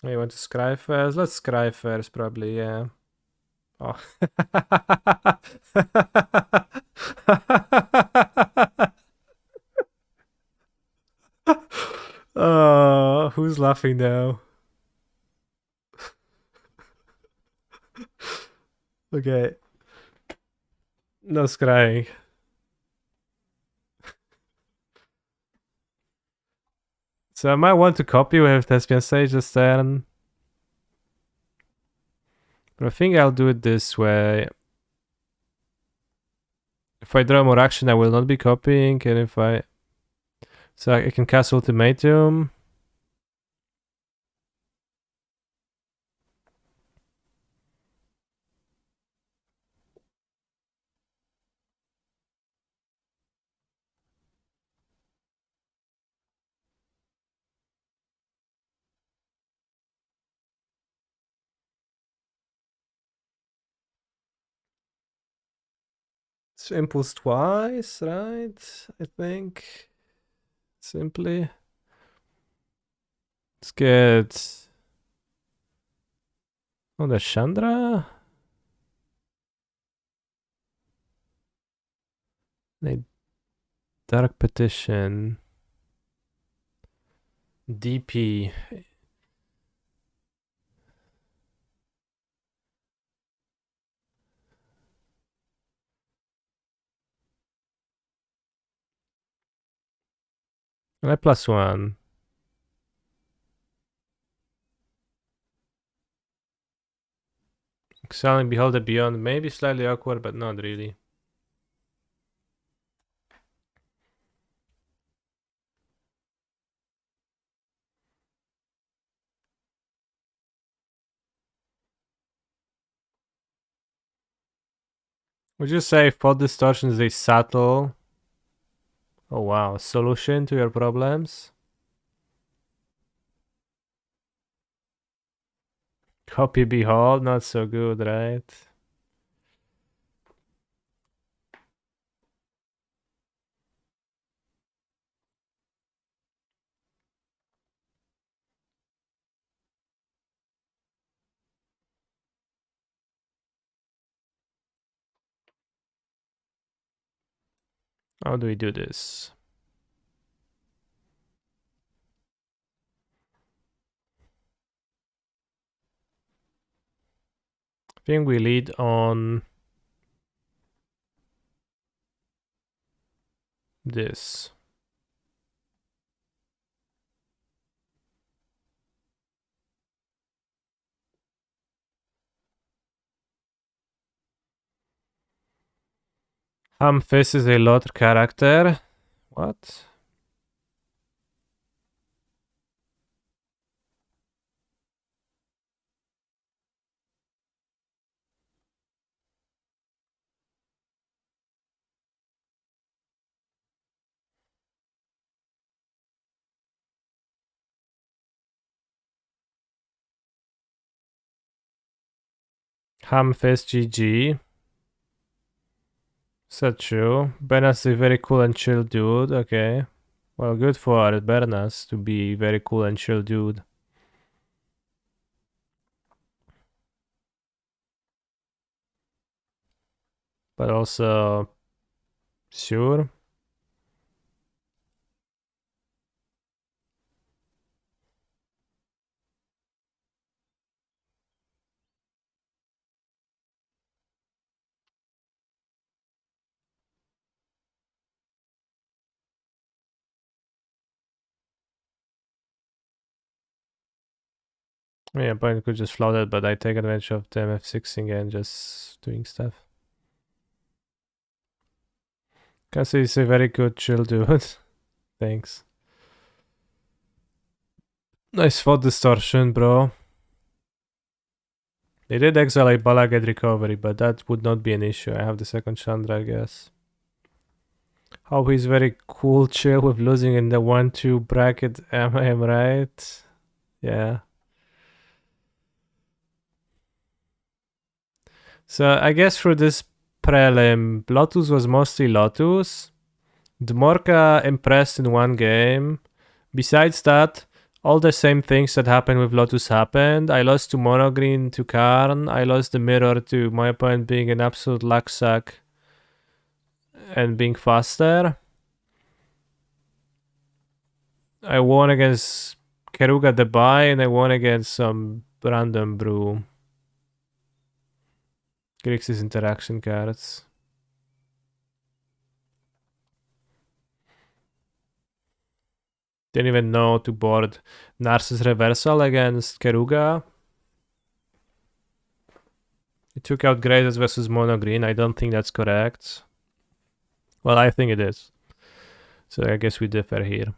A: I want to scry first. Let's scry first, probably. Yeah. Oh. Oh, who's laughing now? Okay. No scrying. So I might want to copy with Thespian Sage this turn. But I think I'll do it this way. If I draw more action, I will not be copying, and if I... So I can cast Ultimatum. So impulse twice, right? I think. Simply. Let's get... Oh, the Chandra? A Dark Petition. DP. And I +1. Excelling Beholder Beyond. Maybe slightly awkward, but not really. Would you say Fault Distortion is a subtle... Oh wow, solution to your problems? Copy Behold, not so good, right? How do we do this? I think we lead on this. Hamfist is a lot character. What? Hamfist GG. Is that true? Bernas is a very cool and chill dude. Okay. Well, good for Bernas to be very cool and chill dude. But also, sure. Yeah, point could just float it, but I take advantage of them F6ing and just doing stuff. Cassie is a very good chill dude. Thanks. Nice thought distortion, bro. They did exile a Balagad recovery, but that would not be an issue. I have the second Chandra, I guess. How he's very cool, chill with losing in the 1-2 bracket. Am I right? Yeah. So I guess for this prelim, Lotus was mostly Lotus. Dmorka impressed in one game. Besides that, all the same things that happened with Lotus happened. I lost to Monogreen to Karn. I lost the mirror to my opponent being an absolute luck sack and being faster. I won against Keruga the buy and I won against some random brew. Grixis interaction cards. Didn't even know to board Narcissus Reversal against Keruga. It took out Grazes versus Mono Green. I don't think that's correct. Well, I think it is. So I guess we differ here.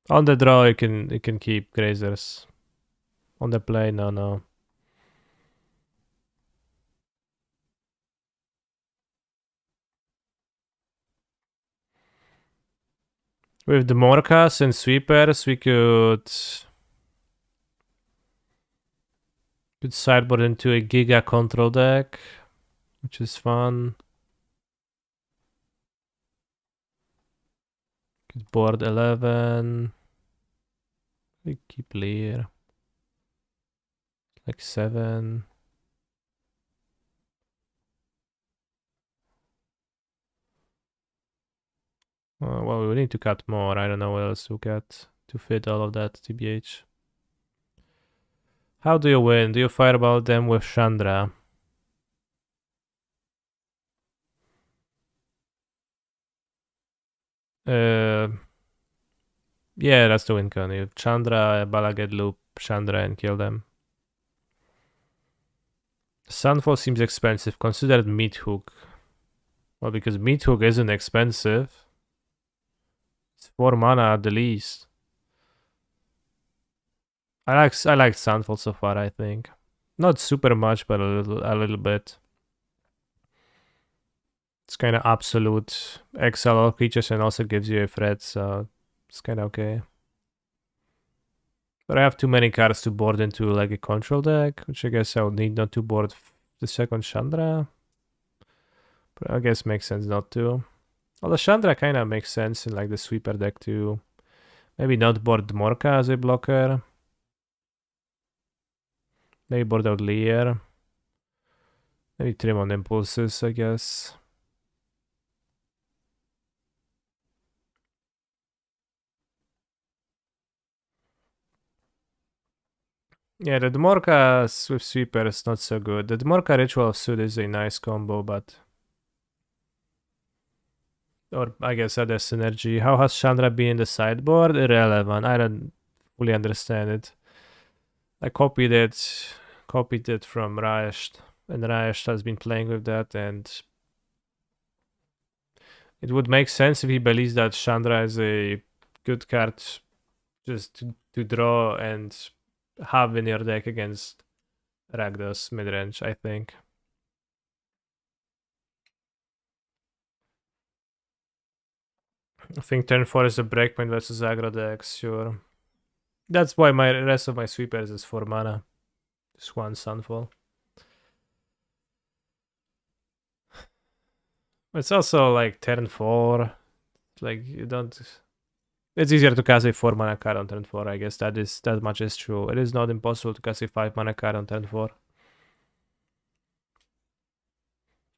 A: On the draw, you can keep Grazers. On the play, no. With the Morkas and Sweepers, we could sideboard into a Giga control deck, which is fun. Could board 11. We keep Lear. Like 7. Well, we need to cut more. I don't know what else to cut to fit all of that, TBH. How do you win? Do you fireball them with Chandra? Yeah, that's the win con. You Chandra, Balagad loop, Chandra, and kill them. Sunfall seems expensive. Considered Meat Hook. Well, because Meat Hook isn't expensive. It's 4 mana at the least. I like Sunfall so far, I think. Not super much, but a little bit. It's kind of absolute exile all creatures and also gives you a threat, so it's kind of okay. But I have too many cards to board into like a control deck, which I guess I would need not to board the second Chandra. But I guess makes sense not to. Although Chandra kind of makes sense in like the sweeper deck too. Maybe not board Morka as a blocker. Maybe board out Lear. Maybe trim on impulses, I guess. Yeah, the Dmorka with sweeper is not so good. The Dmorka Ritual of Suit is a nice combo, but... Or I guess other synergy. How has Chandra been in the sideboard? Irrelevant. I don't fully understand it. I copied it from Raesht, and Raesht has been playing with that, and it would make sense if he believes that Chandra is a good card just to draw and have in your deck against Rakdos midrange, I think. I think turn 4 is a breakpoint versus aggro decks, sure. That's why my rest of my sweepers is 4 mana. Just one Sunfall. It's also like turn 4. Like you don't... It's easier to cast a 4 mana card on turn 4, I guess that much is true. It is not impossible to cast a 5 mana card on turn 4.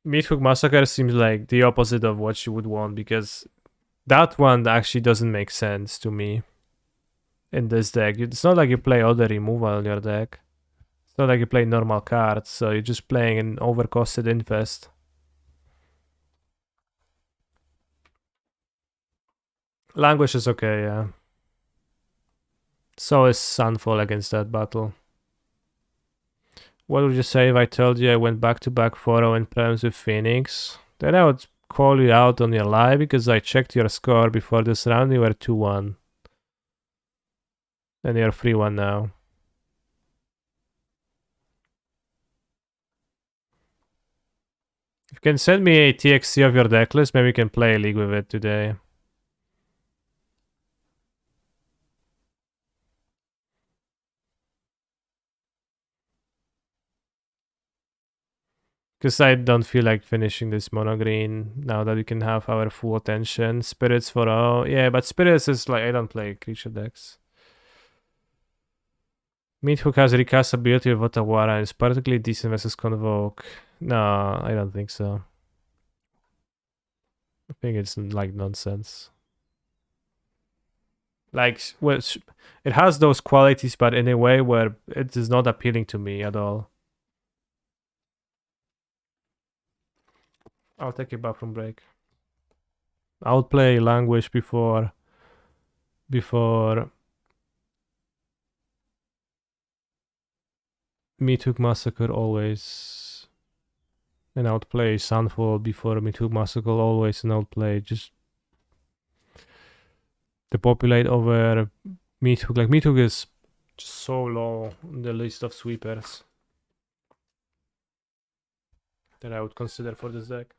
A: Meathook Massacre seems like the opposite of what you would want, because that one actually doesn't make sense to me in this deck. It's not like you play other removal in your deck. It's not like you play normal cards, so you're just playing an overcosted Infest. Languish is okay, yeah. So is Sunfall against that battle. What would you say if I told you I went back-to-back 4-0 in prelims with Phoenix? Then I would call you out on your lie, because I checked your score before this round, you were 2-1. And you're 3-1 now. If you can send me a TXT of your deck list, maybe we can play a league with it today. Because I don't feel like finishing this mono green now that we can have our full attention. Spirits for all. Yeah, but Spirits is like, I don't play creature decks. Meathook has recast ability of Otawara and is particularly decent versus Convoke. No, I don't think so. I think it's like nonsense. Like, well, it has those qualities, but in a way where it is not appealing to me at all. I'll take a bathroom break. I'll play Languish before Meathook Massacre always. And I would play Sunfall before Meathook Massacre always, and I would play just the populate over Meathook. Like, Meathook is just so low on the list of sweepers that I would consider for this deck.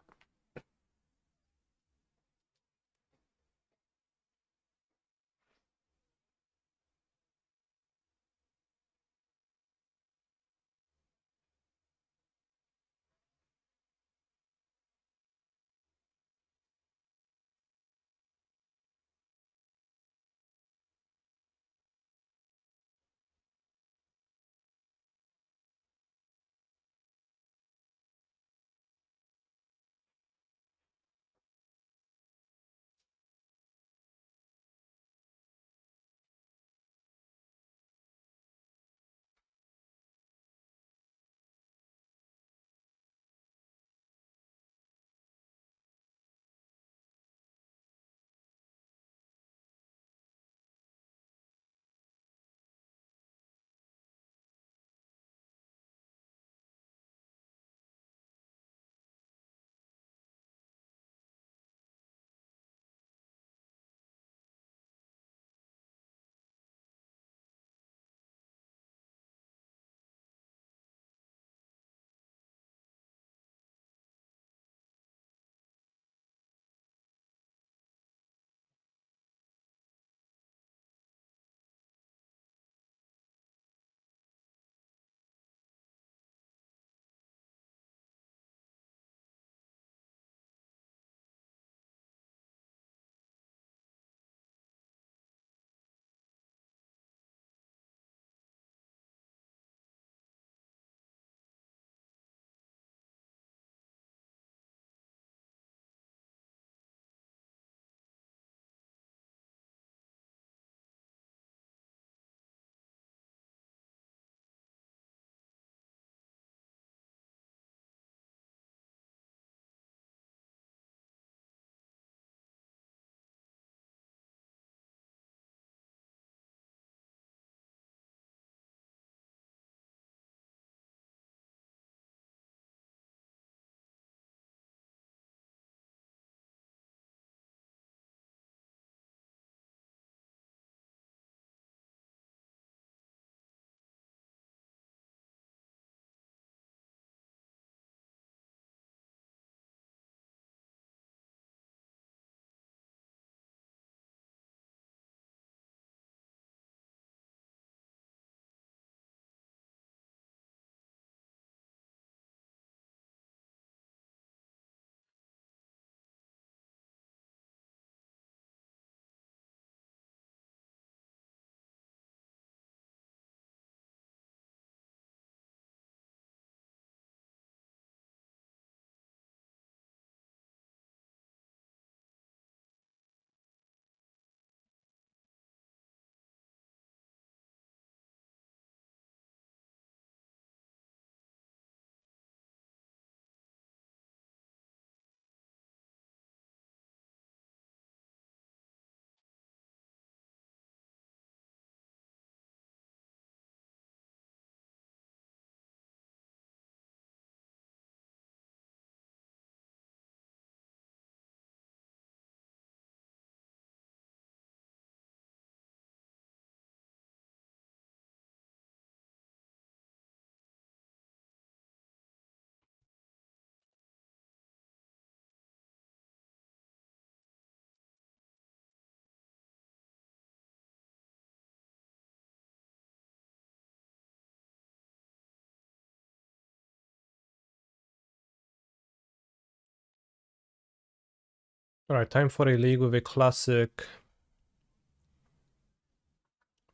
A: Alright, time for a league with a classic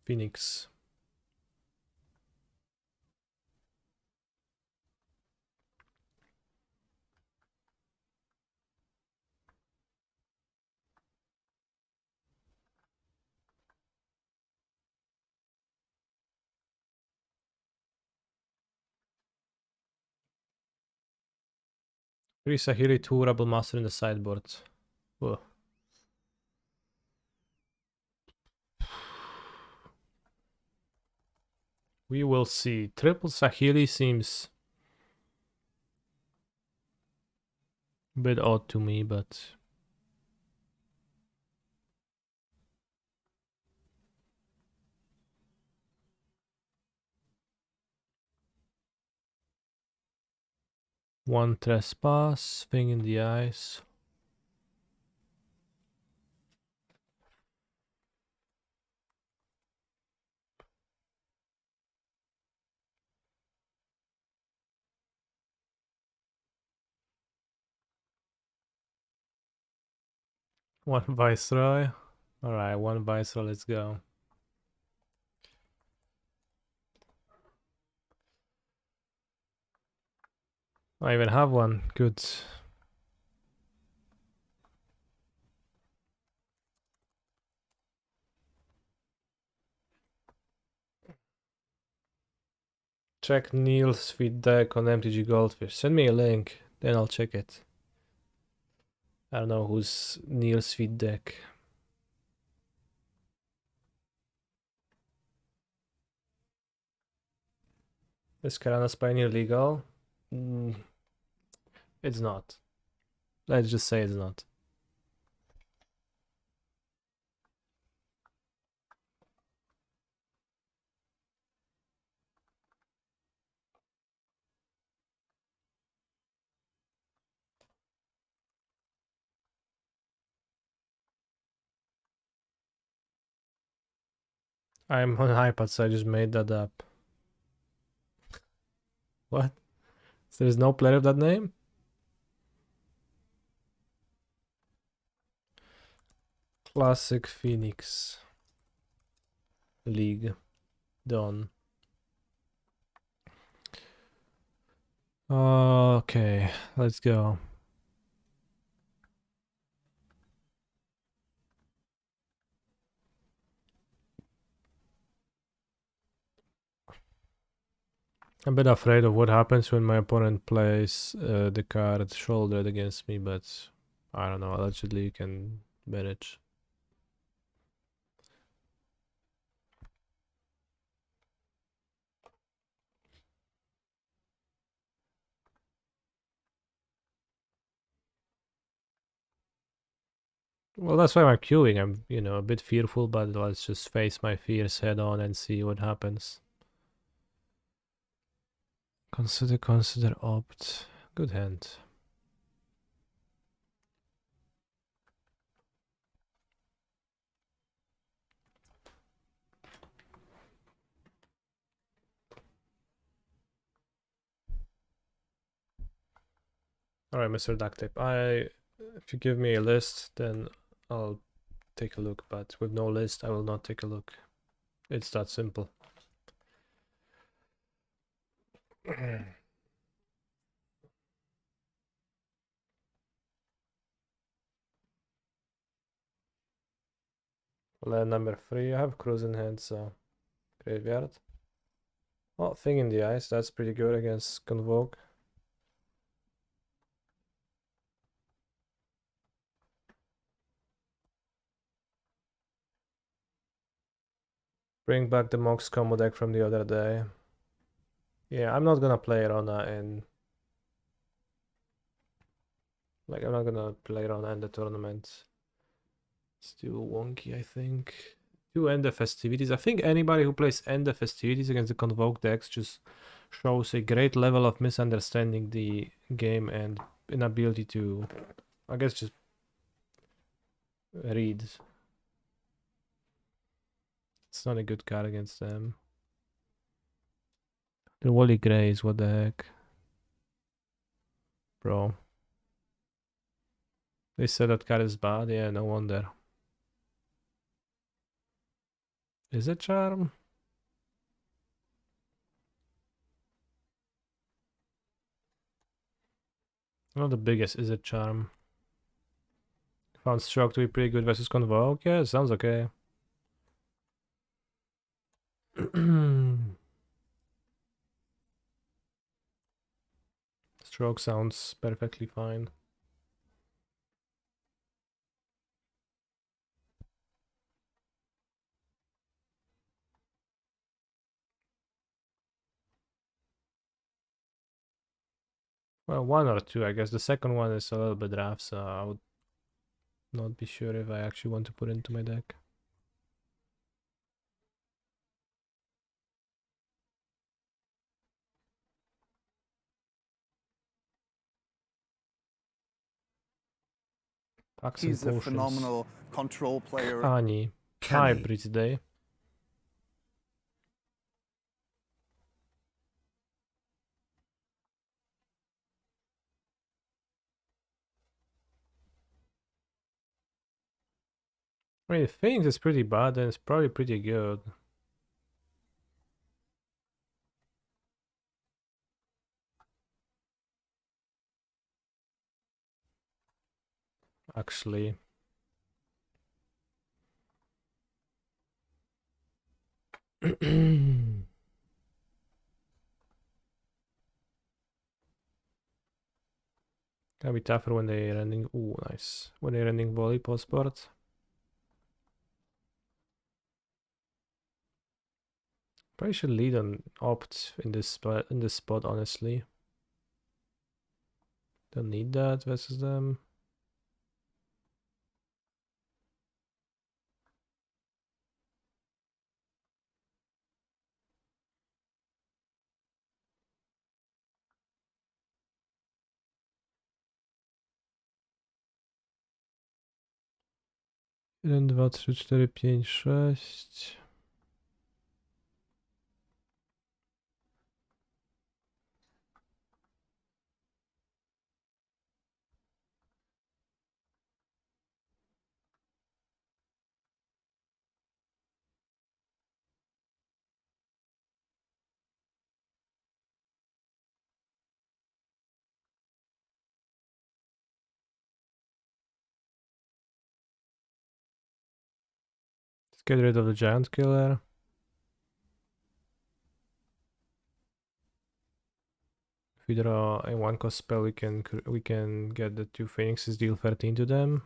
A: Phoenix. Three Sahili, 2 Rebel Master in the sideboard. Whoa. We will see. Triple Sahili seems a bit odd to me, but one trespass, thing in the eyes. One Viceroy. Alright, one Viceroy, let's go. I even have one. Good. Check Neil's feed deck on MTG Goldfish. Send me a link, then I'll check it. I don't know who's Neil's feed deck. Is Karana's Pioneer legal? It's not. Let's just say it's not. I'm on iPad, so I just made that up. What? So there's no player of that name? Classic Phoenix League. Done. Okay, let's go. I'm a bit afraid of what happens when my opponent plays the card shouldered against me, but I don't know, allegedly you can manage. Well, that's why I'm queuing. I'm, a bit fearful, but let's just face my fears head on and see what happens. Consider, opt. Good hand. Alright, Mr. Duct Tape. If you give me a list, then I'll take a look, but with no list, I will not take a look. It's that simple. Land number 3, I have Cruise in hand, so graveyard. Oh, Thing in the Ice, that's pretty good against Convoke. Bring back the Mox combo deck from the other day. Yeah, I'm not gonna play Rona in... Like, I'm not gonna play Rona in the tournament. It's too wonky, I think. To end the festivities. I think anybody who plays end the festivities against the Convoke decks just shows a great level of misunderstanding the game and inability to, I guess, just read. It's not a good card against them. The Wally Greys, what the heck? Bro. They said that card is bad. Yeah, no wonder. Is it charm? Not the biggest. Is it charm? Found stroke to be pretty good versus convoke. Yeah, sounds okay. Stroke sounds perfectly fine. Well, one or two, I guess. The second one is a little bit rough, so I would not be sure if I actually want to put it into my deck. Packs and
B: He's a
A: potions.
B: phenomenal control player.
A: Ani.
C: Kenny.
A: Hybrid today. I mean, Phoenix is pretty bad and it's probably pretty good. Actually. Can be tougher when they're running. Ooh, nice. When they're running volleyball sport. Probably should lead on opt in this spot, honestly. Don't need that versus them. Jeden, dwa, trzy, cztery, pięć, sześć. Let's get rid of the giant killer. If we draw a 1-cost spell, we can get the two phoenixes, deal 13 to them.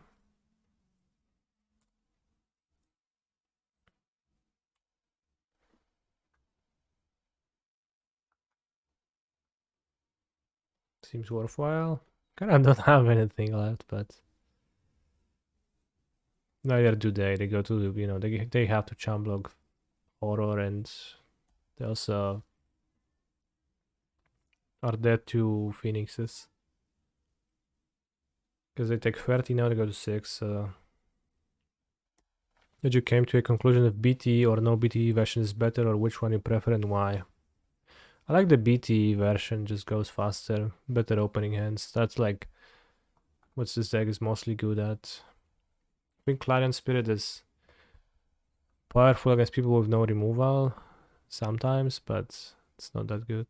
A: Seems worthwhile. Kinda don't have anything left, but neither do they. They go to, you know, they have to chump block horror, and they also are dead to phoenixes. Because they take 30 now, they go to 6. Did you came to a conclusion if BT or no BT version is better, or which one you prefer and why? I like the BT version, just goes faster, better opening hands. That's like what this deck is mostly good at. I think Clarion Spirit is powerful against people with no removal sometimes, but it's not that good.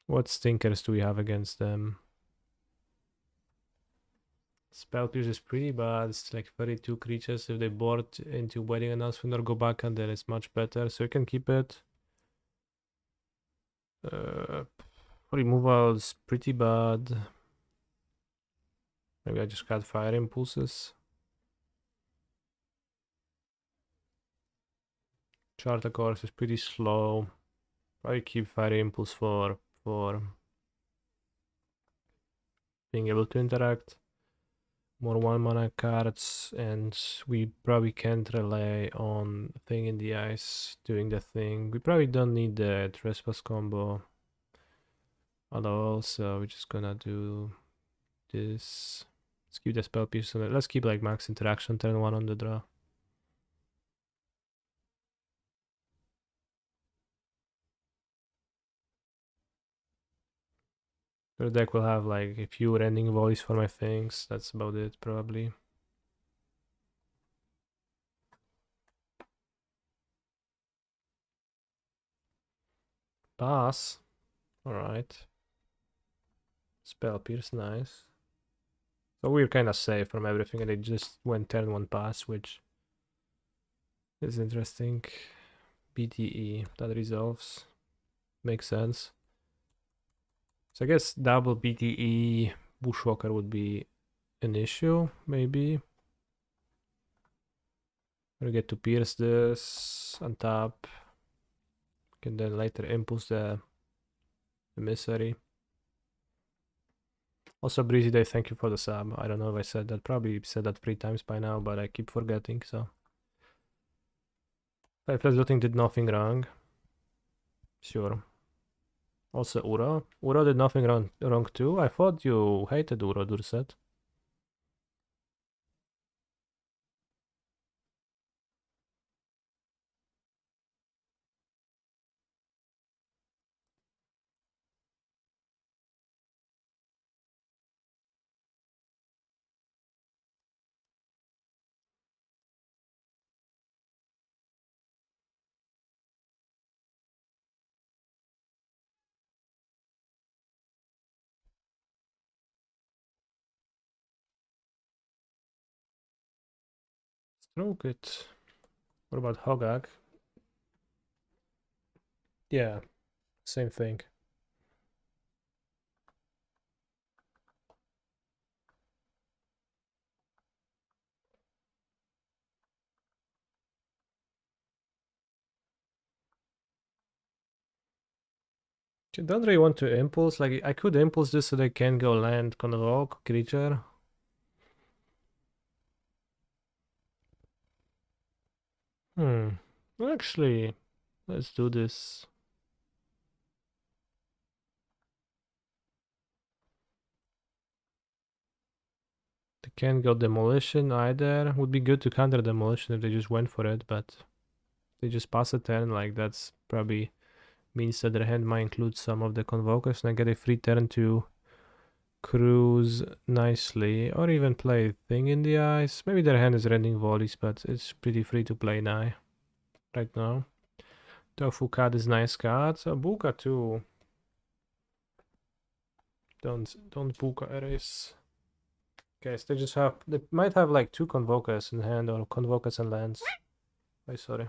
A: What stinkers do we have against them? Spell Pierce is pretty bad. It's like 32 creatures. If they board into Wedding Announcement or go back, and then it's much better. So you can keep it. Removal is pretty bad. Maybe I just got Fire Impulses. Charter Course is pretty slow. Probably keep Fire Impulse for being able to interact. More 1-mana cards, and we probably can't rely on Thing in the Ice doing the thing. We probably don't need the Trespass combo at all, so we're just gonna do this. Let's keep the Spell Pierce. Let's keep like max interaction, turn 1 on the draw. The deck will have like a few ending volleys for my things. That's about it, probably. Pass. Alright. Spell Pierce, nice. So we're kind of safe from everything, and they just went turn 1 pass, which is interesting. BTE, that resolves. Makes sense. So I guess double BTE Bushwalker would be an issue, maybe. We'll get to pierce this on top. Can then later impulse the emissary. Also, Breezy Day, thank you for the sub. I don't know if I said that. Probably said that 3 times by now, but I keep forgetting, so. 5 plus looting did nothing wrong. Sure. Also, Uro. Uro did nothing wrong too. I thought you hated Uro, Durset. Stroke it. What about Hogak? Yeah, same thing. I don't really want to impulse. Like, I could impulse this so they can go land convoke creature. Actually, let's do this. They can't go demolition either. Would be good to counter demolition if they just went for it, but they just pass a turn. Like, that's probably means that their hand might include some of the convokers, and I get a free turn to cruise nicely, or even play Thing in the Ice. Maybe their hand is rending volleys, but it's pretty free to play now. Right now. Tofu card is nice card. So Buka too. Don't Buka erase. Okay, so they might have like 2 convokers in hand, or convokers and lands. Oh, sorry.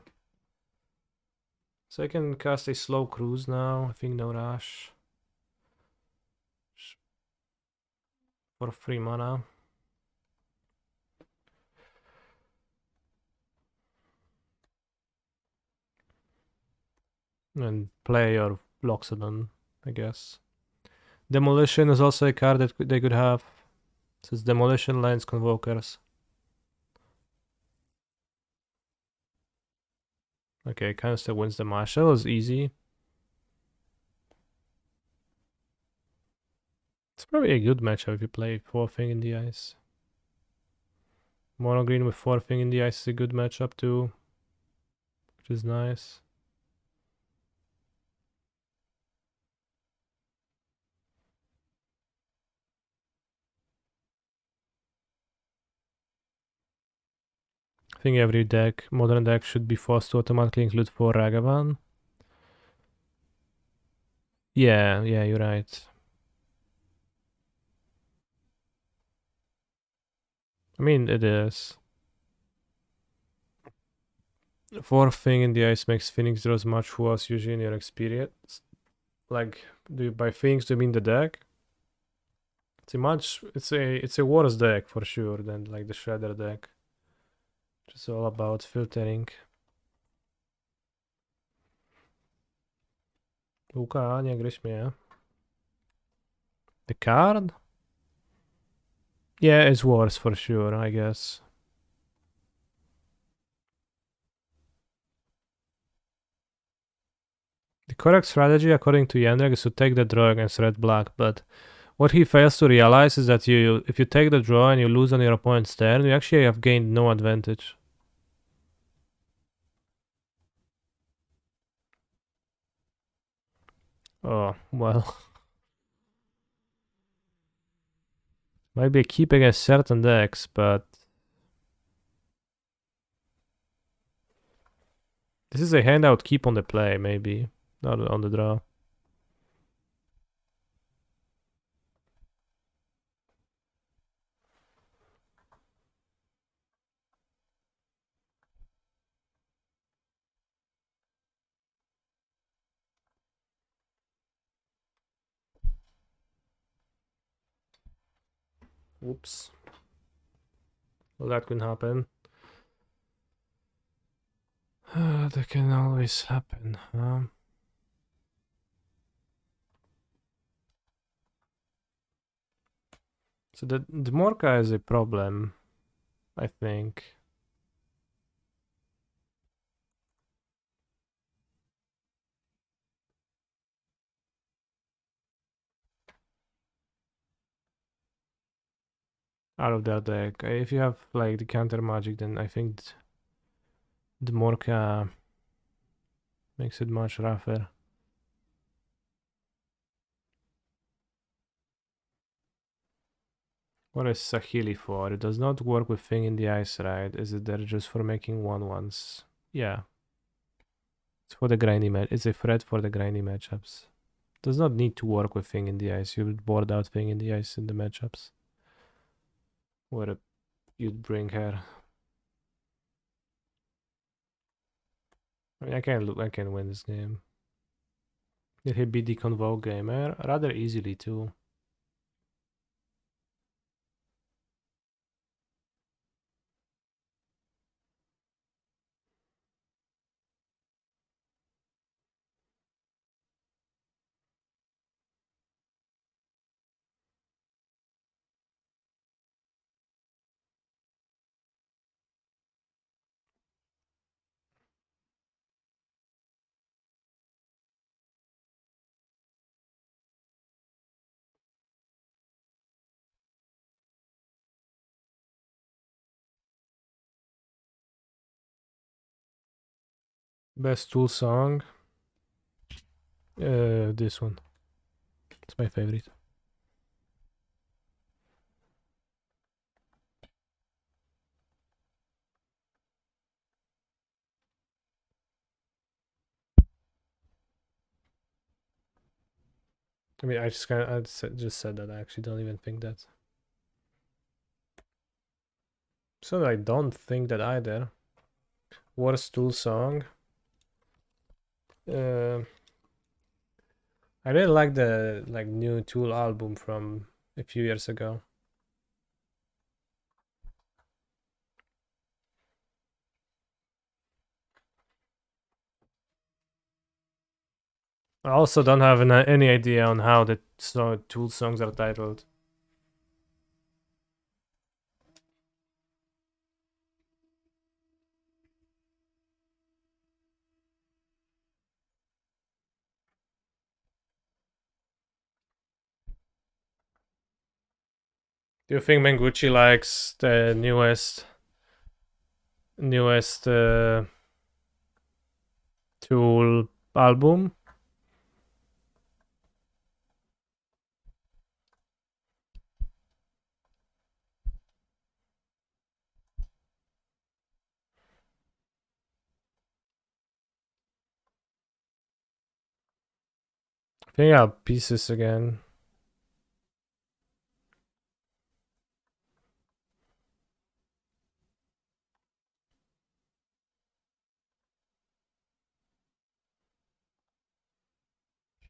A: So I can cast a slow cruise now. I think no rush. For 3 mana. And play your Loxodon, I guess. Demolition is also a card that they could have. So it's Demolition, lands, convokers. Okay, kind of still wins the match. That was easy. It's probably a good matchup if you play 4 Thing in the Ice. Mono green with 4 Thing in the Ice is a good matchup too, which is nice. I think every deck, modern deck, should be forced to automatically include 4 Ragavan. Yeah, you're right. I mean, it is. 4 Thing in the Ice makes Phoenix draws much worse usually in your experience. Like, by Phoenix do you mean the deck? It's a worse deck for sure than like the Shredder deck. It's all about filtering. Luka, nie gryź mnie. The card? Yeah, it's worse for sure, I guess. The correct strategy, according to Jendrik, is to take the draw against red-black, but what he fails to realize is that if you take the draw and you lose on your opponent's turn, you actually have gained no advantage. Oh, well. Might be a keep against certain decks, but this is a handout keep on the play, maybe. Not on the draw. Whoops. Well, that can happen. That can always happen, huh? So the Morka is a problem, I think. Out of that deck. If you have like the counter magic, then I think the Morka makes it much rougher. What is Sahili for? It does not work with Thing in the Ice, right? Is it there just for making 1/1s? Yeah. It's for the grindy match. It's a threat for the grindy matchups. Does not need to work with Thing in the Ice. You would board out Thing in the Ice in the matchups. Where you'd bring her. I mean, I can win this game. Did he beat the Convoke gamer? Rather easily too. Best Tool song? This one. It's my favorite. I mean, I just said that. I actually don't even think that. So I don't think that either. Worst Tool song? I really like the new Tool album from a few years ago. I also don't have any idea on how the Tool songs are titled. Do you think Mengucci likes the newest Tool album? I think I have pieces again.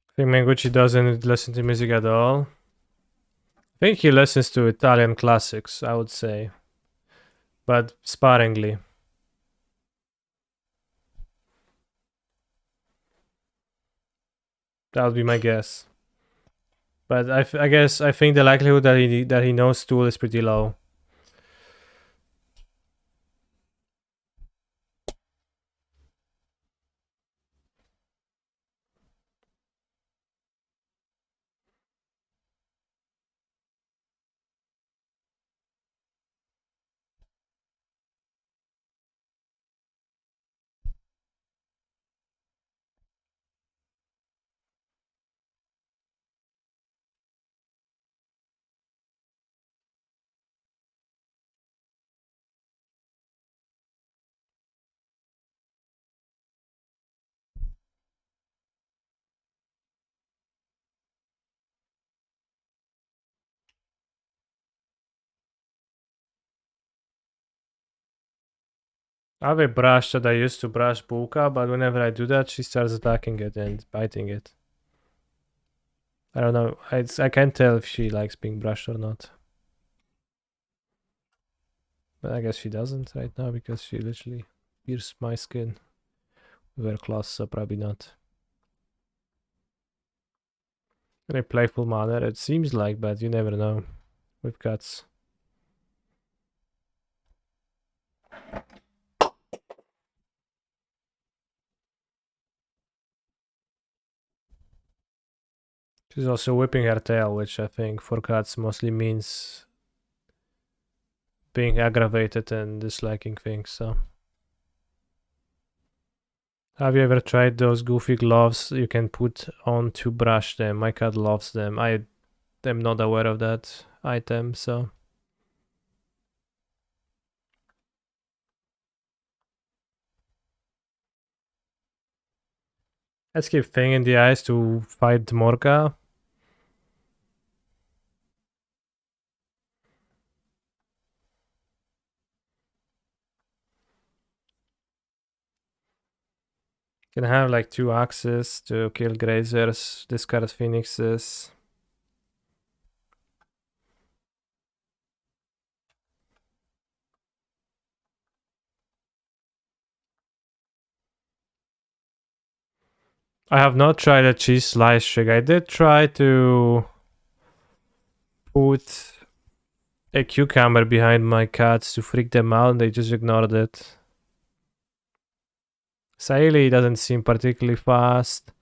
A: I think Mengucci doesn't listen to music at all. I think he listens to Italian classics, I would say, but sparingly. That would be my guess. But I guess I think the likelihood that he knows Tool is pretty low. I have a brush that I used to brush Buka, but whenever I do that, she starts attacking it and biting it. I don't know. I can't tell if she likes being brushed or not. But I guess she doesn't right now because she literally pierced my skin with her claws, so probably not. In a playful manner, it seems like, but you never know with cats. She's also whipping her tail, which I think for cats mostly means being aggravated and disliking things, so. Have you ever tried those goofy gloves you can put on to brush them? My cat loves them. I am not aware of that item, so. Let's keep thing in the eyes to fight Morka. Can have like 2 axes to kill grazers, discard phoenixes. I have not tried a cheese slice trick. I did try to put a cucumber behind my cats to freak them out and they just ignored it. Saili doesn't seem particularly fast.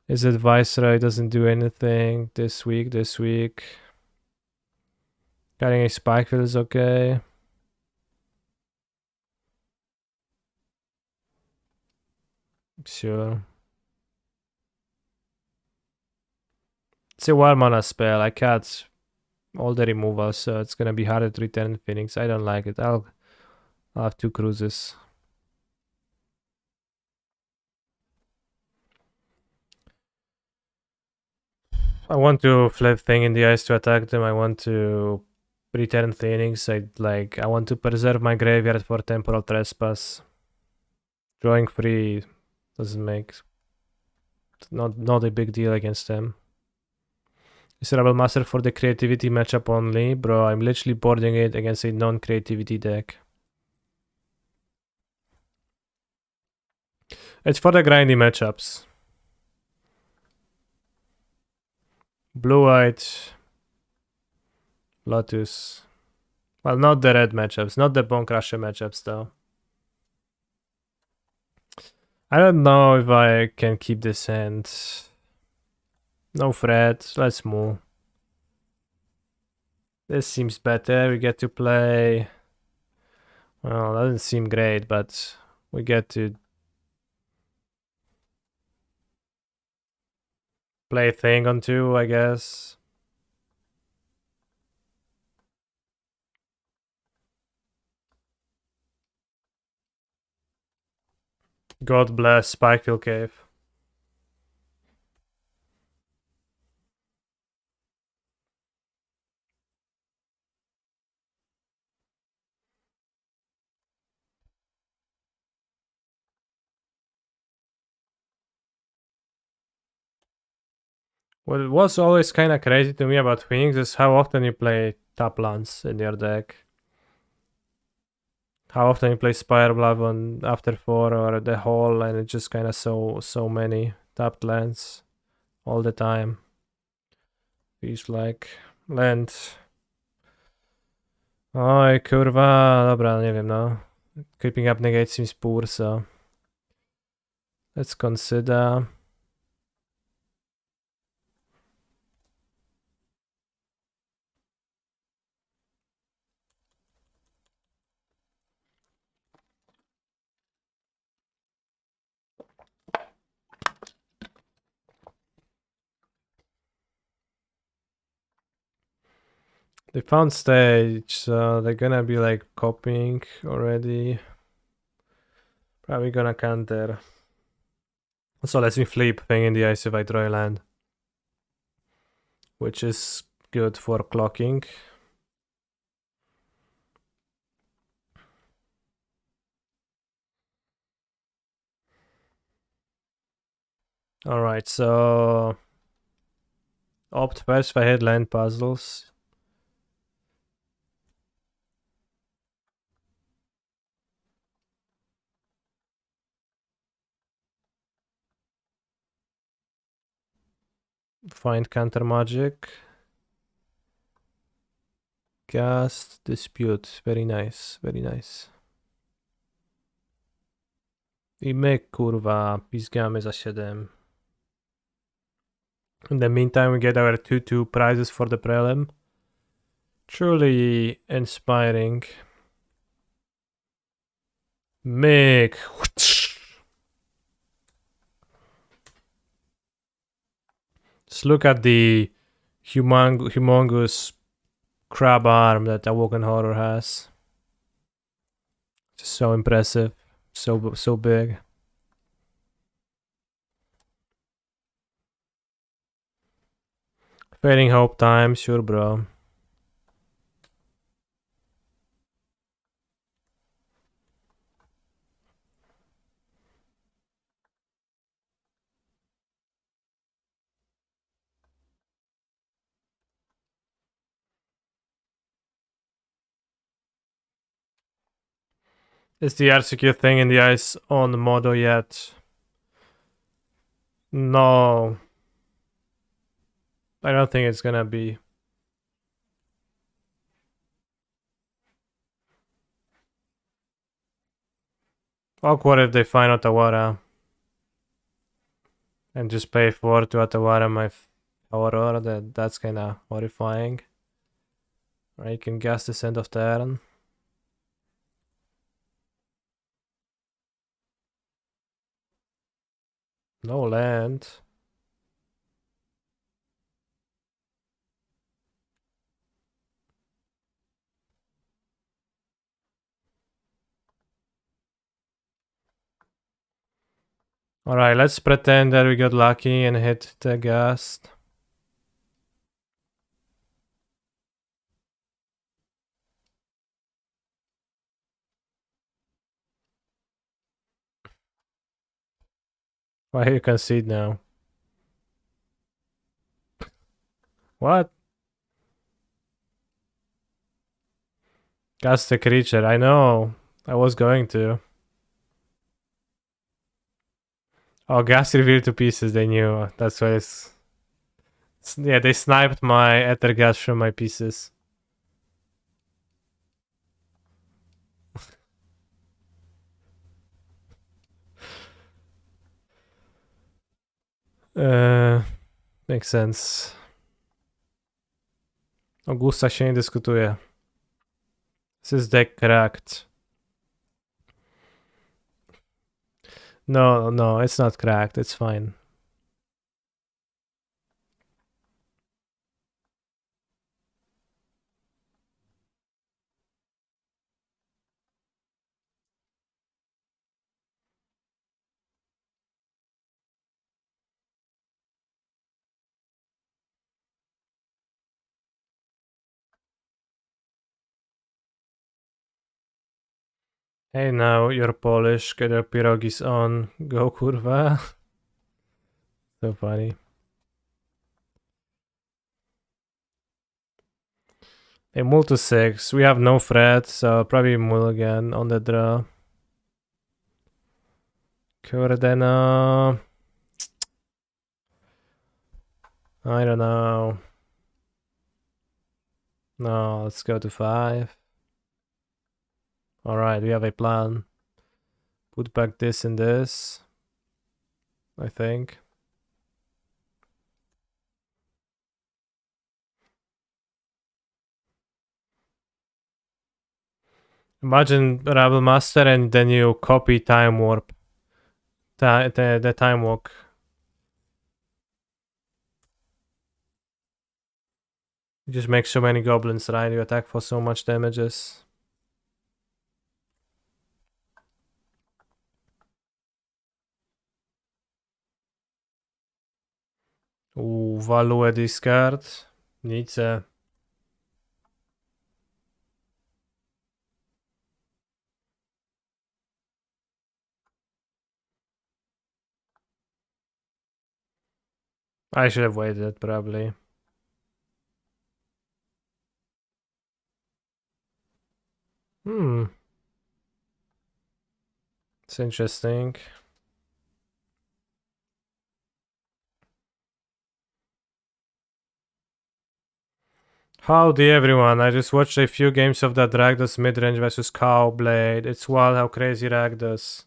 A: His advisor doesn't do anything this week. Getting a spike field is okay. Sure. It's a 1 mana spell. I can't all the removal, so it's gonna be harder to return Phoenix. I don't like it. I'll have 2 cruises. I want to flip thing in the eyes to attack them. I want to return Phoenix. I want to preserve my graveyard for temporal trespass. Drawing 3 doesn't make not a big deal against them. Is Rebel Master for the creativity matchup only? Bro, I'm literally boarding it against a non-creativity deck. It's for the grindy matchups. Blue-white, Lotus. Well, not the red matchups, not the Bone Crusher matchups though. I don't know if I can keep this hand. No threat, let's move. This seems better. We get to play. Well, doesn't seem great, but we get to play thing on 2, I guess. God bless Spikefield Cave. What was always kind of crazy to me about Phoenix is how often you play tap lands in your deck. How often you play Spirebluff on after 4 or the Hall, and it's just kind of so many tapped lands all the time. Feels like land. Oj, kurwa, dobra, nie wiem, no. Creeping up negate seems poor, so let's consider. They found stage, so they're gonna be like copying already. Probably gonna counter. So lets me flip thing in the ice if I draw a land, which is good for clocking. Alright, so opt first for headland puzzles. Find counter magic. Cast dispute. Very nice, very nice. I my kurwa pizgamy za 7. In the meantime, we get our 2-2 prizes for the prelim. Truly inspiring. Mick. Just look at the humongous crab arm that Awoken Horror has. Just so impressive. So big. Fading hope time, sure bro. Is the RCQ thing in the ice on the model yet? No. I don't think it's gonna be. Awkward if they find Otawara and just pay 4 to Otawara my Aurora. That's kinda horrifying. Right, you can guess this end of turn. No land. Alright, let's pretend that we got lucky and hit the gust. Why you concede now? What? Gust the creature, I know. I was going to. Oh, gas revealed to pieces, they knew. That's why yeah, they sniped my ether gas from my pieces. Makes sense. O gustach się nie dyskutuje. This is deck cracked. No, it's not cracked. It's fine. Hey, now you're Polish. Get your pierogis on. Go, kurwa. So funny. Hey, multi 6. We have no threat, so probably mulligan on the draw. Kurde, no. I don't know. No, let's go to 5. Alright, we have a plan. Put back this and this. I think. Imagine Rebel Master and then you copy Time Warp. The Time Walk. You just make so many goblins, right? You attack for so much damages. Ooh, value discard. Needs a... I should have waited, probably. It's interesting. Howdy everyone, I just watched a few games of that Rakdos midrange versus Cowblade. It's wild how crazy Rakdos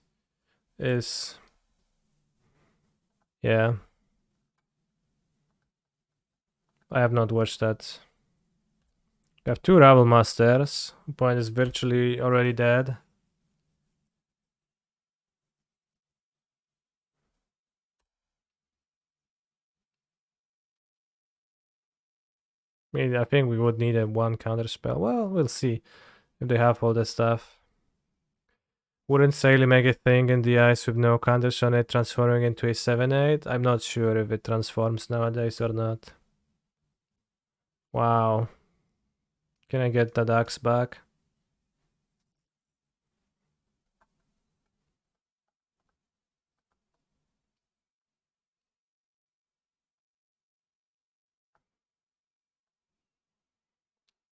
A: is. Yeah. I have not watched that. We have two Rabble Masters. Point is virtually already dead. I think we would need a one counter spell. Well, we'll see if they have all that stuff. Wouldn't Saily make a thing in the ice with no counters on it transforming into a 7/8? I'm not sure if it transforms nowadays or not. Wow. Can I get that axe back?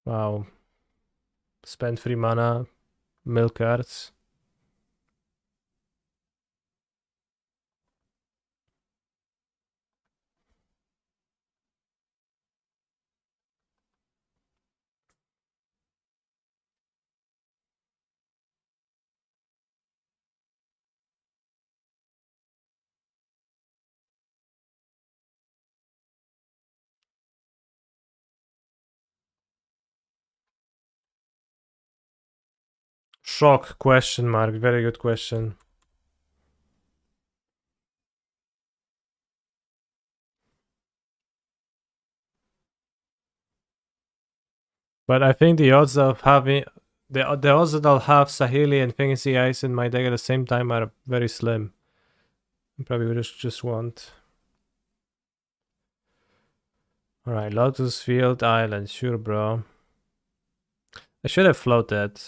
A: Wow. Spend 3 mana, mill cards. Shock question mark. Very good question. But I think the odds of having the odds that I'll have Sahili and Fantasy Ice in my deck at the same time are very slim. I probably would just want. Alright, Lotus Field Island, sure bro. I should have floated.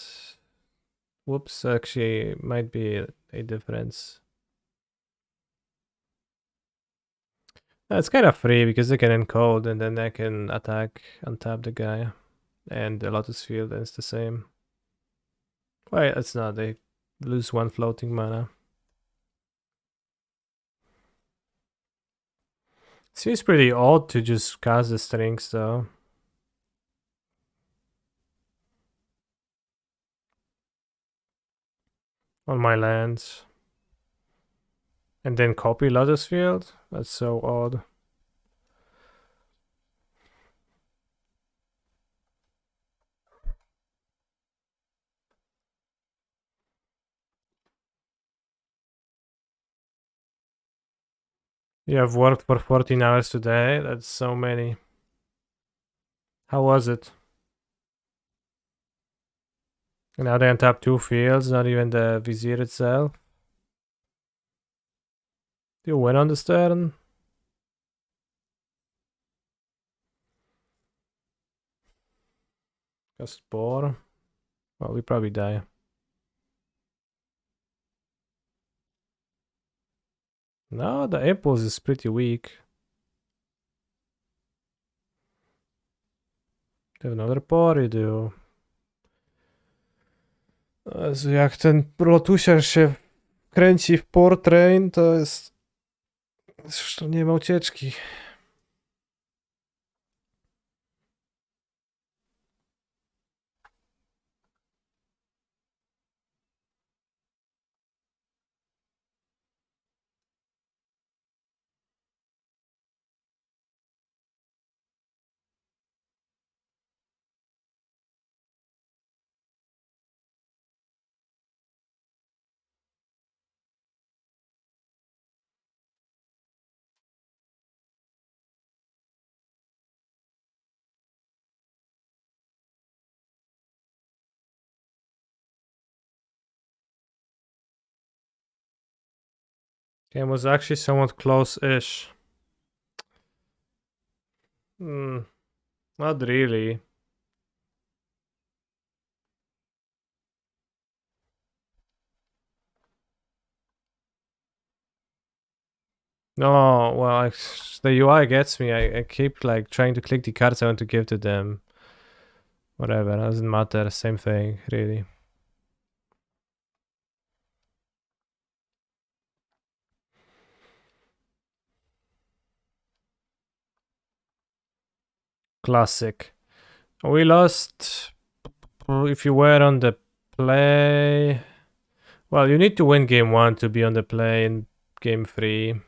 A: Whoops, actually might be a difference. It's kind of free because they can encode and then I can attack, untap the guy. And the Lotus Field is the same. Wait, it's not. They lose one floating mana. Seems pretty odd to just cast the strings though. On my lands. And then copy Lotus Field? That's so odd. You have worked for 14 hours today? That's so many. How was it? And now they untap 2 fields, not even the Vizier itself. Do you win on this turn? Cast Boar. Well, we probably die. No, the impulse is pretty weak. To another party do. Jezu, jak ten Lotusiarz się kręci w Portrain, to jest... Zresztą nie ma ucieczki. Game was actually somewhat close-ish. Not really. No, well, the UI gets me. I keep like trying to click the cards I want to give to them. Whatever, doesn't matter. Same thing, really. Classic. We lost. If you were on the play, well, you need to win game 1 to be on the play in game 3.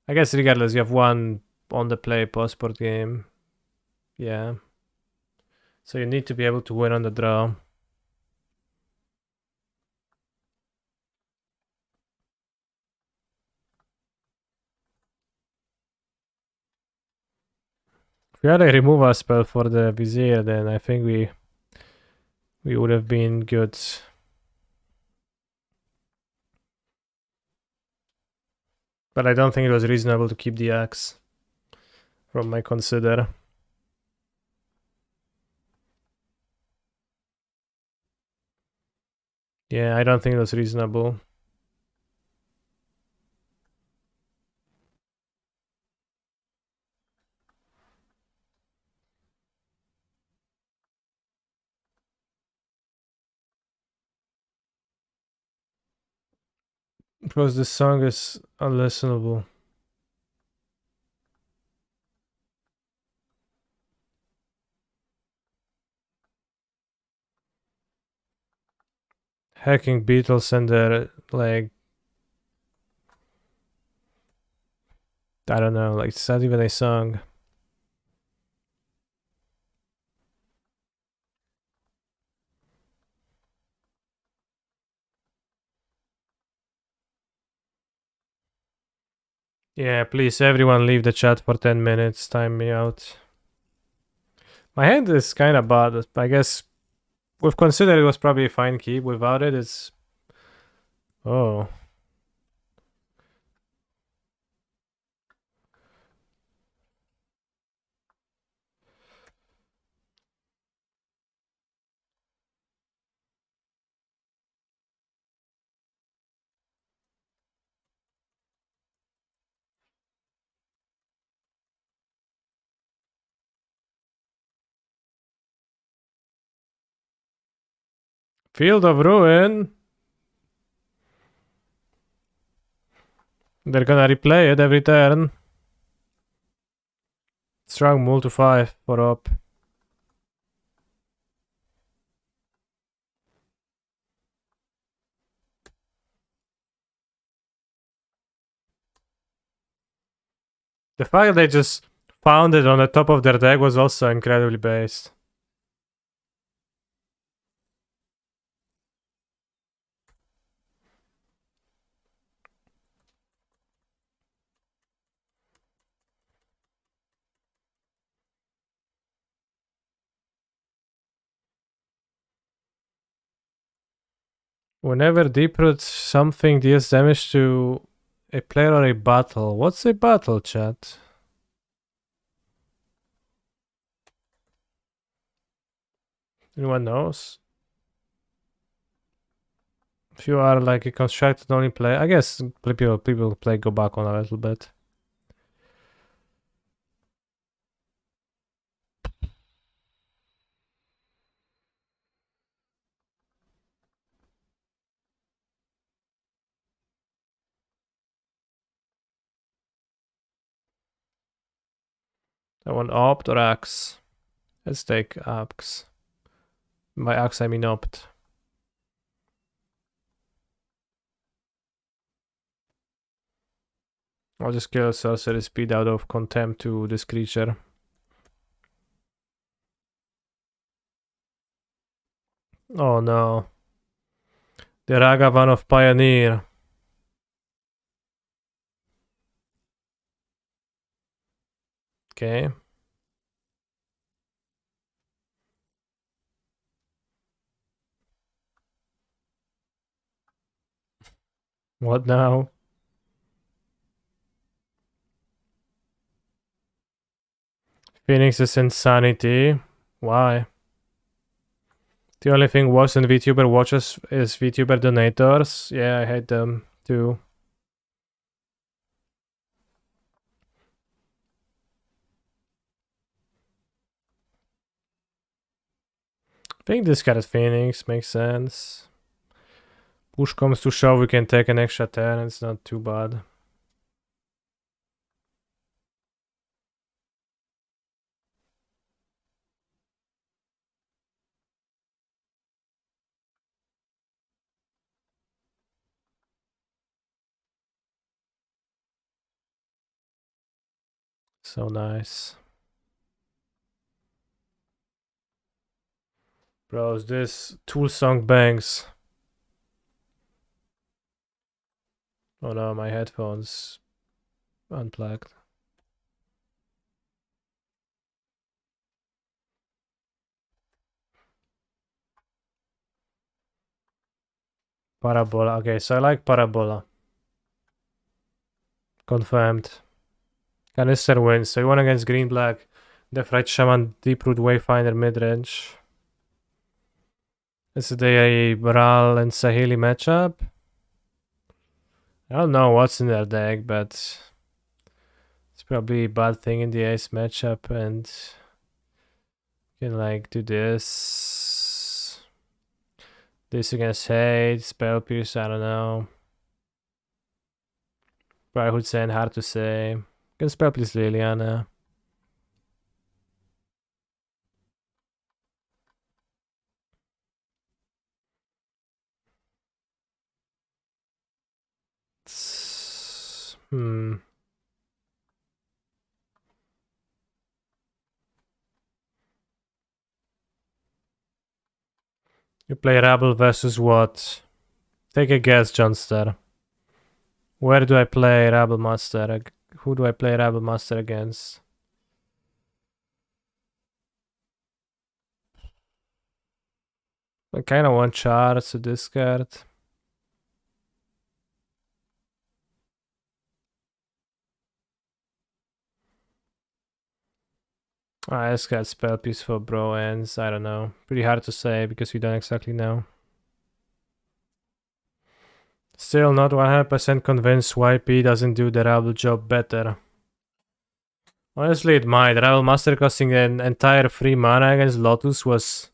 A: I guess regardless, you have one on the play passport game. Yeah. So you need to be able to win on the draw. If we had a removal spell for the Vizier, then I think we would have been good. But I don't think it was reasonable to keep the axe from my consider. Yeah, I don't think it was reasonable. Because this song is unlistenable. Hacking Beatles and their, like, I don't know, like, it's not even a song. Yeah, please, everyone leave the chat for 10 minutes. Time me out. My hand is kind of bad. I guess we've considered it was probably a fine keep. Without it, it's... Oh. Field of Ruin. They're gonna replay it every turn. Strong move to 5 for up. The fact they just found it on the top of their deck was also incredibly based. Whenever deep roots something deals damage to a player or a battle. What's a battle, chat? Anyone knows? If you are like a constructed only player, I guess people play go back on a little bit. I want opt or axe. Let's take axe. By axe I mean opt. I'll just kill sorcery speed out of contempt to this creature. Oh no. The Ragavan of Pioneer. Okay. What now? Phoenix's Insanity. Why? The only thing worse than VTuber watches is VTuber donators. Yeah, I hate them too. I think this got Phoenix makes sense. Push comes to shove, we can take an extra turn, it's not too bad. So nice. Bros, this Tool song bangs. Oh no, my headphones unplugged. Parabola. Okay, so I like Parabola. Confirmed. Canister wins. So you won against Green Black. Def Right Shaman, Deep Root Wayfinder midrange. This is the Baral and Sahili matchup. I don't know what's in their deck, but it's probably a bad thing in the ace matchup, and you can like do this. This against Hate, Spell Pierce, I don't know. Brotherhood Sand, hard to say. Can Spell Pierce Liliana. Hmm. You play Rabble versus what? Take a guess, Johnster. Where do I play Rabble Master? Who do I play Rabble Master against? I kind of want Charge to discard. I just got Spell Piece for Bro ends. I don't know. Pretty hard to say because we don't exactly know. Still not 100% convinced why P doesn't do the Rabble job better. Honestly, it might. Rabble Master costing an entire free mana against Lotus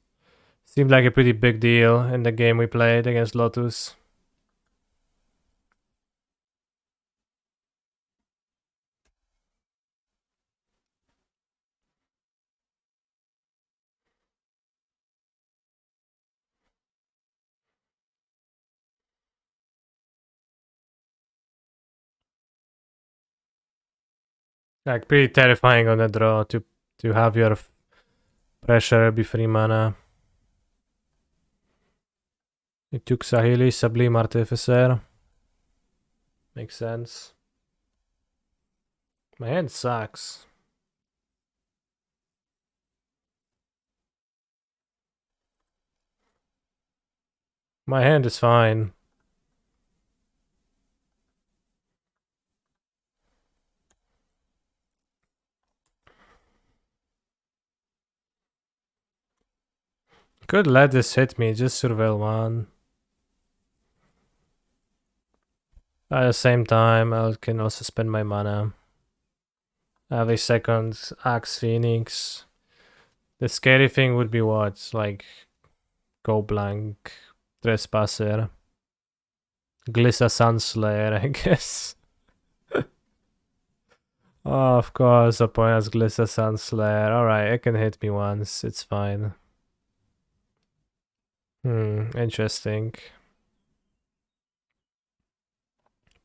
A: seemed like a pretty big deal in the game we played against Lotus. Like pretty terrifying on the draw to have your pressure be free mana. It took Sahili, Sublime Artificer. Makes sense. My hand sucks. My hand is fine. Could let this hit me, just surveil one. At the same time, I can also spend my mana. I have a second Axe Phoenix. The scary thing would be what? Like, go blank, Trespasser. Glissa Sunslayer, I guess. Oh, of course, opponent's Glissa Sunslayer. Alright, it can hit me once, it's fine. Interesting.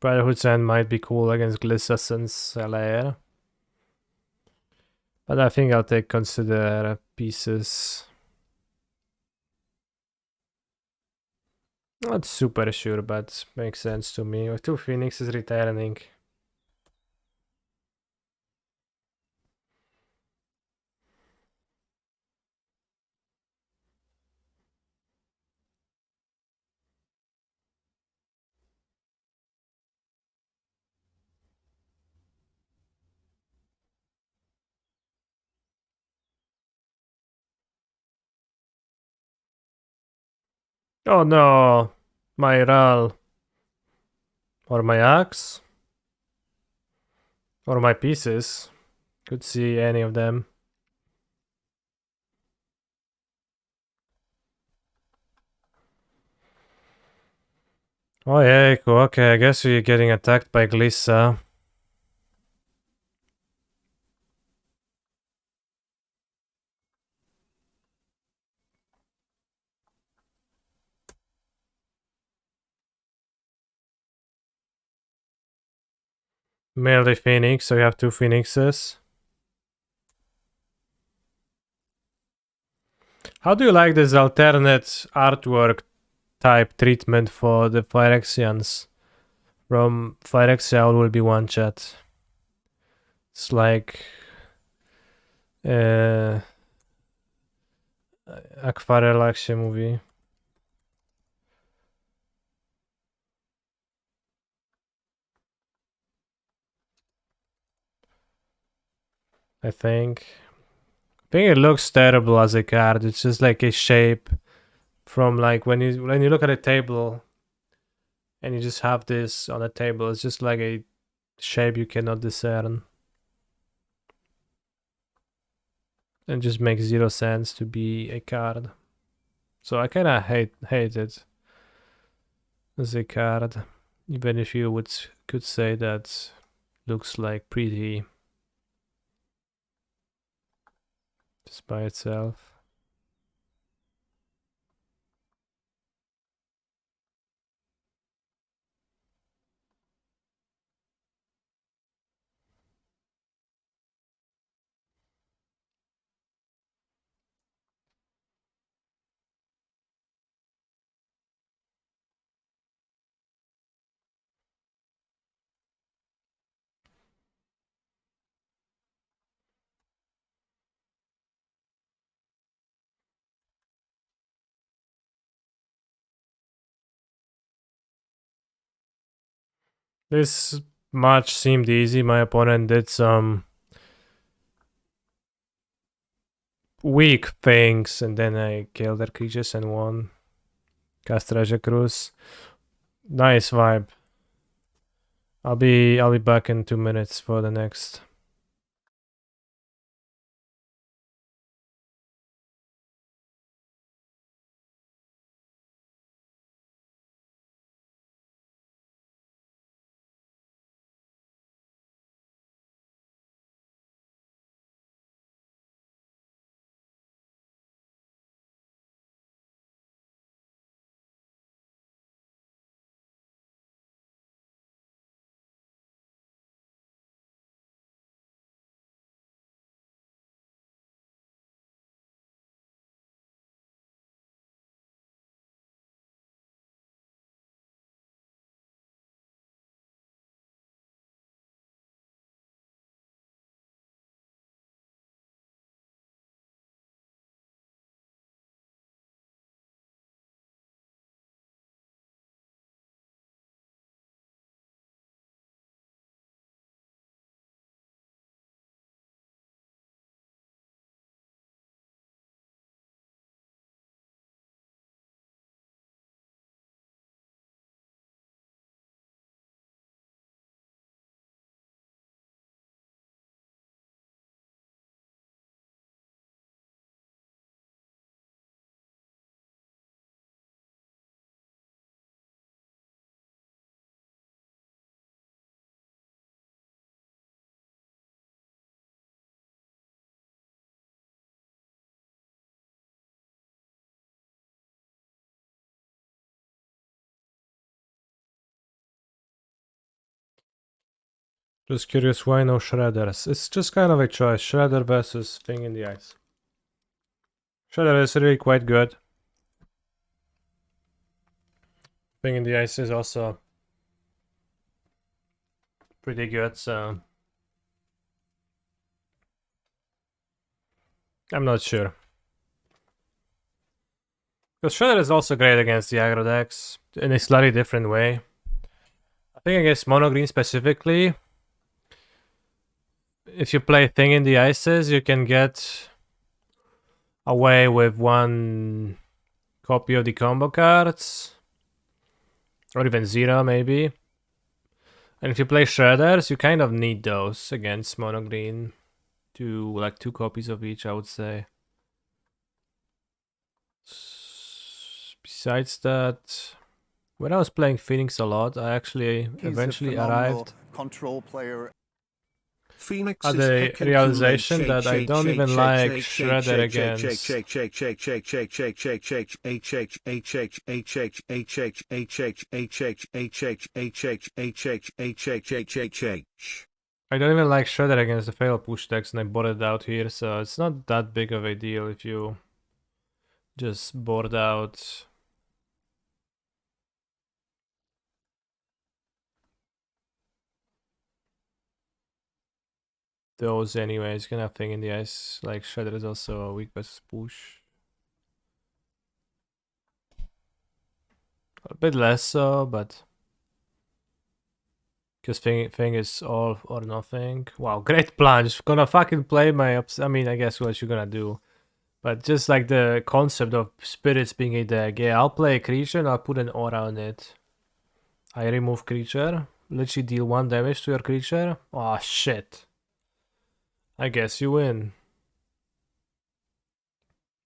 A: Brotherhood's End might be cool against Glissa Sunslayer. But I think I'll take Consider Pieces. Not super sure, but makes sense to me. With 2 Phoenixes returning. Oh no! My Ral. Or my Axe. Or my Pieces. Could see any of them. Oh yeah, cool. Okay, I guess we're getting attacked by Glissa. Melee Phoenix, so you have 2 Phoenixes. How do you like this alternate artwork type treatment for the Phyrexians? From Phyrexia will be one chat. It's like akwarela, jak się mówi. I think it looks terrible as a card. It's just like a shape from like when you look at a table and you just have this on a table, it's just like a shape you cannot discern. And just makes 0 sense to be a card. So I kinda hate it as a card. Even if you could say that looks like pretty just by itself. This match seemed easy. My opponent did some weak things and then I killed their creatures and won. Cast Treasure Cruise. Nice vibe. I'll be back in 2 minutes for the next. Just curious why no Shredders. It's just kind of a choice. Shredder versus Thing in the Ice. Shredder is really quite good. Thing in the Ice is also pretty good, so I'm not sure. Because Shredder is also great against the aggro decks in a slightly different way. I think against mono green specifically, if you play Thing in the Ices, you can get away with 1 copy of the combo cards, or even 0 maybe. And if you play Shredders, you kind of need those against mono green. Like 2 copies of each, I would say. Besides that, When I was playing Phoenix a lot, I actually
B: He's
A: eventually
B: a phenomenal
A: arrived
B: control player.
C: Phoenix
A: at
C: is
A: the
C: heckin'
A: realization that I don't even like Shredder against. I don't even like Shredder against the fail push decks, and I bought it out here, so it's not that big of a deal if you just board out. Those anyways, gonna have thing in the ice. Like Shredder is also a weak versus push. A bit less so, but because thing is all or nothing. Wow, great plunge. Gonna fucking play my I mean, I guess what you're gonna do. But just like the concept of spirits being a deck. Yeah, I'll play a creature and I'll put an aura on it. I remove creature. Literally deal 1 damage to your creature. Oh shit. I guess you win.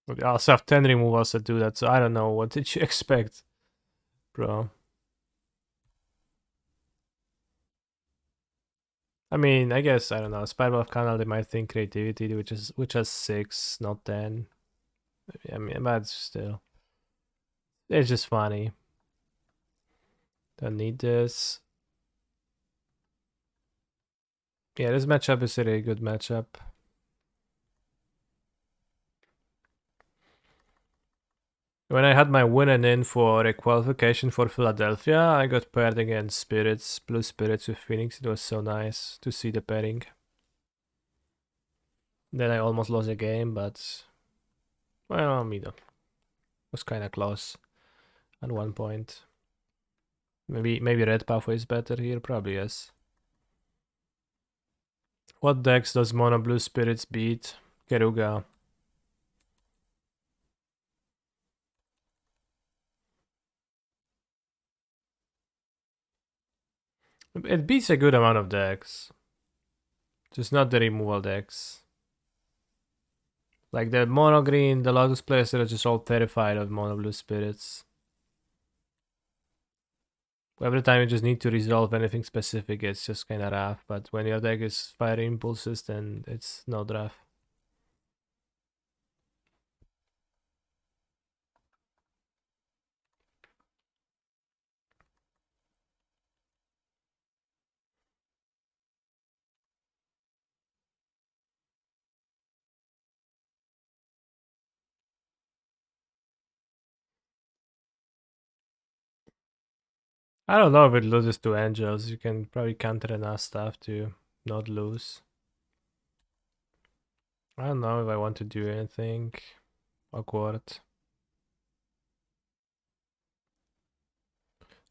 A: But I also have 10 removals that do that, so I don't know. What did you expect, bro? I mean, I guess I don't know. Spiral of Canal, they might think creativity, which has 6, not 10. I mean, but still, it's just funny. Don't need this. Yeah, this matchup is a really good matchup. When I had my win in for a qualification for Philadelphia, I got paired against Spirits, Blue Spirits with Phoenix. It was so nice to see the pairing. Then I almost lost a game, but well, it was kind of close at one point. Maybe red pathway is better here. Probably yes. What decks does Mono Blue Spirits beat? Keruga. It beats a good amount of decks. Just not the removal decks. Like the mono green, the Lotus players are just all terrified of mono blue spirits. Every time you just need to resolve anything specific, it's just kind of rough. But when your deck is fire impulses, then it's not rough. I don't know if it loses to angels. You can probably counter enough stuff to not lose. I don't know if I want to do anything awkward.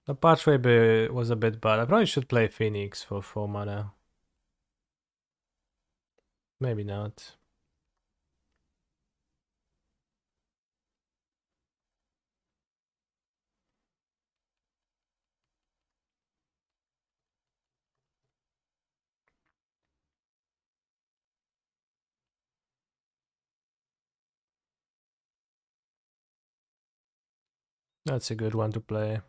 A: The pathway was a bit bad. I probably should play Phoenix for 4 mana. Maybe not. That's a good one to play.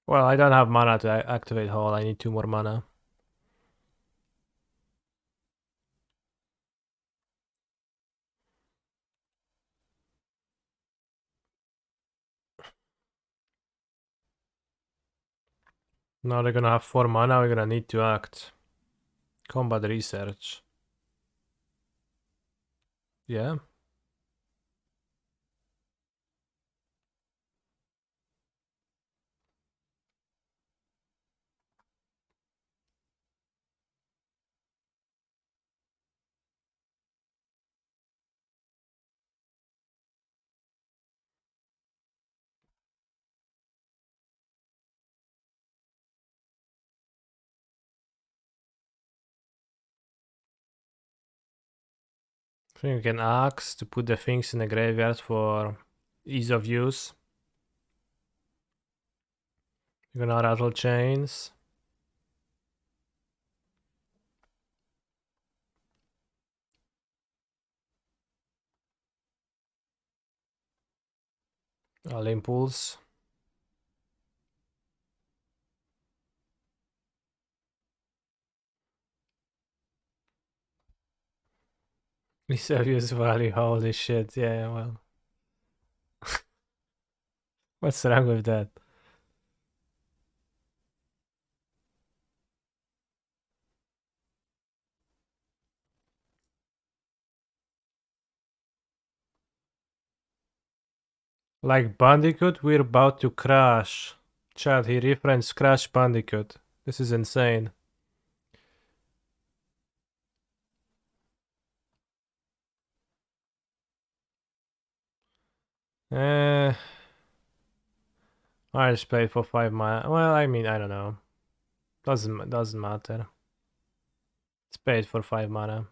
A: Well, I don't have mana to activate Hall. I need 2 more mana. Now they're gonna have 4 mana. We're gonna need to act. Combat research. Yeah. I think we can axe to put the things in the graveyard for ease of use. We're gonna rattle chains. All impulse. Reserve value, holy shit, yeah, well. What's wrong with that? Like Bandicoot, we're about to crash. Chat, he referenced Crash Bandicoot. This is insane. I just played for 5 mana. Well, I mean, I don't know. Doesn't matter. It's paid for 5 mana.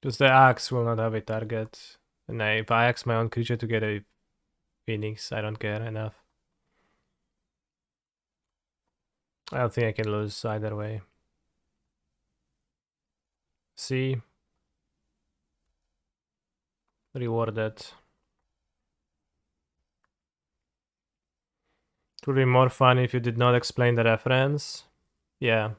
A: Just the axe will not have a target. And if I axe my own creature to get a phoenix, I don't care enough. I don't think I can lose either way. See? Rewarded. It would be more fun if you did not explain the reference. Yeah.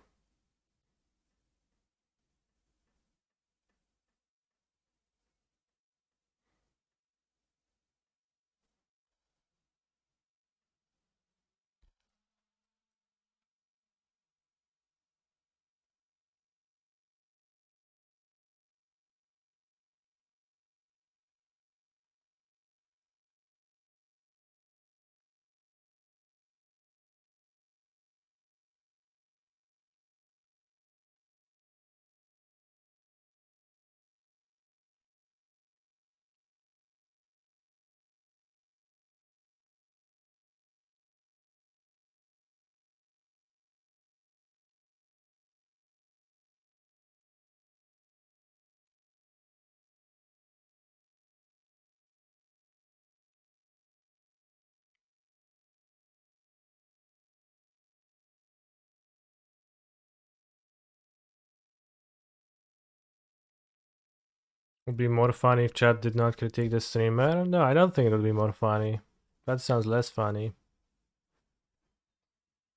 A: Would be more funny if chat did not critique the streamer. No, I don't think it would be more funny. That sounds less funny.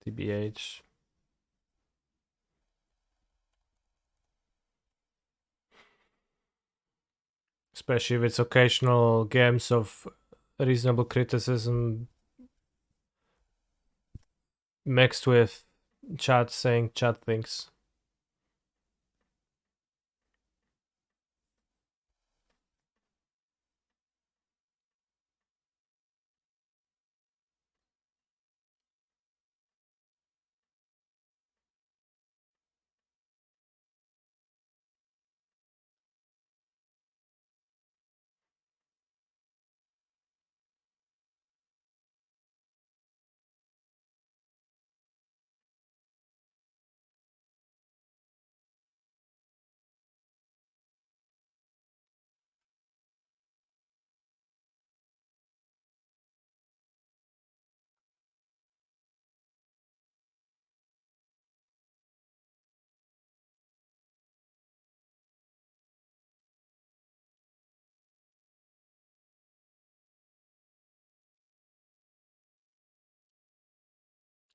A: TBH. Especially if it's occasional games of reasonable criticism mixed with chat saying chat things.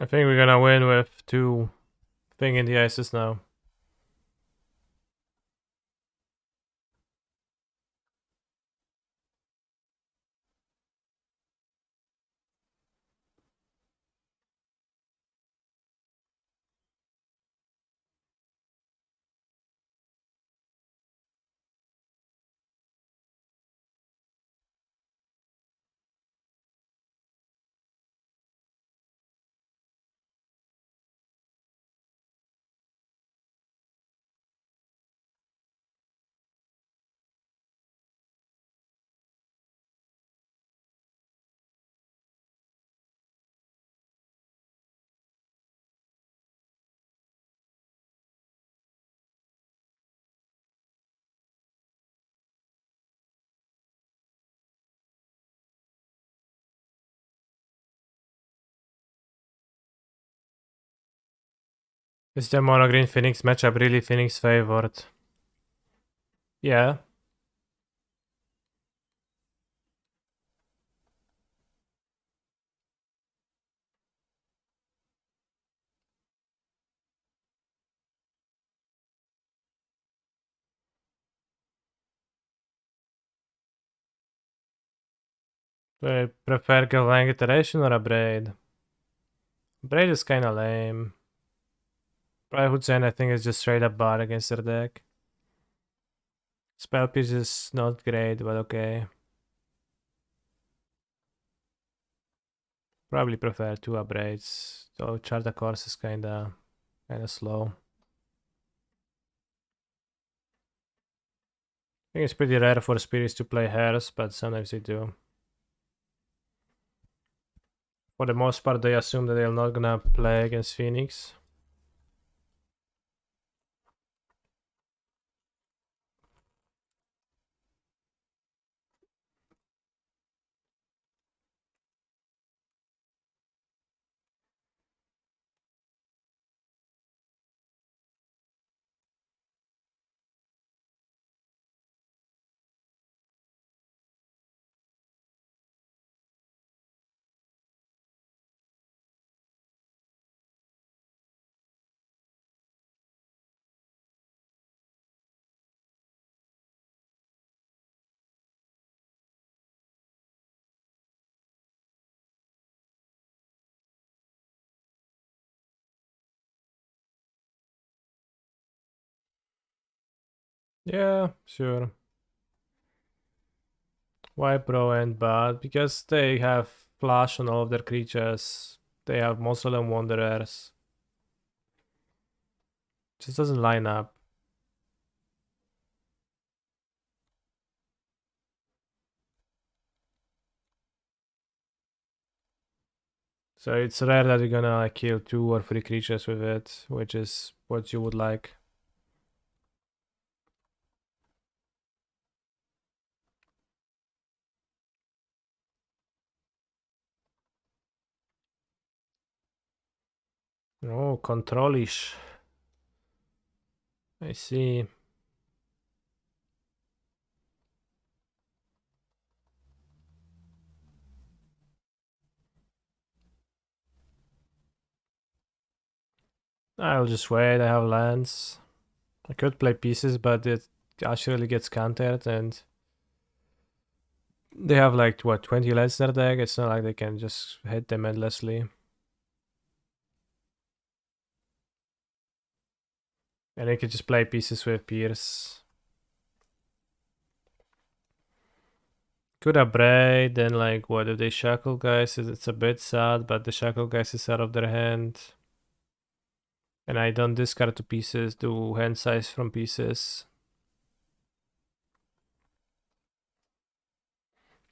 A: I think we're gonna win with 2 thing in the aces now. Is the mono green Phoenix matchup really Phoenix favored? Yeah. Do I prefer Galvanic Iteration or a Braid? Braid is kinda lame. Brotherhood Zen I think is just straight up bad against their deck. Spell Pierce is not great, but okay. Probably prefer 2 upgrades, though Charta Course is kinda slow. I think it's pretty rare for spirits to play hairs, but sometimes they do. For the most part, they assume that they're not gonna play against Phoenix. Yeah, sure. Why pro and bad? Because they have flash on all of their creatures. They have most of them wanderers. Just doesn't line up. So it's rare that you're gonna like, kill 2 or 3 creatures with it, which is what you would like. Oh, controlish. I see. I'll just wait, I have lands. I could play pieces, but it actually gets countered and they have like what 20 lands in their deck. It's not like they can just hit them endlessly. And they could just play pieces with Pierce. Could have Braid, then like what if they Shackle Guys? It's a bit sad, but the Shackle Guys is out of their hand. And I don't discard 2 pieces, do hand size from pieces.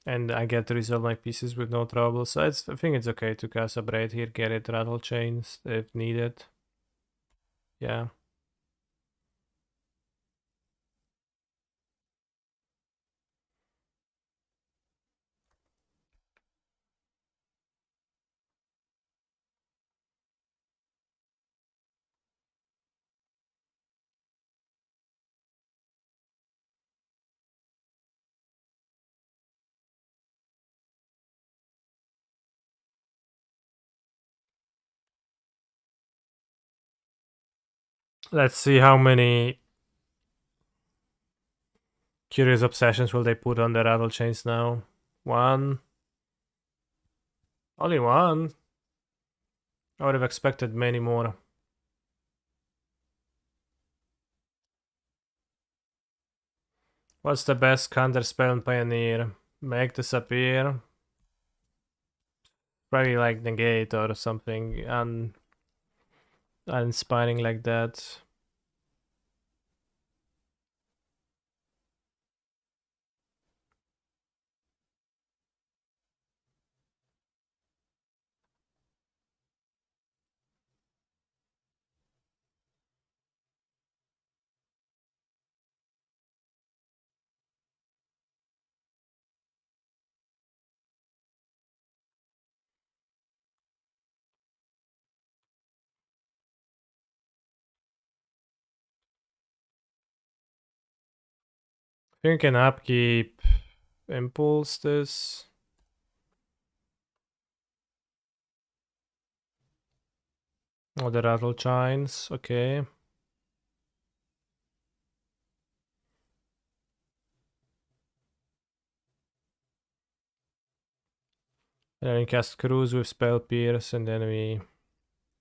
A: And I get to resolve my pieces with no trouble. So I think it's okay to cast a Braid here, get it Rattle Chains if needed. Yeah. Let's see how many Curious Obsessions will they put on the Rattle Chains now. 1. Only 1. I would have expected many more. What's the best counter spell in Pioneer? Make disappear. Probably like negate or something uninspiring like that. I think you can upkeep Impulse this. Oh, the Rattle Chains, okay. And then we cast Cruise with Spell Pierce, and then we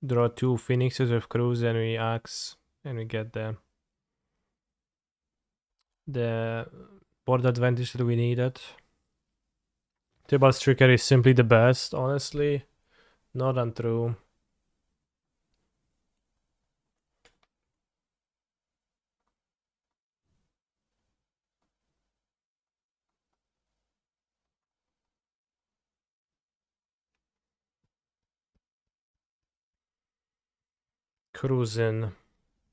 A: draw 2 Phoenixes with Cruise, and we Axe, and we get the board advantage that we needed. Tybalt's Trickery is simply the best, honestly. Not untrue. Kuzyn.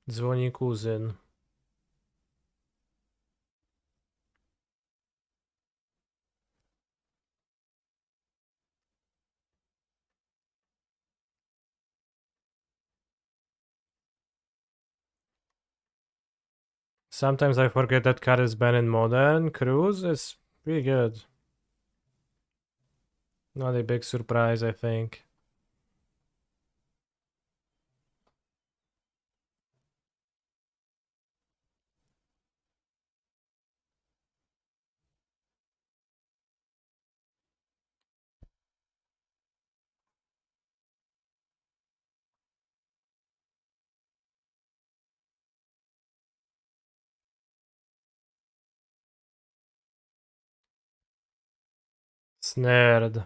A: Dzwoni kuzyn. Sometimes I forget that card is banned in Modern. Cruise is pretty good. Not a big surprise, I think. Snared.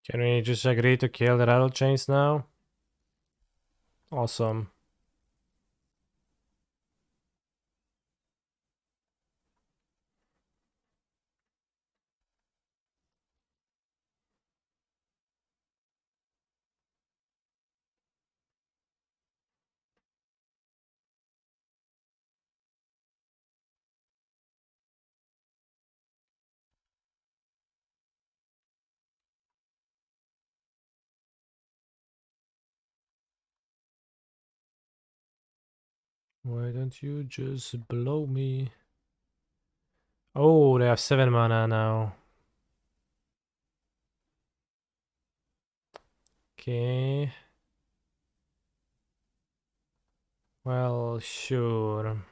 A: Can we just agree to kill the rattle chains now? Awesome. Why don't you just blow me? Oh, they have 7 mana now. Okay. Well, sure.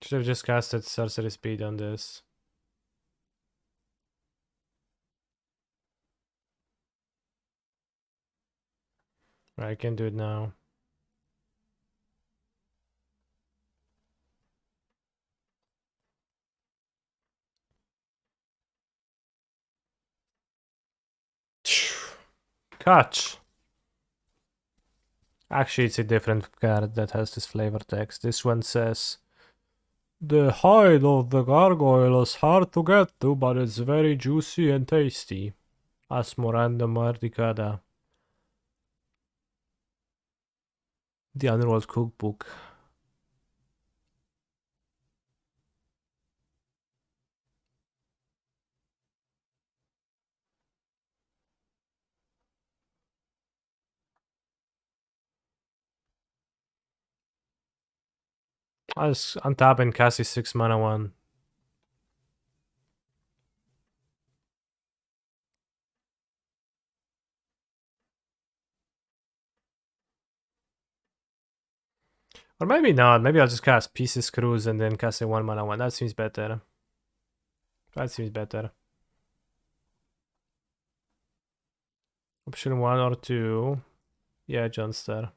A: Should have just casted Sorcery Speed on this. I can do it now. Catch. Actually, it's a different card that has this flavor text. This one says, "The hide of the gargoyle is hard to get to, but it's very juicy and tasty." Asmoranda mardicada. The Underworld Cookbook. I'll just untap and cast a 6 mana one. Or maybe not. Maybe I'll just cast Pieces Cruise and then cast a 1 mana one. That seems better. That seems better. Option 1 or 2. Yeah, Johnstar.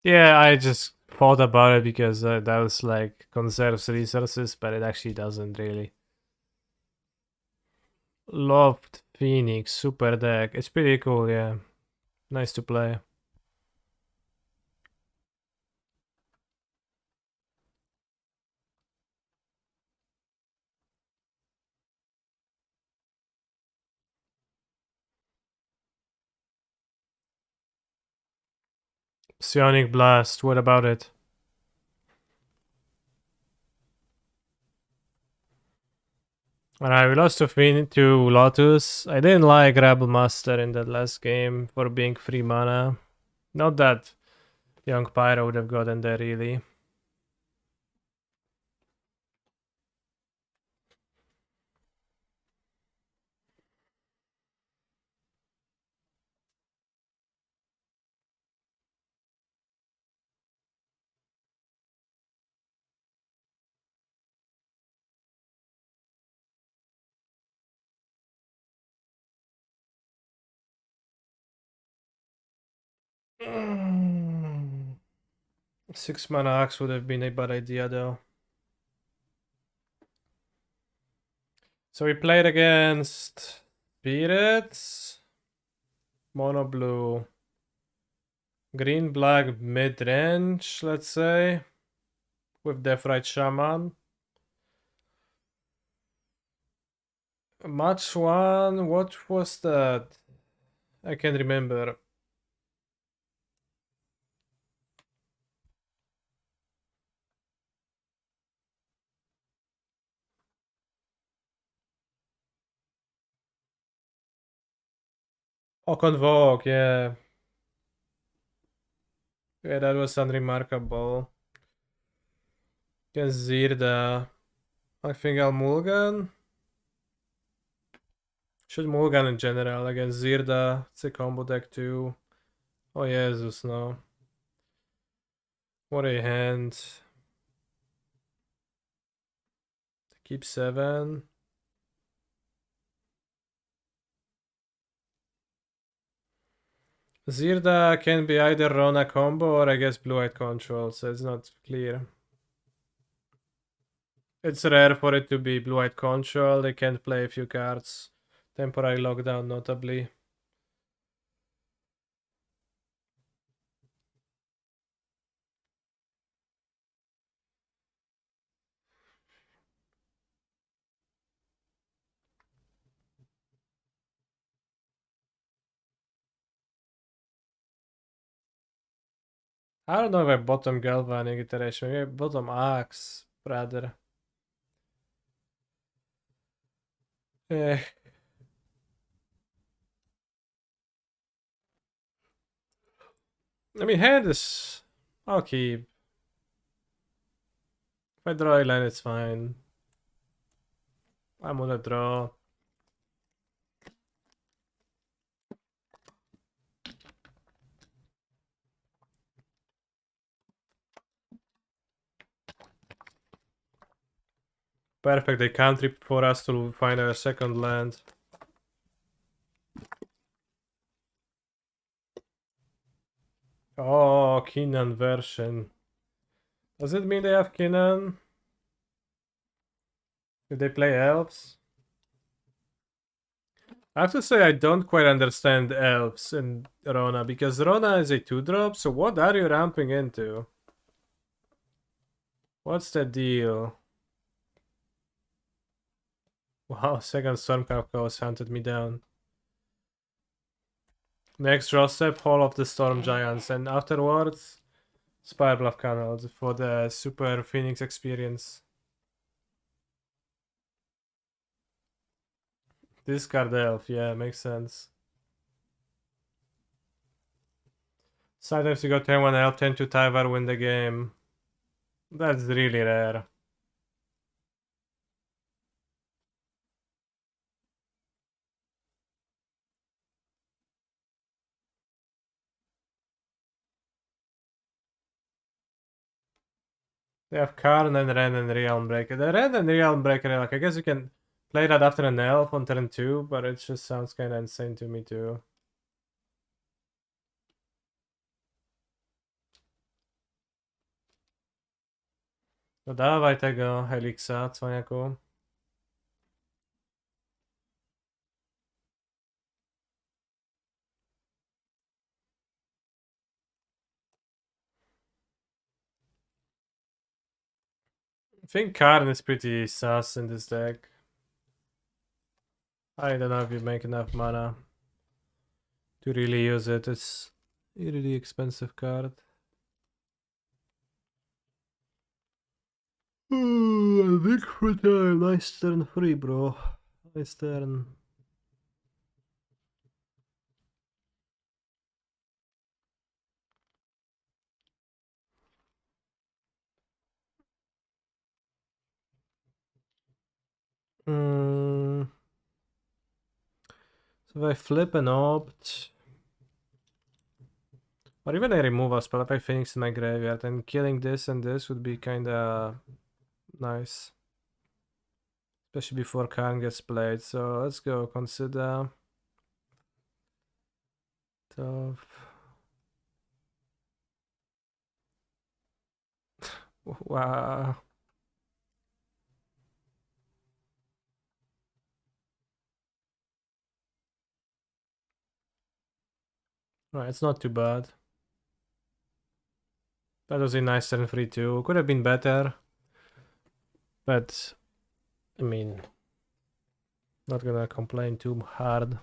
A: Yeah, I just thought about it because that was like conserves resources, but it actually doesn't really. Loved Phoenix, super deck. It's pretty cool, yeah. Nice to play. Psionic Blast, what about it? Alright, we lost to Lotus. I didn't like Rebel Master in that last game for being free mana. Not that Young Pyro would have gotten there really. Mm. 6 mana axe would have been a bad idea though. So we played against Spirits, Mono Blue, Green Black mid range, let's say, with Deathrite Shaman. Match 1, what was that? I can't remember. Oh, Convoke, yeah. Yeah, that was unremarkable. Against Zirda. I think I'll Mulligan. Should Mulligan in general against Zirda. It's a combo deck too. Oh Jesus, no. What a hand. Keep 7. Zirda can be either Rona combo or I guess blue-white control, so it's not clear. It's rare for it to be blue-white control. They can't play a few cards. Temporary lockdown, notably. I don't know if I bottom Galvanic iteration. Maybe I bottom Axe, rather. Eh. I mean, hand is... I'll keep. If I draw a line, it's fine. I'm gonna draw. Perfect, they country for us to find our second land. Oh, Kinnan version. Does it mean they have Kinnan? Did they play elves? I have to say I don't quite understand elves in Rona, because Rona is a 2-drop, so what are you ramping into? What's the deal? Wow, second Stormcap Chaos hunted me down. Next draw step, Hall of the Storm Giants, and afterwards, Spirebluff Canals for the Super Phoenix experience. Discard Elf, yeah, makes sense. Sometimes you go turn 1 Elf, turn 2 Tyvar, win the game. That's really rare. They have Karn and Ren and Realm Breaker. The Ren and Realm Breaker, like, I guess you can play that after an Elf on turn 2, but it just sounds kinda insane to me too. No dawaj tego Helixa, cwaniaku. I think Karn is pretty sus in this deck. I don't know if you make enough mana to really use it. It's a really expensive card. Big for time. Nice turn 3, bro. Nice turn. So if I flip and opt, or even I remove a spell, if I Phoenix in my graveyard, and killing this and this would be kinda nice. Especially before Khan gets played. So let's go consider. Tough. Wow. Right, it's not too bad. That was a nice turn 3 too. Could have been better. But, I mean, not gonna complain too hard.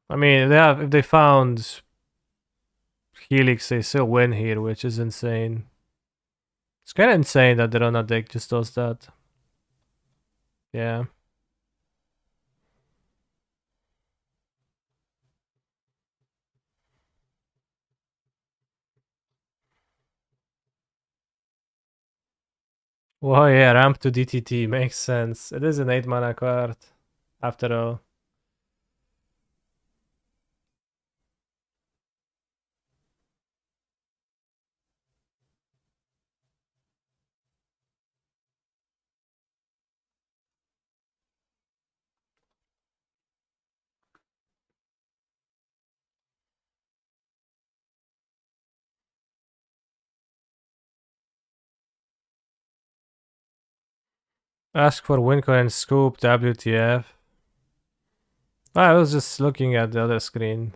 A: I mean, if they found Helix, they still win here, which is insane. It's kind of insane that the Rona deck just does that. Yeah. Well, yeah, ramp to DTT makes sense. It is an 8 mana card, after all. Ask for Winco and Scoop, WTF. I was just looking at the other screen,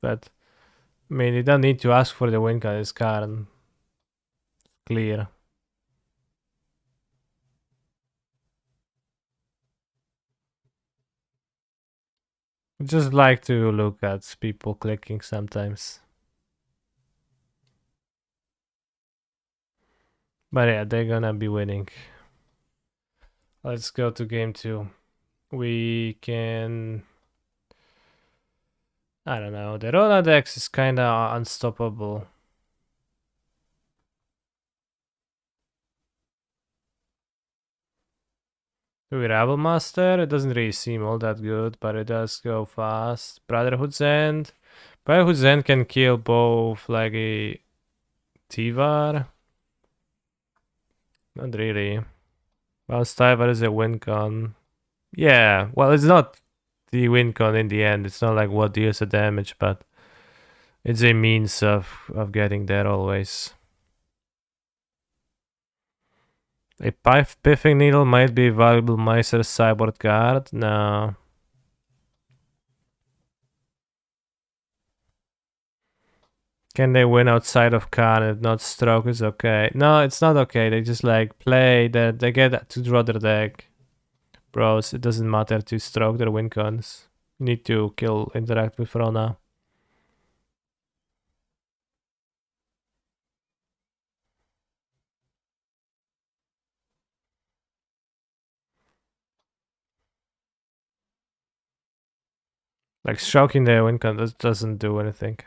A: but I mean, you don't need to ask for the Winco, it's Karn. Clear. I just like to look at people clicking sometimes. But yeah, they're gonna be winning. Let's go to game 2. We can... I don't know, the Rona Dex is kinda unstoppable. Do we Rabble Master? It doesn't really seem all that good, but it does go fast. Brotherhood's End. Brotherhood's End can kill both like a Tivar. Not really. Well, Stivar is a win con. Yeah, well, it's not the win con in the end. It's not like what deals the damage, but it's a means of getting there always. A Piffing Needle might be a valuable Miser sideboard card. No. Can they win outside of Khan and not stroke is okay? No, it's not okay. They just like play that they get to draw their deck. Bros, it doesn't matter to stroke their win cons. You need to interact with Rona. Like stroking their win con doesn't do anything.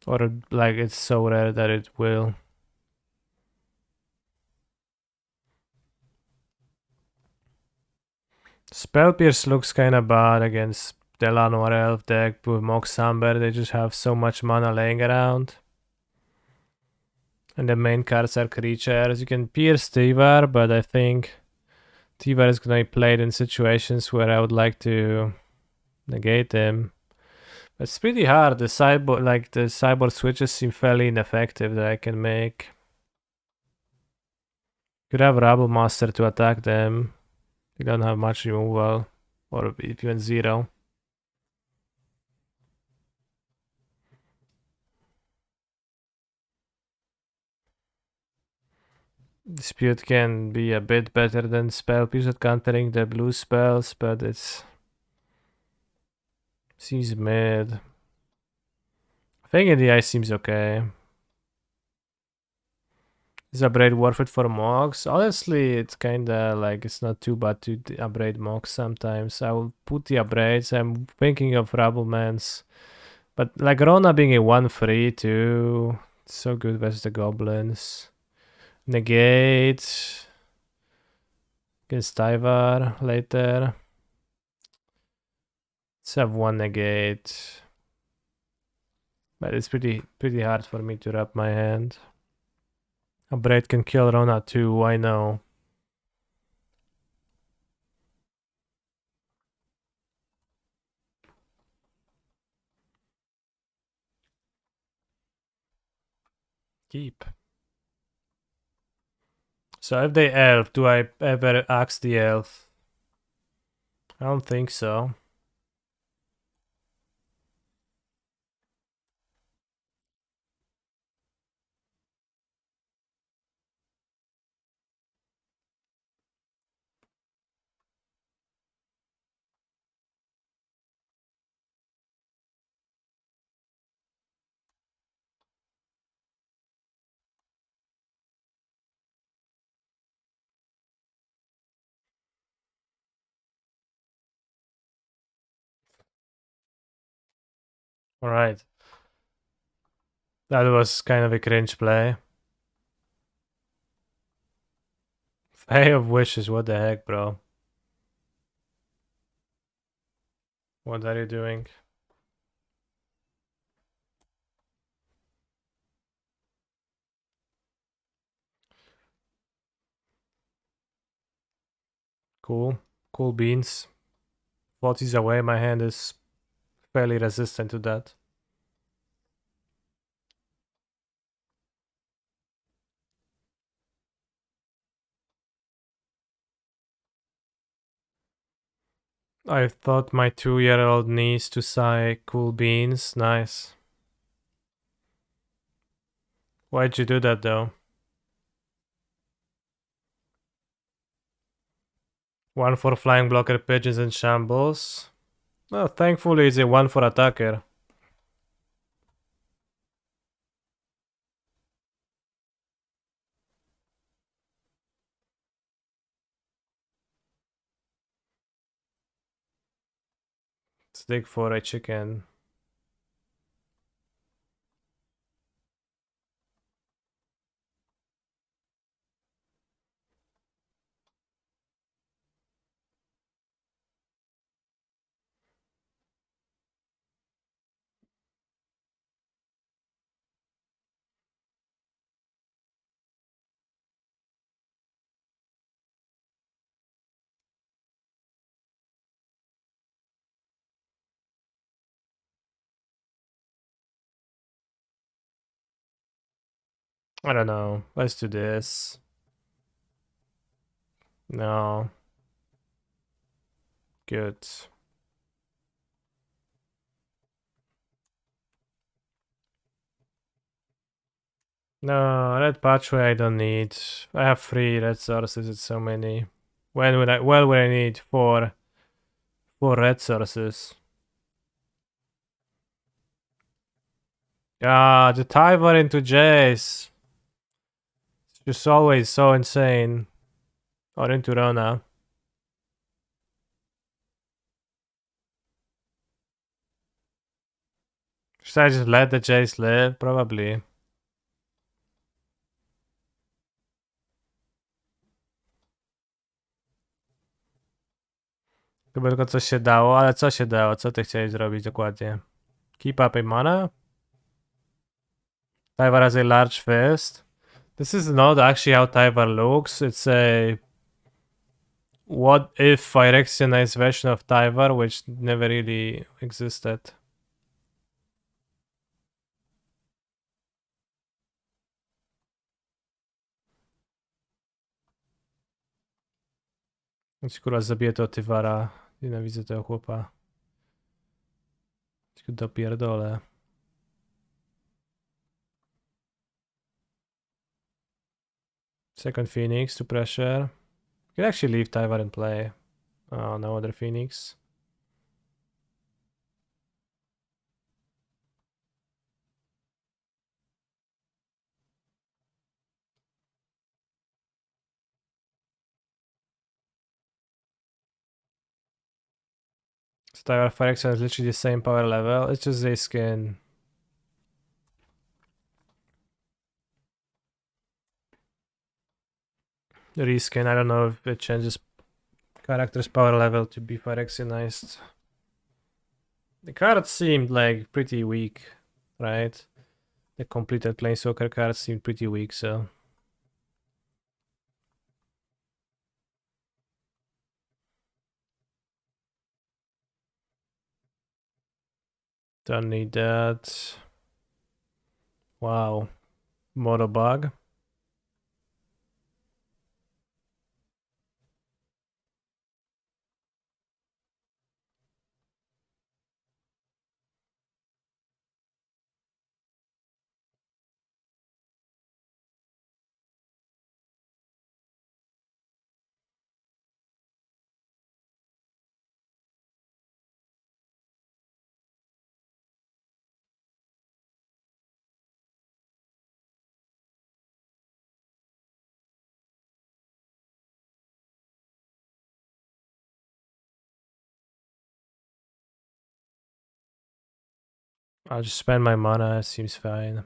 A: Or like it's so rare that it will. Spell Pierce looks kinda bad against the Lanoir Elf deck with Mox Amber. They just have so much mana laying around. And the main cards are creatures. You can Pierce Tivar, but I think Tivar is gonna be played in situations where I would like to negate him. It's pretty hard. The cyborg switches seem fairly ineffective that I can make. Could have Rabble Master to attack them. You don't have much removal, or even zero. Dispute can be a bit better than spell piece at countering the blue spells, but it's seems mid. Fang in the Eye seems okay. Is upgrade worth it for Mogs? Honestly, it's kinda like it's not too bad to upgrade Mogs sometimes. I will put the upgrades. I'm thinking of Rabblemans. But like Rona being a 1-3 too. It's so good versus the goblins. Negate. Against Tyvar later. Let's have one negate. But it's pretty hard for me to wrap my hand. A braid can kill Rona too, I know. Keep. So if they elf, do I ever axe the elf? I don't think so. Alright. That was kind of a cringe play. Fay of Wishes, what the heck, bro? What are you doing? Cool. Cool beans. 40's away, my hand is fairly resistant to that. I thought my 2-year-old niece to sigh cool beans. Nice. Why'd you do that though? One for flying blocker pigeons and shambles. Oh, thankfully it's a one for attacker. Let's dig for a chicken. I don't know. Let's do this. No. Good. No, red patchway I don't need. I have 3 red sources, it's so many. When would I need 4 red sources? Ah, the Tyvar into Jace. It's just always so insane. Or into Rona. Should I just let the Jace live? Probably. Chyba tylko coś się dało, ale co się dało? Co ty chciałeś zrobić dokładnie? Keep up a mana? Tyvar has a large fist. This is not actually how Tyvar looks. It's a what if Phyrexianized version of Tyvar, which never really existed. Więc kurwa zabije to Tywara. Nienawidzę tego chłopa. Tylko dopierdolę. Second Phoenix to pressure. You can actually leave Tyvar and play. Oh, no other Phoenix. So Tyvar Phyrexian is literally the same power level. It's just they skin. Reskin, I don't know if it changes character's power level to be Phyrexianized. The card seemed like pretty weak, right? The completed Planeswalker card seemed pretty weak, so. Don't need that. Wow. Moto bug. I'll just spend my mana, seems fine.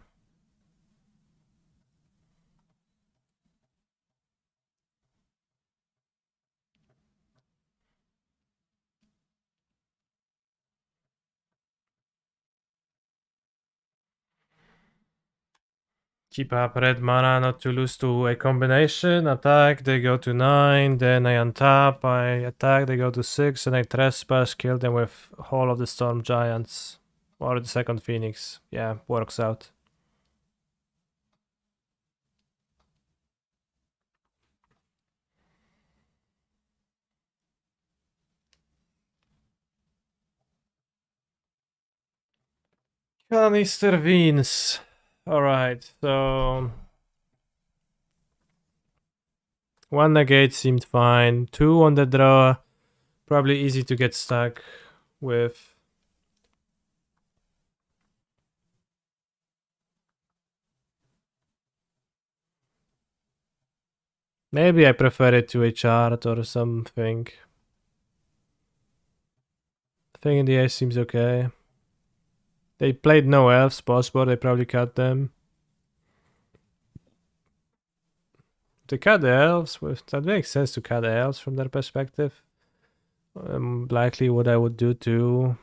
A: Keep up red mana not to lose to a combination. Attack, they go to 9, then I untap, I attack, they go to 6, and I trespass, kill them with Hall of the Storm Giants. Or the second Phoenix. Yeah, works out. Canister Vince. Alright, so... One negate seemed fine. 2 on the draw. Probably easy to get stuck with. Maybe I prefer it to a chart or something. Thing in the ace seems okay. They played no elves possible, they probably cut them. They cut the elves, that makes sense to cut the elves from their perspective. Likely what I would do too.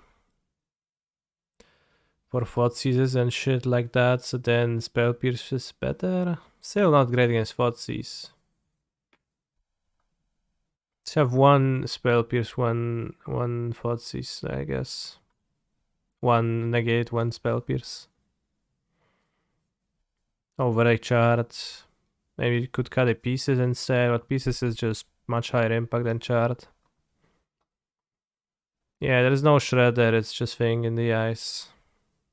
A: For Thoughtseize and shit like that, so then Spell Pierce is better. Still not great against Thoughtseize. Let's have one Spell Pierce, one Thoughtseize, I guess. One negate, one Spell Pierce. Over a chart. Maybe you could cut a pieces instead, but pieces is just much higher impact than chart. Yeah, there's no shredder, it's just Thing in the Ice.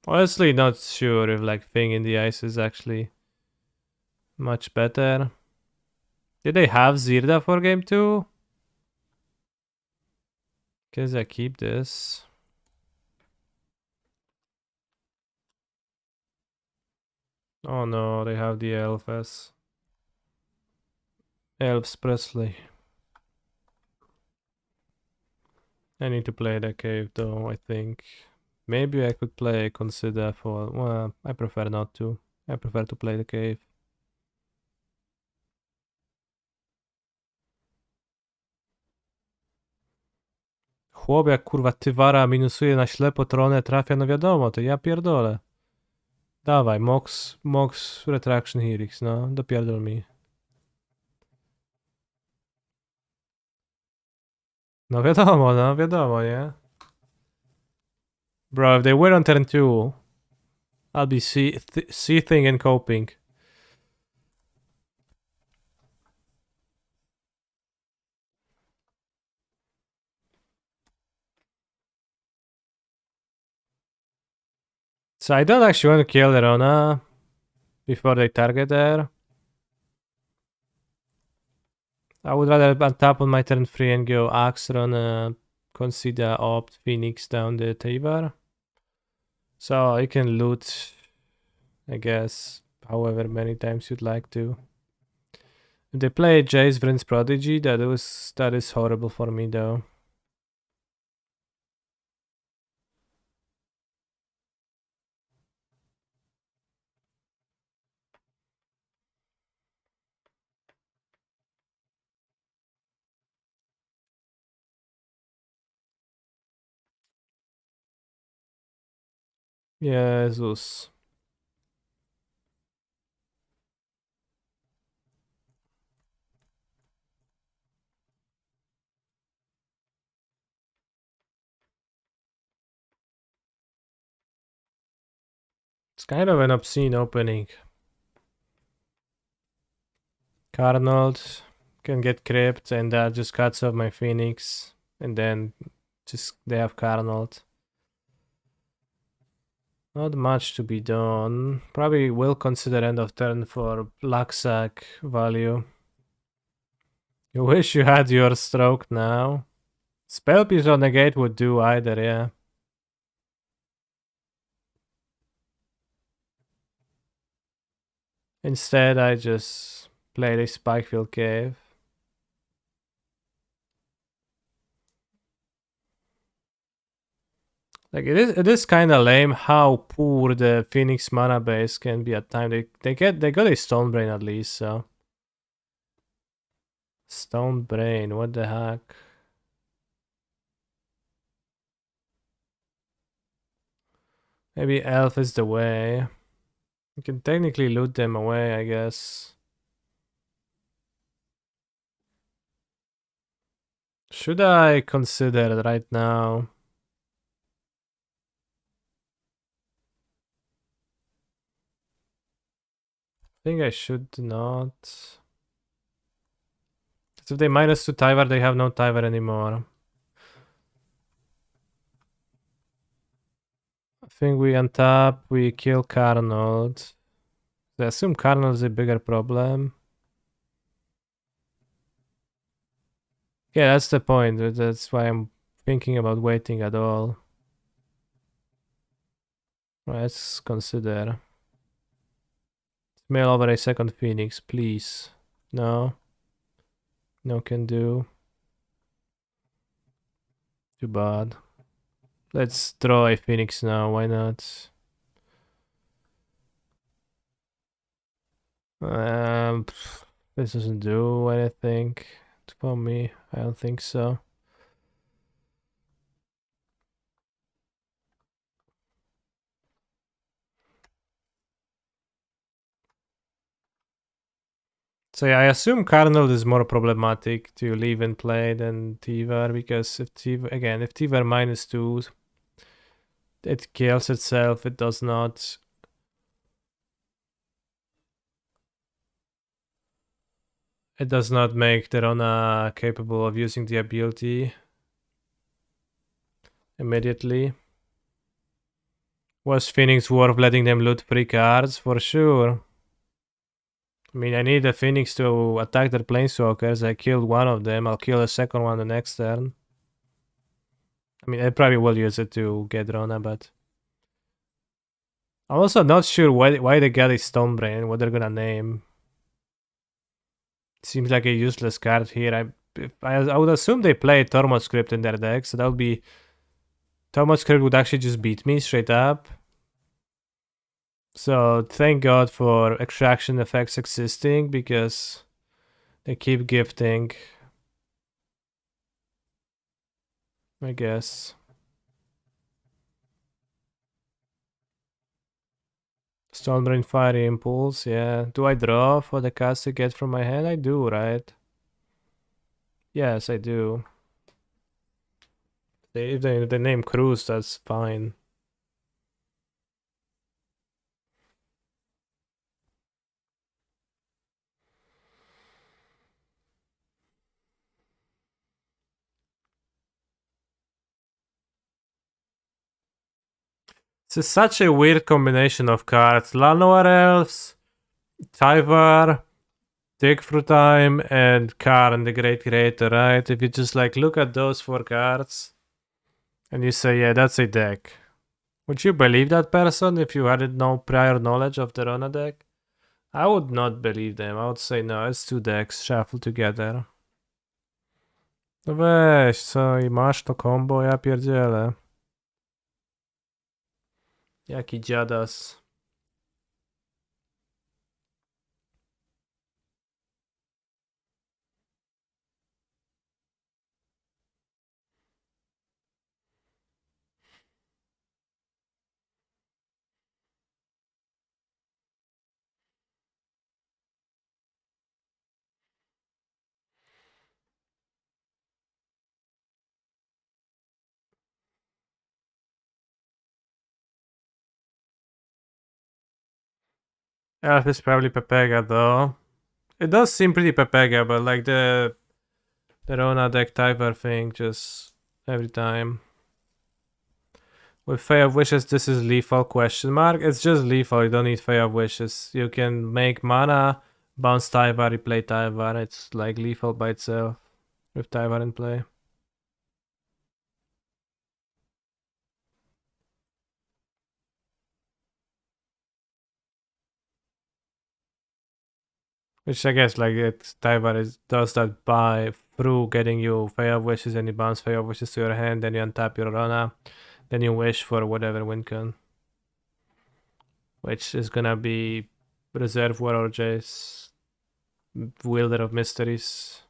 A: Honestly, not sure if like Thing in the Ice is actually much better. Did they have Zirda for game 2? Guess I keep this. Oh no, they have the Elves. Elves Presley. I need to play the cave though, I think. Maybe I could play Consider for... Well, I prefer not to. I prefer to play the cave. Chłop jak kurwa Tywara minusuje na ślepo, tronę trafia, no wiadomo, to ja pierdolę. Dawaj, Mox Retraction Helix, no, dopierdol mi. No wiadomo, nie? Bro, if they were on turn 2, I'll be seething and coping. So I don't actually want to kill the Rona before they target there. I would rather untap on my turn 3 and go Axe, Rona, consider Opt, Phoenix down the Tavar. So you can loot, I guess, however many times you'd like to. If they play Jace, Vryn's Prodigy, that is horrible for me though. Jesus. It's kind of an obscene opening. Carnold can get crypt and that just cuts off my Phoenix. And then just they have Carnold. Not much to be done. Probably will consider end of turn for Luxac value. You wish you had your stroke now. Spell Pierce on the gate would do either, yeah. Instead, I just played a Spikefield Cave. Like it is kind of lame how poor the Phoenix mana base can be at time. They got a Stone Brain at least, so Stone Brain, what the heck? Maybe Elf is the way. You can technically loot them away, I guess. Should I consider it right now? I think I should not. So if they -2 Tyvar, they have no Tyvar anymore. I think we untap, we kill Carnold. I assume Carnold is a bigger problem. Yeah, that's the point. That's why I'm thinking about waiting at all. Let's consider. Mail over a second Phoenix, please. No. No can do. Too bad. Let's draw a Phoenix now, why not? This doesn't do anything for me. I don't think so. So yeah, I assume Carnold is more problematic to leave and play than Tivar, because if Tivar -2, it kills itself. It does not. It does not make the Rona capable of using the ability immediately. Was Phoenix worth letting them loot 3 cards? For sure. I mean, I need a Phoenix to attack their Planeswalkers. I killed one of them. I'll kill a second one the next turn. I mean, I probably will use it to get Rona, but I'm also not sure why they got a Stonebrain, what they're gonna name. Seems like a useless card here. I would assume they play Tormod Script in their deck, so that would be... Tormod Script would actually just beat me straight up. So thank God for extraction effects existing, because they keep gifting, I guess. Stonebrain Fiery Impulse, yeah. Do I draw for the cards to get from my hand? I do, right? Yes, I do. If they name Cruz, that's fine. This is such a weird combination of cards. Llanowar Elves, Tyvar, Dig Through Time, and Karn, the Great Creator, right? If you just like look at those 4 cards and you say, yeah, that's a deck. Would you believe that person if you had no prior knowledge of the Rona deck? I would not believe them. I would say no, it's 2 decks shuffled together. No weź, co, i masz to combo? Ja pierdzielę. Jaki dziadas. Elf is probably Pepega though. It does seem pretty Pepega, but like the Rona deck Typer thing just every time. With Fey of Wishes, this is lethal question mark. It's just lethal, you don't need Fey of Wishes. You can make mana, bounce Tyvar, replay Tyvar. It's like lethal by itself with Tyvar in play. Which I guess like Tyvar does that by through getting you Fey of Wishes and you bounce Fey of Wishes to your hand, then you untap your Rona, then you wish for whatever win con. Which is gonna be Reserve Warrior Jace, Wielder of Mysteries.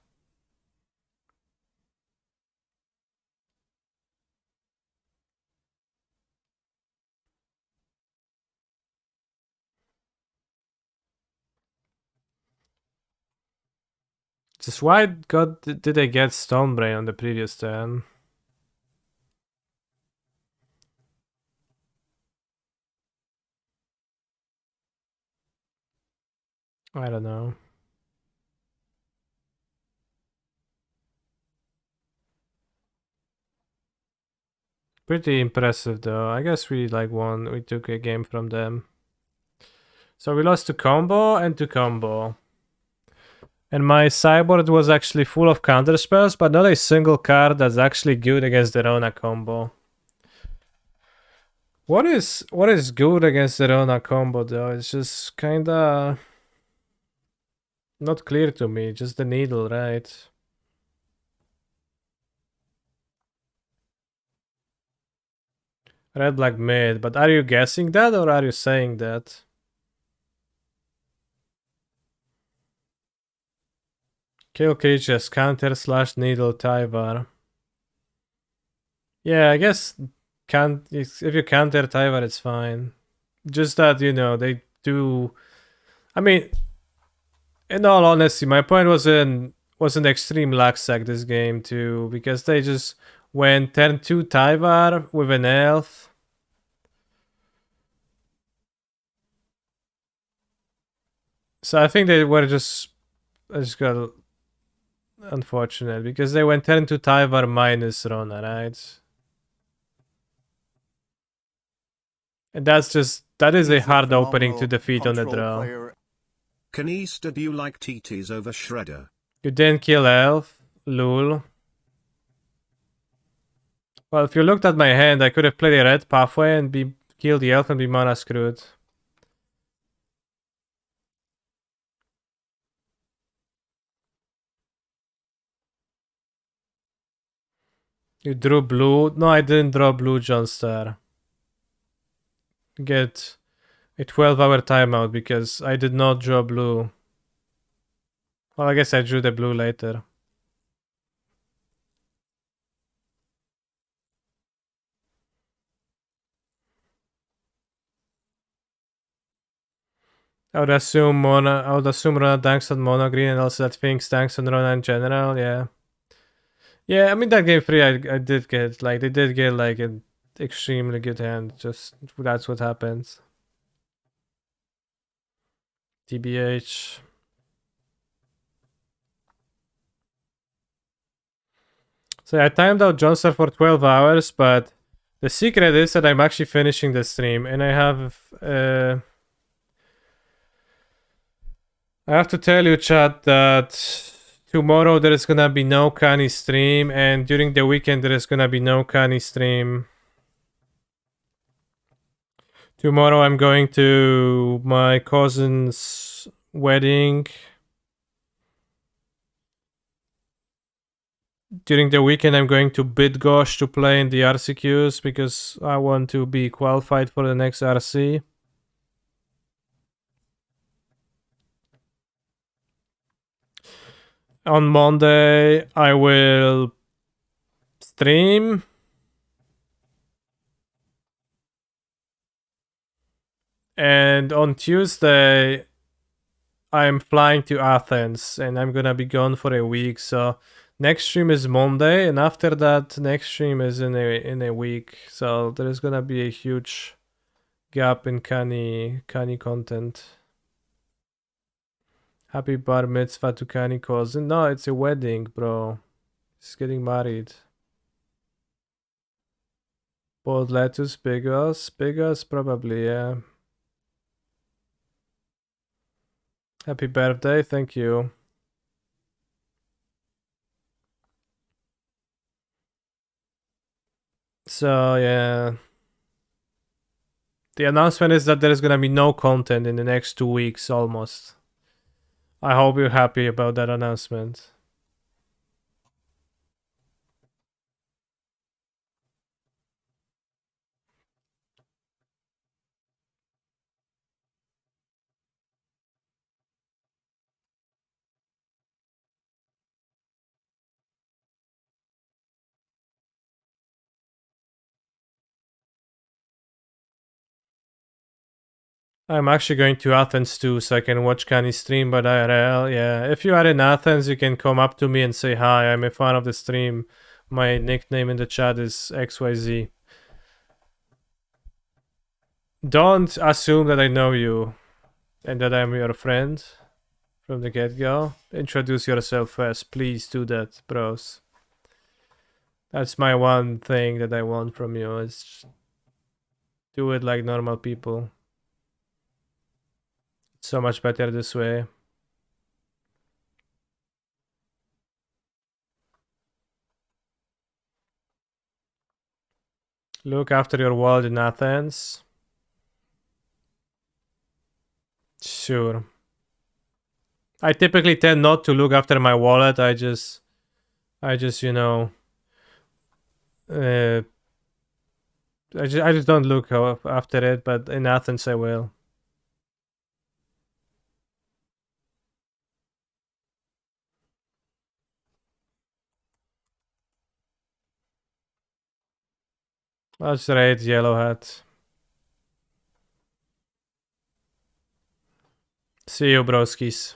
A: Just why God did they get Stonebrain on the previous turn? I don't know. Pretty impressive though. I guess we like won. We took a game from them. So we lost to combo and to combo. And my sideboard was actually full of counter spells, but not a single card that's actually good against the Rona combo. What is good against the Rona combo though? It's just kinda not clear to me. Just the needle, right? Red black mid, but are you guessing that or are you saying that? Kill creatures, counter / needle Tyvar. Yeah, I guess if you counter Tyvar, it's fine. Just that, you know, they do. I mean, in all honesty, my point was an extreme luck sack this game too, because they just went turn 2 Tyvar with an elf. So I think they were just. I just got unfortunate because they went turn 2 Tyvar minus Rona, right? And that is a hard opening to defeat on the draw.
C: Kanista, do you like TTs over Shredder?
A: You didn't kill elf, lul. Well, if you looked at my hand, I could have played a red pathway and killed the elf and be mana screwed. You drew blue? No, I didn't draw blue, Johnstar. Get a 12-hour timeout because I did not draw blue. Well, I guess I drew the blue later. I would assume Rona tanks on mono green and also that Sphinx tanks on Rona in general, yeah. Yeah, I mean that game 3 I did get, like, they did get like an extremely good hand, just that's what happens. TBH. So I timed out Johnson for 12 hours, but The secret is that I'm actually finishing the stream, and I have to tell you, chat, that tomorrow there is gonna be no Kani stream, and during the weekend there is gonna be no Kani stream. Tomorrow I'm going to my cousin's wedding. During the weekend I'm going to Bydgoszcz to play in the RCQs because I want to be qualified for the next RC. On Monday I will stream. And on Tuesday I'm flying to Athens and I'm gonna be gone for a week. So next stream is Monday, and after that next stream is in a week. So there is gonna be a huge gap in Kani content. Happy bar mitzvah to Kani cousin. No, it's a wedding, bro. He's getting married. Boiled lettuce, Bigos, probably, yeah. Happy birthday, thank you. So yeah, the announcement is that there is gonna be no content in the next 2 weeks almost. I hope you're happy about that announcement. I'm actually going to Athens too, so I can watch Kani stream, but IRL, yeah. If you are in Athens, you can come up to me and say hi. I'm a fan of the stream. My nickname in the chat is XYZ. Don't assume that I know you and that I'm your friend from the get-go. Introduce yourself first. Please do that, bros. That's my one thing that I want from you, is do it like normal people. It's so much better this way. Look after your wallet in Athens. Sure. I typically tend not to look after my wallet. I just you know, I just don't look after it. But in Athens, I will. That's right, Yellow Hat. See you, broskies.